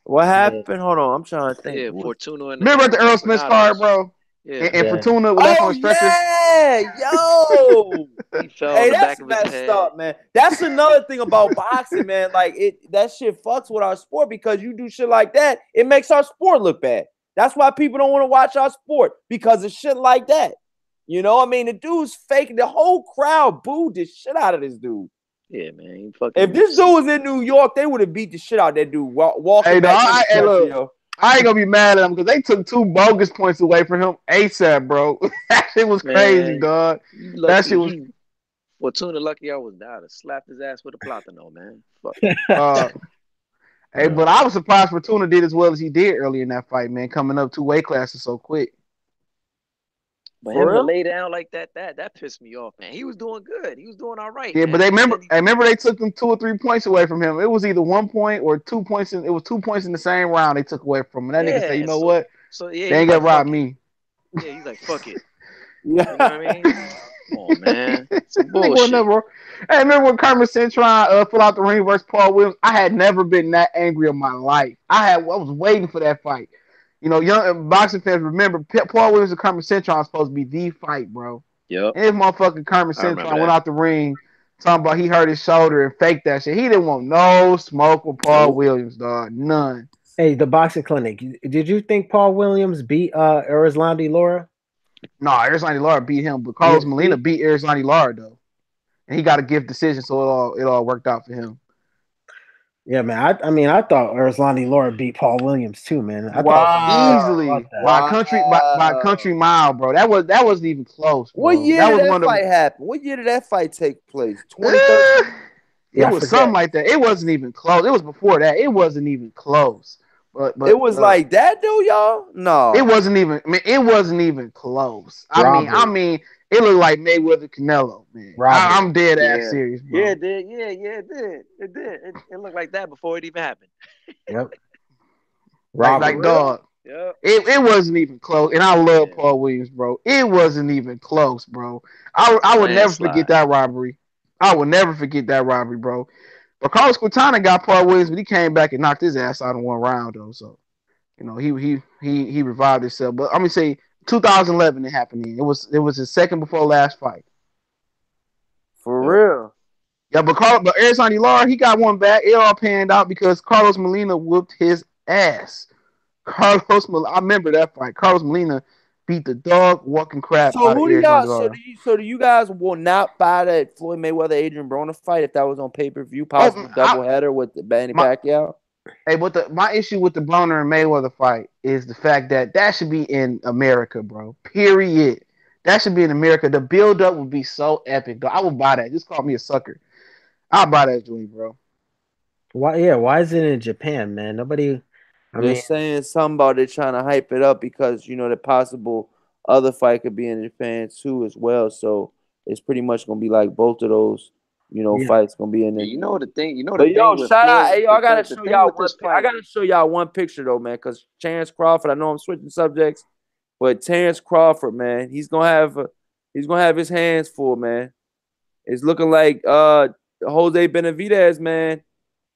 [SPEAKER 1] What happened? Yeah. Hold on, I'm trying to think.
[SPEAKER 2] Yeah, Fortuna.
[SPEAKER 4] Remember at the Errol Spence card, bro? Yeah. And Fortuna was left on stretcher.
[SPEAKER 1] Yeah, yo.
[SPEAKER 2] He fell on the back of his head.
[SPEAKER 1] That's messed up, man. That's another thing about boxing, man. Like that shit fucks with our sport because you do shit like that, it makes our sport look bad. That's why people don't want to watch our sport because of shit like that. I mean, the dude's fake. The whole crowd booed the shit out of this dude.
[SPEAKER 2] Yeah, man.
[SPEAKER 1] If this dude was in New York, they would have beat the shit out of that dude walking back.
[SPEAKER 4] I ain't gonna be mad at him because they took 2 bogus points away from him ASAP, bro. That shit was crazy, dog. That shit was.
[SPEAKER 2] Fortuna lucky I was down to slap his ass with a platano, man. Fuck.
[SPEAKER 4] Hey, but I was surprised Fortuna did as well as he did earlier in that fight, man. Coming up 2 weight classes so quick.
[SPEAKER 2] But
[SPEAKER 1] For
[SPEAKER 2] him to
[SPEAKER 1] real?
[SPEAKER 2] lay down like that pissed me off, man. He was doing good. He was doing all right.
[SPEAKER 4] Yeah,
[SPEAKER 2] Man.
[SPEAKER 4] but they
[SPEAKER 2] And
[SPEAKER 4] remember they took them 2 or 3 points away from him. It was either 1 point or 2 points. It was 2 points in the same round they took away from him. And that nigga said, you know what?
[SPEAKER 2] Yeah,
[SPEAKER 4] They
[SPEAKER 2] he's
[SPEAKER 4] ain't gonna
[SPEAKER 2] like,
[SPEAKER 4] rob
[SPEAKER 2] fuck it.
[SPEAKER 4] me.
[SPEAKER 2] Yeah, he's like, fuck it.
[SPEAKER 1] Yeah.
[SPEAKER 2] You know what I mean? Come on, man. Some
[SPEAKER 4] Nigga wasn't
[SPEAKER 2] bullshit.
[SPEAKER 4] never. Hey, remember when Kermit Cintron fell out the ring versus Paul Williams? I had never been that angry in my life. I was waiting for that fight. You know, young boxing fans remember Paul Williams and Kermit Cintron was supposed to be the fight, bro.
[SPEAKER 2] Yep.
[SPEAKER 4] And if motherfucking Kermit
[SPEAKER 2] I remember
[SPEAKER 4] Cintron went
[SPEAKER 2] that.
[SPEAKER 4] out the ring talking about he hurt his shoulder and faked that shit. He didn't want no smoke with Paul
[SPEAKER 2] Nope.
[SPEAKER 4] Williams, dog. None.
[SPEAKER 3] Hey, the boxing clinic. Did you think Paul Williams beat Erislandy Lara?
[SPEAKER 4] No, Erislandy Lara beat him, but Carlos Molina beat Erislandy Lara though, and he got a gift decision, so it all worked out for him.
[SPEAKER 3] Yeah, man. I mean, I thought Erislandy Lara beat Paul Williams too, man. I
[SPEAKER 1] Wow.
[SPEAKER 4] Easily by a country mile, bro. That wasn't even close, bro.
[SPEAKER 1] What year
[SPEAKER 4] That
[SPEAKER 1] did
[SPEAKER 4] was
[SPEAKER 1] that
[SPEAKER 4] one of
[SPEAKER 1] fight
[SPEAKER 4] them.
[SPEAKER 1] happen? What year did that fight take place? 2013?
[SPEAKER 4] It was something like that. It wasn't even close. It was before that. It wasn't even close. But
[SPEAKER 1] It was like that, though, y'all? No.
[SPEAKER 4] It wasn't even. I mean, it wasn't even close.
[SPEAKER 3] Robbery.
[SPEAKER 4] I mean, it looked like Mayweather Canelo, man. I'm dead ass serious, bro.
[SPEAKER 2] Yeah, it did. Yeah, it did. It did. It looked like that before it even happened.
[SPEAKER 3] Yep.
[SPEAKER 4] Like dog.
[SPEAKER 2] Yep.
[SPEAKER 4] It wasn't even close. And I love Paul Williams, bro. It wasn't even close, bro. I would never forget that robbery. I would never forget that robbery, bro. But Carlos Quintana got Paul Williams, but he came back and knocked his ass out in one round, though. So, you know, he revived himself. But I'm gonna say 2011 it happened. It was his second before last fight.
[SPEAKER 1] For real.
[SPEAKER 4] Yeah, but Erislandy Lara, he got one back. It all panned out because Carlos Molina whooped his ass. I remember that fight. Carlos Molina beat the dog walking crap out of Erislandy Lara.
[SPEAKER 1] So do you guys will not buy that Floyd Mayweather Adrian Broner fight if that was on pay-per-view, possible doubleheader with the Manny Pacquiao?
[SPEAKER 4] Hey, but my issue with the Broner and Mayweather fight is the fact that should be in America, bro. Period. That should be in America. The build-up would be so epic, though. I would buy that. Just call me a sucker. I'll buy that joint, bro.
[SPEAKER 3] Why? Yeah. Why is it in Japan, man? Nobody.
[SPEAKER 1] They're saying something about it trying to hype it up because you know the possible other fight could be in Japan too as well. So it's pretty much gonna be like both of those, fights gonna be in there.
[SPEAKER 2] You know the thing.
[SPEAKER 1] But shout out! Hey, I gotta show y'all one. I gotta show y'all one picture though, man. Because Terrence Crawford. I know I'm switching subjects, but Terrence Crawford, man, he's gonna have his hands full, man. It's looking like Jose Benavidez, man.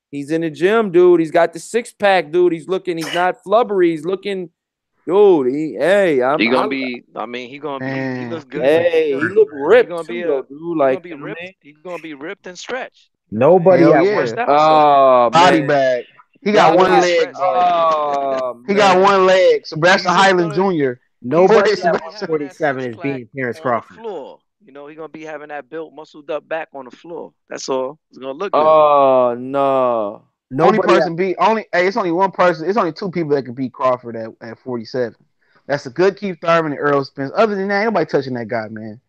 [SPEAKER 1] He's in the gym, dude. He's got the six-pack, dude. He's not flubbery. He's looking, dude. He looks good. Hey, he look ripped dude. Like,
[SPEAKER 2] he's gonna be ripped and stretched.
[SPEAKER 3] Nobody
[SPEAKER 4] body bag. He got one leg. He got one leg. Sebastian Highland Jr.
[SPEAKER 3] Nobody at 47 is beating Terrence Crawford.
[SPEAKER 2] You know, he's gonna be having that built, muscled up back on the floor. That's all. It's gonna look good.
[SPEAKER 1] Oh no.
[SPEAKER 4] It's only one person. It's only two people that can beat Crawford at 47. That's a good Keith Thurman and Errol Spence. Other than that, ain't nobody touching that guy, man.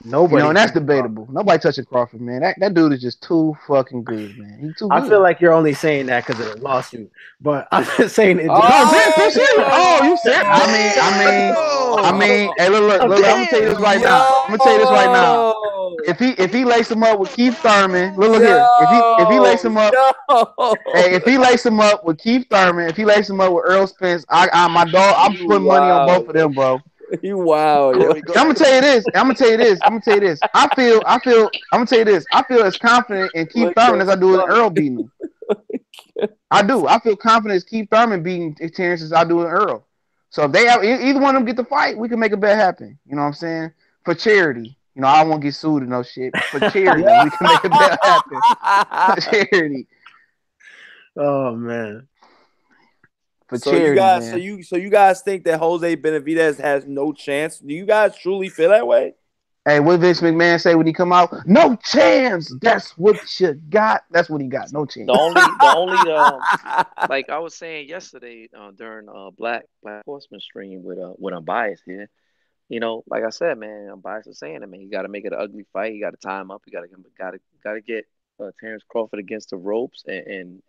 [SPEAKER 4] Nobody. And that's debatable. Nobody touching Crawford, man. That dude is just too fucking good, man. He's too good.
[SPEAKER 3] I feel like you're only saying that because of the lawsuit, but I'm just saying it.
[SPEAKER 4] You said. I mean. Hey, look. I'm gonna tell you this right now. If he lace him up with Keith Thurman, look here. If he lace him up, if he lace him up with Keith Thurman, if he lace him up with Errol Spence, I'm putting money on both of them, bro.
[SPEAKER 1] You wow.
[SPEAKER 4] I'm gonna tell you this. I'm gonna tell you this. I'm gonna tell you this. I feel as confident in Keith Thurman as I do in Earl beating him. I do. I feel confident as Keith Thurman beating Terrence as I do in Earl. So if they have either one of them get the fight, we can make a bet happen. You know what I'm saying? For charity. You know, I won't get sued and no shit. For charity, we can make a bet happen. For charity.
[SPEAKER 3] Oh man.
[SPEAKER 1] So you guys think that Jose Benavidez has no chance? Do you guys truly feel that way?
[SPEAKER 4] Hey, what Vince McMahon say when he come out? No chance. That's what you got. That's what he got. No chance.
[SPEAKER 2] The only like I was saying yesterday during Black Horseman stream with Unbiased here. You know, like I said, man, Unbiased was saying it, man. You got to make it an ugly fight. You got to tie him up. You got to get Terrence Crawford against the ropes and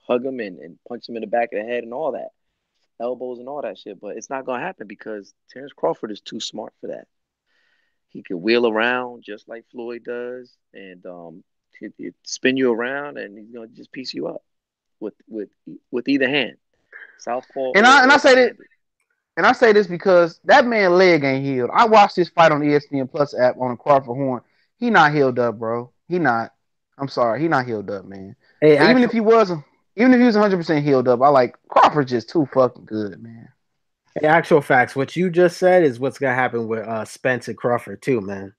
[SPEAKER 2] hug him and punch him in the back of the head and all that, elbows and all that shit. But it's not gonna happen because Terrence Crawford is too smart for that. He could wheel around just like Floyd does, and he'd spin you around, and he's gonna just piece you up with either hand, southpaw
[SPEAKER 4] And I
[SPEAKER 2] or
[SPEAKER 4] say that,
[SPEAKER 2] left-handed.
[SPEAKER 4] and I say this because that man leg ain't healed. I watched this fight on the ESPN Plus app on the Crawford Horn. He not healed up, bro. He not. I'm sorry, he not healed up, man.
[SPEAKER 3] Hey,
[SPEAKER 4] But even if he was 100% healed up, I like Crawford just too fucking good, man.
[SPEAKER 3] actual facts. What you just said is what's gonna happen with Spence and Crawford too, man.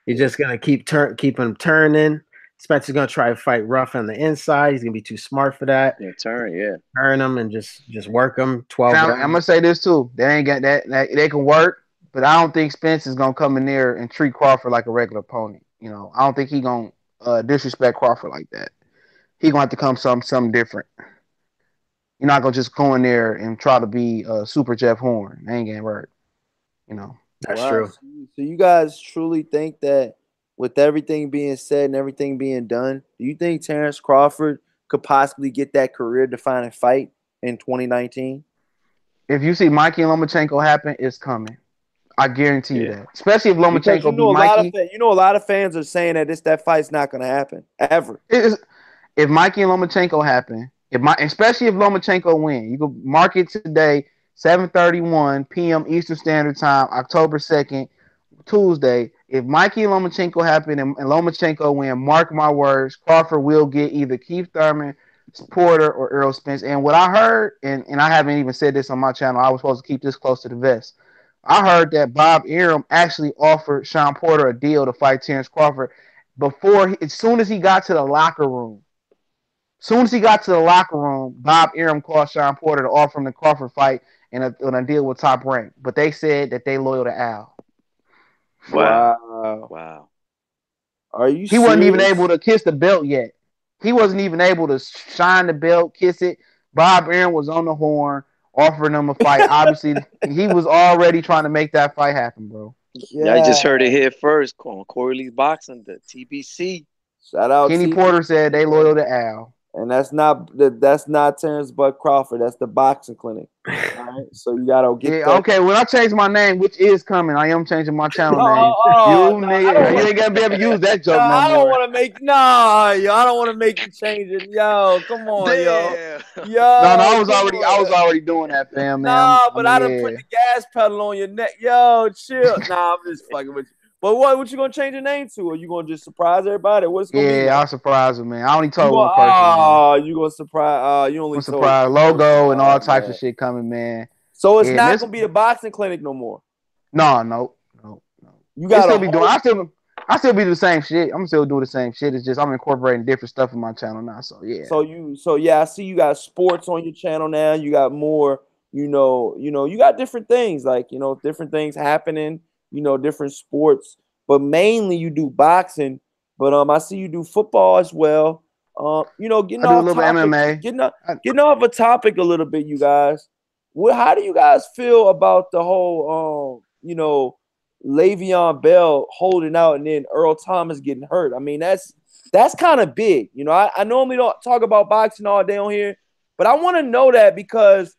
[SPEAKER 3] You're just gonna keep him turning. Spencer's gonna try to fight rough on the inside. He's gonna be too smart for that.
[SPEAKER 2] Yeah, turn, yeah.
[SPEAKER 3] Turn him and just work him 12
[SPEAKER 4] Now,
[SPEAKER 3] rounds.
[SPEAKER 4] I'm gonna say this too. They ain't got that. They can work, but I don't think Spence is gonna come in there and treat Crawford like a regular opponent. You know, I don't think he gonna disrespect Crawford like that. He gonna have to come something different. You're not gonna just go in there and try to be Super Jeff Horn. They ain't gonna work. You know.
[SPEAKER 3] That's
[SPEAKER 1] Wow.
[SPEAKER 3] true.
[SPEAKER 1] So you guys truly think that with everything being said and everything being done, do you think Terrence Crawford could possibly get that career-defining fight in 2019?
[SPEAKER 4] If you see Mikey and Lomachenko happen, it's coming. I guarantee you that. Especially if
[SPEAKER 1] Because
[SPEAKER 4] Lomachenko beat Mikey.
[SPEAKER 1] a lot of fans are saying that fight's not going to happen ever.
[SPEAKER 4] If Mikey and Lomachenko happen, especially if Lomachenko win, you can mark it today, 7:31 p.m. Eastern Standard Time, October 2nd, Tuesday. If Mikey and Lomachenko happen and Lomachenko win, mark my words, Crawford will get either Keith Thurman, Porter, or Errol Spence. And what I heard, and I haven't even said this on my channel, I was supposed to keep this close to the vest. I heard that Bob Arum actually offered Sean Porter a deal to fight Terrence Crawford as soon as he got to the locker room. Soon as he got to the locker room, Bob Arum called Sean Porter to offer him the Crawford fight and a deal with Top Rank. But they said that they loyal to Al.
[SPEAKER 2] Wow.
[SPEAKER 1] Are you
[SPEAKER 4] He
[SPEAKER 1] serious?
[SPEAKER 4] wasn't even able to kiss the belt yet. He wasn't even able to shine the belt, kiss it. Bob Arum was on the horn, offering him a fight. Obviously, he was already trying to make that fight happen, bro.
[SPEAKER 2] Yeah, I just heard it here first on Corley's Boxing, the TBC.
[SPEAKER 1] Shout out
[SPEAKER 4] Kenny Porter said they loyal to Al.
[SPEAKER 1] And that's not Terrence Bud Crawford. That's the boxing clinic. All right, so you gotta get that.
[SPEAKER 4] Okay, when I change my name, which is coming, I am changing my channel name.
[SPEAKER 1] Nigga,
[SPEAKER 4] you ain't gonna be able to use that joke no more.
[SPEAKER 1] I don't want to make I don't want to make you change it. Yo, come on,
[SPEAKER 2] Damn.
[SPEAKER 1] yo.
[SPEAKER 4] I was already doing that, fam.
[SPEAKER 1] But I done put the gas pedal on your neck. Yo, chill. I'm just fucking with you. But what you gonna change your name to? Or you gonna just surprise everybody? What's gonna be?
[SPEAKER 4] Yeah, I'll surprise them, man. I only told one person.
[SPEAKER 1] You gonna surprise? You only
[SPEAKER 4] surprise logo and all types of shit coming, man.
[SPEAKER 1] So it's not gonna be the boxing clinic no more.
[SPEAKER 4] No.
[SPEAKER 1] You gotta
[SPEAKER 4] still be doing. I still be doing the same shit. I'm still doing the same shit. It's just I'm incorporating different stuff in my channel now. So yeah.
[SPEAKER 1] I see you got sports on your channel now. You got more. You got different things different things happening. Different sports, but mainly you do boxing. But I see you do football as well. Getting off topic, MMA. Getting off a topic a little bit, you guys. How do you guys feel about the whole Le'Veon Bell holding out and then Earl Thomas getting hurt? I mean, that's kind of big. I normally don't talk about boxing all day on here, but I want to know that because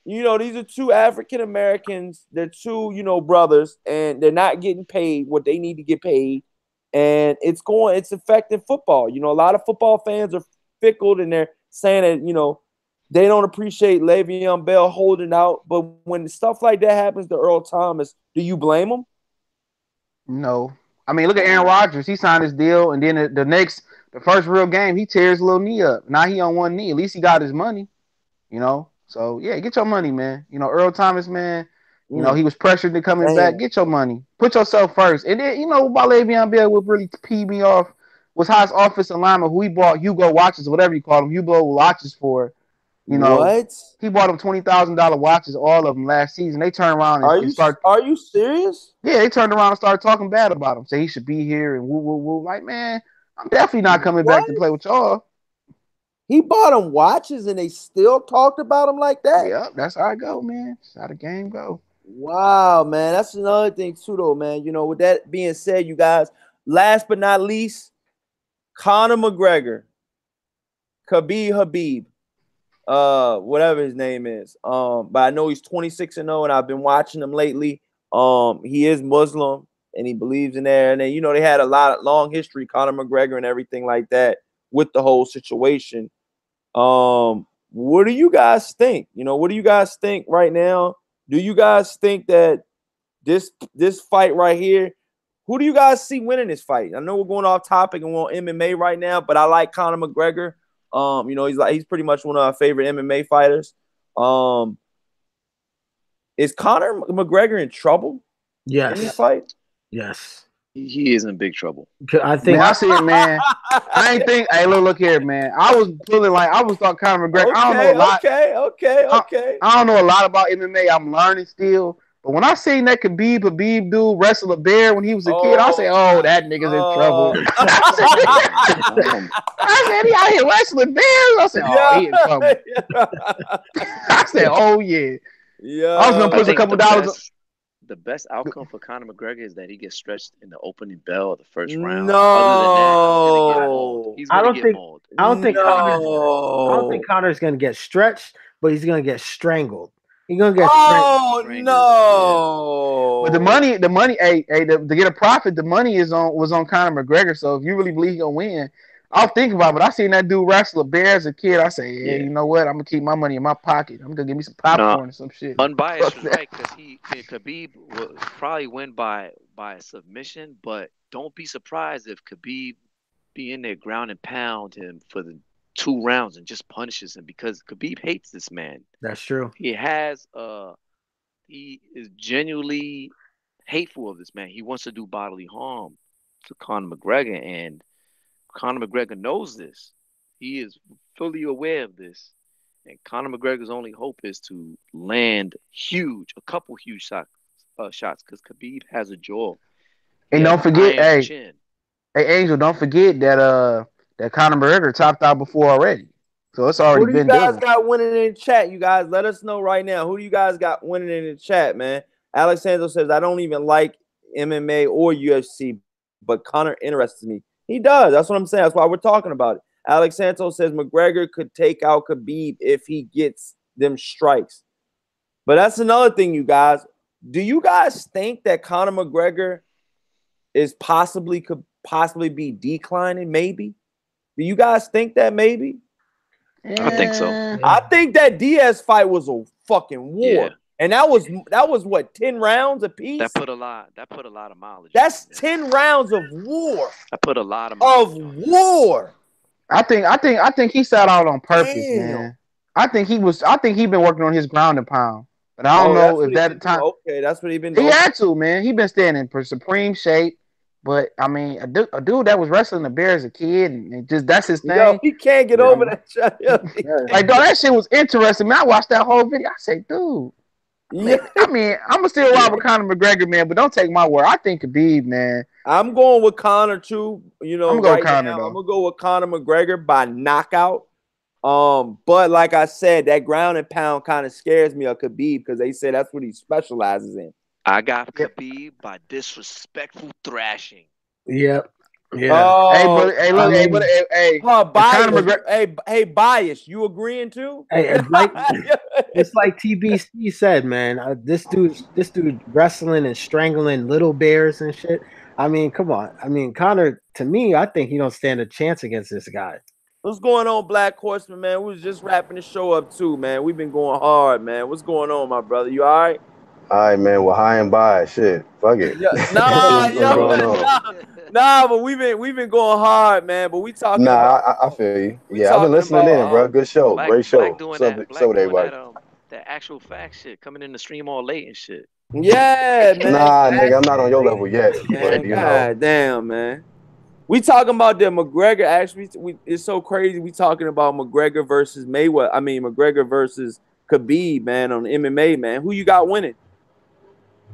[SPEAKER 1] these are two African Americans. They're two, brothers, and they're not getting paid what they need to get paid. And it's affecting football. A lot of football fans are fickle and they're saying that, they don't appreciate Le'Veon Bell holding out. But when stuff like that happens to Earl Thomas, do you blame him?
[SPEAKER 4] No. I mean, look at Aaron Rodgers. He signed his deal, and then the first real game, he tears a little knee up. Now he on one knee. At least he got his money, So, yeah, get your money, man. Earl Thomas, man, he was pressured to coming back. Get your money. Put yourself first. And then, about Le'Veon Bell would really pee me off was how his offensive lineman, who he bought Hugo watches, whatever you call them, Hugo watches for.
[SPEAKER 1] What?
[SPEAKER 4] He bought them $20,000 watches, all of them last season. They turned around and started.
[SPEAKER 1] Are you serious?
[SPEAKER 4] Yeah, they turned around and started talking bad about him. Say he should be here and woo woo woo. Like, man, I'm definitely not coming back to play with y'all.
[SPEAKER 1] He bought him watches and they still talked about him like that?
[SPEAKER 4] Yep, that's how it go, man. That's how the game go.
[SPEAKER 1] Wow, man. That's another thing too, though, man. With that being said, you guys, last but not least, Conor McGregor, Habib, whatever his name is. But I know he's 26-0, and I've been watching him lately. He is Muslim, and he believes in there. And then, you know, they had a long history, Conor McGregor and everything like that with the whole situation. What do you guys think? You know, what do you guys think right now? Do you guys think that this fight right here, who do you guys see winning this fight? I know we're going off topic and we're on MMA right now, but I like Conor McGregor. You know, he's pretty much one of our favorite MMA fighters. Is Conor McGregor in trouble?
[SPEAKER 3] Yes.
[SPEAKER 1] In this fight?
[SPEAKER 3] Yes.
[SPEAKER 2] He is in big trouble.
[SPEAKER 3] I think
[SPEAKER 4] I see it, man. I ain't think. Hey, look here, man. I was feeling like I was thought Conor McGregor. I don't know a lot.
[SPEAKER 1] Okay.
[SPEAKER 4] I don't know a lot about MMA. I'm learning still. But when I seen that Khabib dude wrestle a bear when he was a kid, I said, "Oh, that nigga's in trouble." I said, "He out here wrestling bears." I said, "Oh, he in trouble." I said, "Oh yeah."
[SPEAKER 1] Yeah.
[SPEAKER 4] I was gonna put a couple dollars.
[SPEAKER 2] The best outcome for Conor McGregor is that he gets stretched in the opening bell of the first round.
[SPEAKER 1] No,
[SPEAKER 2] Other than that, he's gonna get mauled.
[SPEAKER 3] I don't think Conor's gonna get stretched, but he's gonna get strangled. He's gonna get
[SPEAKER 1] strangled. No.
[SPEAKER 4] But the money, to get a profit, the money was on Conor McGregor. So if you really believe he's gonna win, I'll think about it. But I seen that dude wrestle a bear as a kid. I say, yeah, you know what? I'm gonna keep my money in my pocket. I'm gonna give me some popcorn or some shit.
[SPEAKER 2] Unbiased was right, because Khabib will probably win by a submission, but don't be surprised if Khabib be in there ground and pound him for the 2 rounds and just punishes him, because Khabib hates this man.
[SPEAKER 3] That's true.
[SPEAKER 2] He is genuinely hateful of this man. He wants to do bodily harm to Conor McGregor, and Conor McGregor knows this. He is fully aware of this. And Conor McGregor's only hope is to land a couple huge shots, because Khabib has a jaw.
[SPEAKER 4] And don't forget, hey Angel, don't forget that Conor McGregor topped out before already. So it's already been done.
[SPEAKER 1] Who do you guys got winning in the chat? You guys let us know right now. Who do you guys got winning in the chat, man? Alexander says, I don't even like MMA or UFC, but Conor interests me. He does. That's what I'm saying. That's why we're talking about it. Alex Santos says McGregor could take out Khabib if he gets them strikes. But that's another thing, you guys. Do you guys think that Conor McGregor could possibly be declining? Maybe. Do you guys think that maybe?
[SPEAKER 2] I think so.
[SPEAKER 1] I think that Diaz fight was a fucking war. Yeah. And that was what, 10 rounds apiece?
[SPEAKER 2] That put a lot of mileage.
[SPEAKER 1] That's 10 rounds of war.
[SPEAKER 2] That put a lot of mileage
[SPEAKER 1] of war.
[SPEAKER 4] I think he sat out on purpose, man. I think he been working on his ground and pound. But I don't know if that time.
[SPEAKER 1] Okay, that's what he been doing.
[SPEAKER 4] He had to, man. He been staying in supreme shape. But I mean, a dude that was wrestling a bear as a kid, and that's his thing.
[SPEAKER 1] Yo, he can't get over that shit.
[SPEAKER 4] Like, dog, that shit was interesting, man. I watched that whole video. I say, dude. Yeah. I mean, I'm gonna still ride with Conor McGregor, man, but don't take my word. I think Khabib, man.
[SPEAKER 1] I'm going with Conor too. You know,
[SPEAKER 4] I'm gonna
[SPEAKER 1] go with Conor McGregor by knockout. But like I said, that ground and pound kind of scares me of Khabib, because they say that's what he specializes in.
[SPEAKER 2] I got Khabib by disrespectful thrashing.
[SPEAKER 3] Yep. Yeah.
[SPEAKER 1] Oh,
[SPEAKER 4] hey,
[SPEAKER 1] Bias, you agreeing too?
[SPEAKER 3] Hey, it's like TBC said, man. This dude wrestling and strangling little bears and shit. I mean, come on. I mean, Conor, to me, I think he don't stand a chance against this guy.
[SPEAKER 1] What's going on, Black Horseman, man? We was just wrapping the show up too, man. We've been going hard, man. What's going on, my brother? You all right?
[SPEAKER 5] All right, man. Well, high and by shit. Fuck it.
[SPEAKER 1] Nah, but we've been going hard, man. But we talking.
[SPEAKER 5] I feel you. Yeah, I've been listening in, bro. Good show, great show.
[SPEAKER 2] What's up, everybody? That actual fact shit coming in the stream all late and shit.
[SPEAKER 1] Yeah, man.
[SPEAKER 5] Nah, nigga, I'm not on your level yet.
[SPEAKER 1] Man,
[SPEAKER 5] but, you
[SPEAKER 1] God damn, man. We talking about the McGregor. Actually, it's so crazy. We talking about McGregor versus Mayweather. I mean, McGregor versus Khabib, man, on MMA, man. Who you got winning?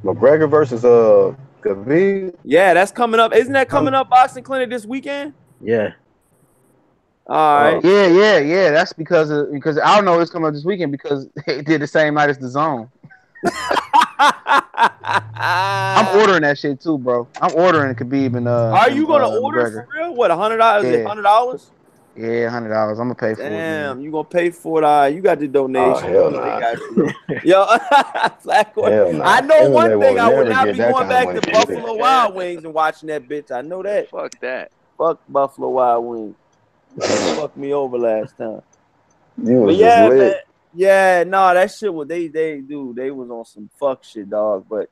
[SPEAKER 5] McGregor versus Khabib.
[SPEAKER 1] Yeah, that's coming up. Isn't that coming up, Boxing Clinic, this weekend?
[SPEAKER 3] Yeah.
[SPEAKER 1] All right.
[SPEAKER 4] Yeah. That's because I don't know it's coming up this weekend because they did the same night as the Zone. I'm ordering that shit too, bro. I'm ordering Khabib and.
[SPEAKER 1] Are you gonna order for real? What, $100? Is it $100?
[SPEAKER 4] Yeah, $100. I'm gonna pay for it.
[SPEAKER 1] Damn, you gonna pay for it? You got the donation.
[SPEAKER 5] Oh, hell nah.
[SPEAKER 1] Got you. Yo, Black Horse.
[SPEAKER 5] Hell nah.
[SPEAKER 1] I know one thing. I would not
[SPEAKER 5] get
[SPEAKER 1] be
[SPEAKER 5] that
[SPEAKER 1] going
[SPEAKER 5] kind of
[SPEAKER 1] back to
[SPEAKER 5] money.
[SPEAKER 1] Buffalo Wild Wings and watching that bitch. I know that.
[SPEAKER 2] Fuck that.
[SPEAKER 1] Fuck Buffalo Wild Wings. That fucked me over last time.
[SPEAKER 5] You was
[SPEAKER 1] But yeah,
[SPEAKER 5] just lit.
[SPEAKER 1] man. Yeah, no, that shit was they do. They was on some fuck shit, dog. But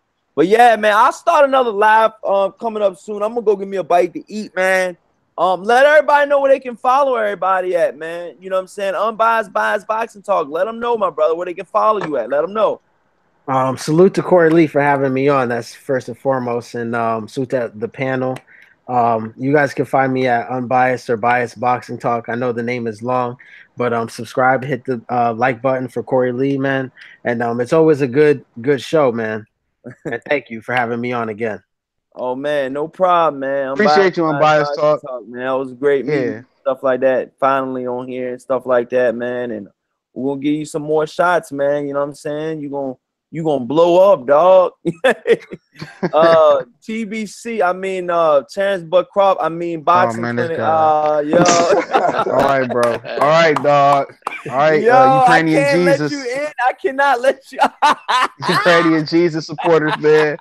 [SPEAKER 1] yeah, man, I'll start another live coming up soon. I'm gonna go get me a bite to eat, man. Let everybody know where they can follow everybody at, man. You know what I'm saying? Unbiased Boxing Talk. Let them know, my brother, where they can follow you at. Let them know.
[SPEAKER 3] Salute to Corey Lee for having me on. That's first and foremost. And salute to the panel. You guys can find me at Unbiased or Biased Boxing Talk. I know the name is long, but subscribe, hit the like button for Corey Lee, man. And it's always a good show, man. And thank you for having me on again.
[SPEAKER 1] Oh man, no problem, man.
[SPEAKER 4] Appreciate you, Unbiased Talk,
[SPEAKER 1] man. It was great meeting stuff like that. Finally on here and stuff like that, man. And we're gonna give you some more shots, man. You know what I'm saying? You gonna blow up, dog. TBC, I mean Terrence Buckcroft, I mean Boxing Clinic. Yo.
[SPEAKER 4] All right, bro. All right, dog. All right,
[SPEAKER 1] yo,
[SPEAKER 4] Ukrainian Jesus.
[SPEAKER 1] Let you in. I cannot let you.
[SPEAKER 4] Ukrainian Jesus supporters, man.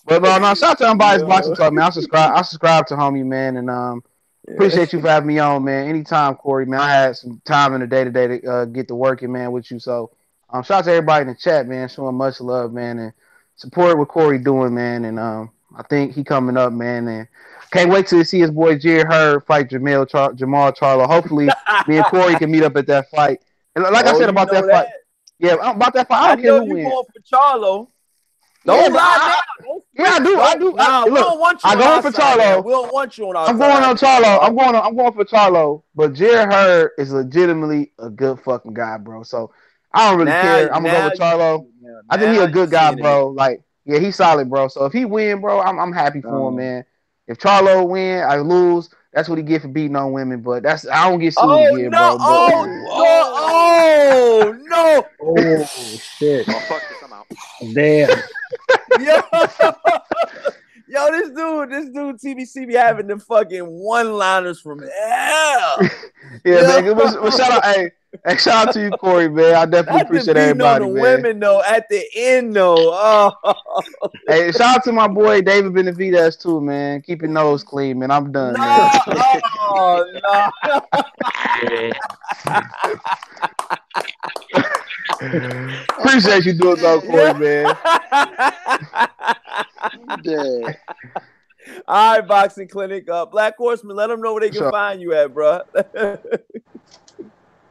[SPEAKER 4] But no, shout out to Unbiased Boxing Talk, man. I subscribe to homie, man, and appreciate you for having me on, man. Anytime, Corey, man. I had some time in the day to get to working, man, with you. So shout out to everybody in the chat, man, showing much love, man, and support what Corey doing, man. And I think he coming up, man, and can't wait to see his boy Jared Hurd fight Jamal Charlo. Hopefully, me and Corey can meet up at that fight. And like I said about that fight, yeah, about that fight, I don't care who wins.
[SPEAKER 1] Going for Charlo.
[SPEAKER 4] Don't lie down. I do.
[SPEAKER 1] Nah, we don't want you.
[SPEAKER 4] I'm going for Charlo.
[SPEAKER 1] We don't want you on our side.
[SPEAKER 4] I'm going on Charlo. I'm going for Charlo. But Jared Hurd is legitimately a good fucking guy, bro. So I don't really care. I'm gonna go with Charlo. I think he's a good guy, bro. Like, yeah, he's solid, bro. So if he win, bro, I'm happy for him, man. If Charlo win, I lose. That's what he get for beating on women. But I don't get sued again, bro.
[SPEAKER 1] Oh no!
[SPEAKER 3] Oh shit!
[SPEAKER 2] Oh, fuck this, I'm out.
[SPEAKER 3] Damn.
[SPEAKER 1] Yo, this dude, TBC be having the fucking one-liners from hell.
[SPEAKER 4] Yeah, man. But shout out, hey, shout out to you, Corey, man. I definitely appreciate everybody, man.
[SPEAKER 1] Women though, at the end though. Oh.
[SPEAKER 4] Hey, shout out to my boy David Benavidez too, man. Keep your nose clean, man. I'm done, man.
[SPEAKER 1] Oh no.
[SPEAKER 4] Appreciate you doing that, Corey, man.
[SPEAKER 5] Yeah.
[SPEAKER 1] All right, Boxing Clinic. Black Horseman, let them know where they can find you at, bro.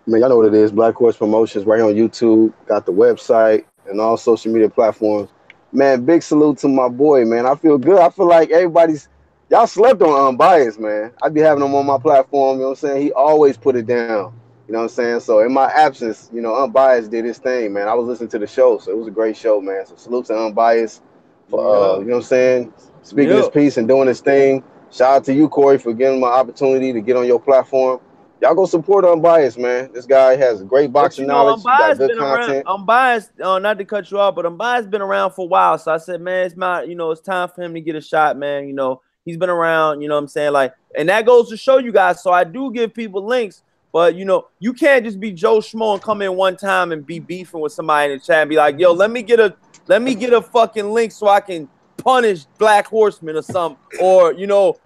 [SPEAKER 5] Man, y'all know what it is. Black Horse Promotions right on YouTube. Got the website and all social media platforms. Man, big salute to my boy, man. I feel good. I feel like y'all slept on Unbiased, man. I be having him on my platform, you know what I'm saying? He always put it down. You know what I'm saying? So in my absence, Unbiased did his thing, man. I was listening to the show, so it was a great show, man. So salute to Unbiased for, you know what I'm saying? Speaking his piece and doing his thing. Shout out to you, Corey, for giving my opportunity to get on your platform. Y'all go support Unbiased, man. This guy has great boxing knowledge. Got good content.
[SPEAKER 1] Unbiased, not to cut you off, but Unbiased been around for a while. So I said, man, it's time for him to get a shot, man. You know, he's been around, you know what I'm saying? Like, and that goes to show you guys. So I do give people links, but you can't just be Joe Schmo and come in one time and be beefing with somebody in the chat and be like, yo, let me get a fucking link so I can punish Black Horseman or something, or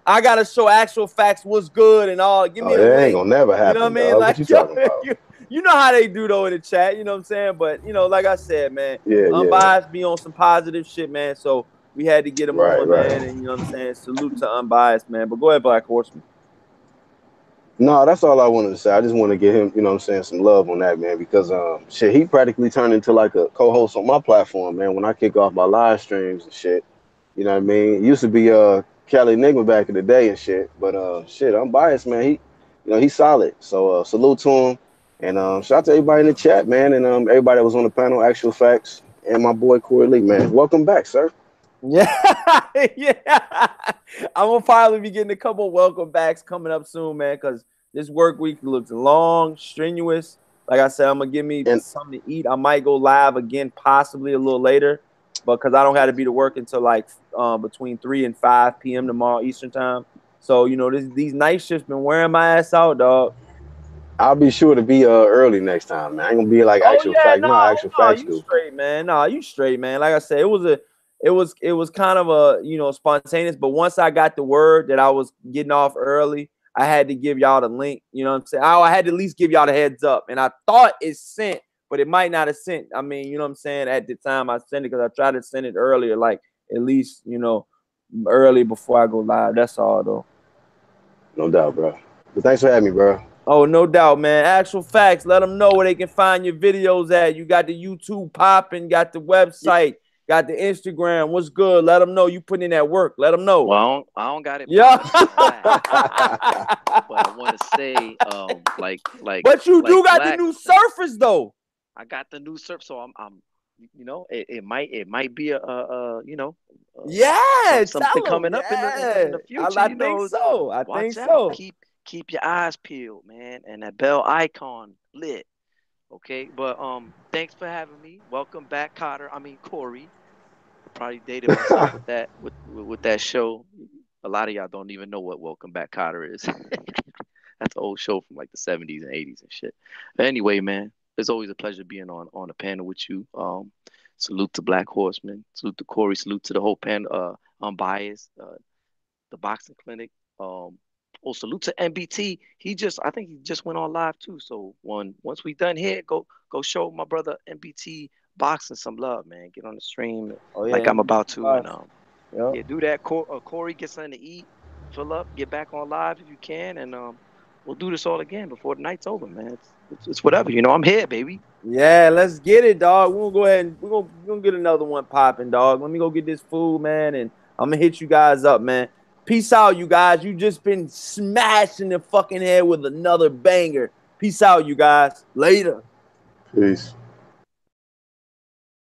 [SPEAKER 1] I gotta show actual facts, what's good and all. Give me
[SPEAKER 5] that ain't gonna never happen.
[SPEAKER 1] You know what I mean? Like, what you talking about? You know how they do though in the chat. You know what I'm saying? But like I said, man, Unbiased be on some positive shit, man. So we had to get him on, man. And you know what I'm saying? Salute to Unbiased, man. But go ahead, Black Horseman.
[SPEAKER 5] No, that's all I wanted to say. I just want to give him, you know what I'm saying, some love on that, man, because he practically turned into like a co-host on my platform, man, when I kick off my live streams and shit. You know what I mean? It used to be Cali Enigma back in the day and shit. But Unbiased, man. He's solid. So salute to him. And shout out to everybody in the chat, man. And everybody that was on the panel, Actual Facts, and my boy Corey Lee, man. Welcome back, sir.
[SPEAKER 1] Yeah. I'm gonna probably be getting a couple welcome backs coming up soon, man, because this work week looks long, strenuous. Like I said, I'm gonna give me something to eat. I might go live again, possibly a little later. Because I don't have to be to work until like between 3 and 5 p.m. tomorrow Eastern time. So, you know, these night shifts been wearing my ass out, dog.
[SPEAKER 5] I'll be sure to be early next time, man. I ain't gonna be like actual facts. You know how actual facts
[SPEAKER 1] you
[SPEAKER 5] do.
[SPEAKER 1] straight, man. Nah, you straight, man. Like I said, it was kind of a, you know, spontaneous. But once I got the word that I was getting off early, I had to give y'all the link. You know what I'm saying? I had to at least give y'all the heads up. And I thought it sent, but it might not have sent. I mean, you know what I'm saying? At the time I sent it, because I tried to send it earlier, like at least, you know, early before I go live. That's all, though.
[SPEAKER 5] No doubt, bro. But thanks for having me, bro.
[SPEAKER 1] Oh, no doubt, man. Actual facts. Let them know where they can find your videos at. You got the YouTube popping, got the website, got the Instagram. What's good? Let them know you putting in that work. Let them know.
[SPEAKER 2] Well, I don't got it.
[SPEAKER 1] Yeah.
[SPEAKER 2] But I want to say,
[SPEAKER 1] But you do got the new Surface, though.
[SPEAKER 2] I got the new Surface, so I'm you know, it might be a you know, something coming up in the future.
[SPEAKER 1] I think so. I think so.
[SPEAKER 2] Keep your eyes peeled, man, and that bell icon lit. Okay, but thanks for having me. Welcome back, Corey. Probably dated myself with that show. A lot of y'all don't even know what Welcome Back, Cotter is. That's an old show from like the 70s and 80s and shit. But anyway, man, it's always a pleasure being on a panel with you. Salute to Black Horseman. Salute to Corey. Salute to the whole panel. Unbiased. The Boxing Clinic. Salute to MBT. I think he just went on live too. So once we done here, go show my brother MBT Boxing some love, man. Get on the stream like I'm about to, and do that. Corey, get something to eat, fill up, get back on live if you can, and we'll do this all again before the night's over, man. It's whatever, you know. I'm here, baby.
[SPEAKER 1] Yeah, let's get it, dog. We'll go ahead and we're gonna get another one popping, dog. Let me go get this food, man, and I'm gonna hit you guys up, man. Peace out, you guys. You just been smashed in the fucking head with another banger. Peace out, you guys. Later.
[SPEAKER 5] Peace.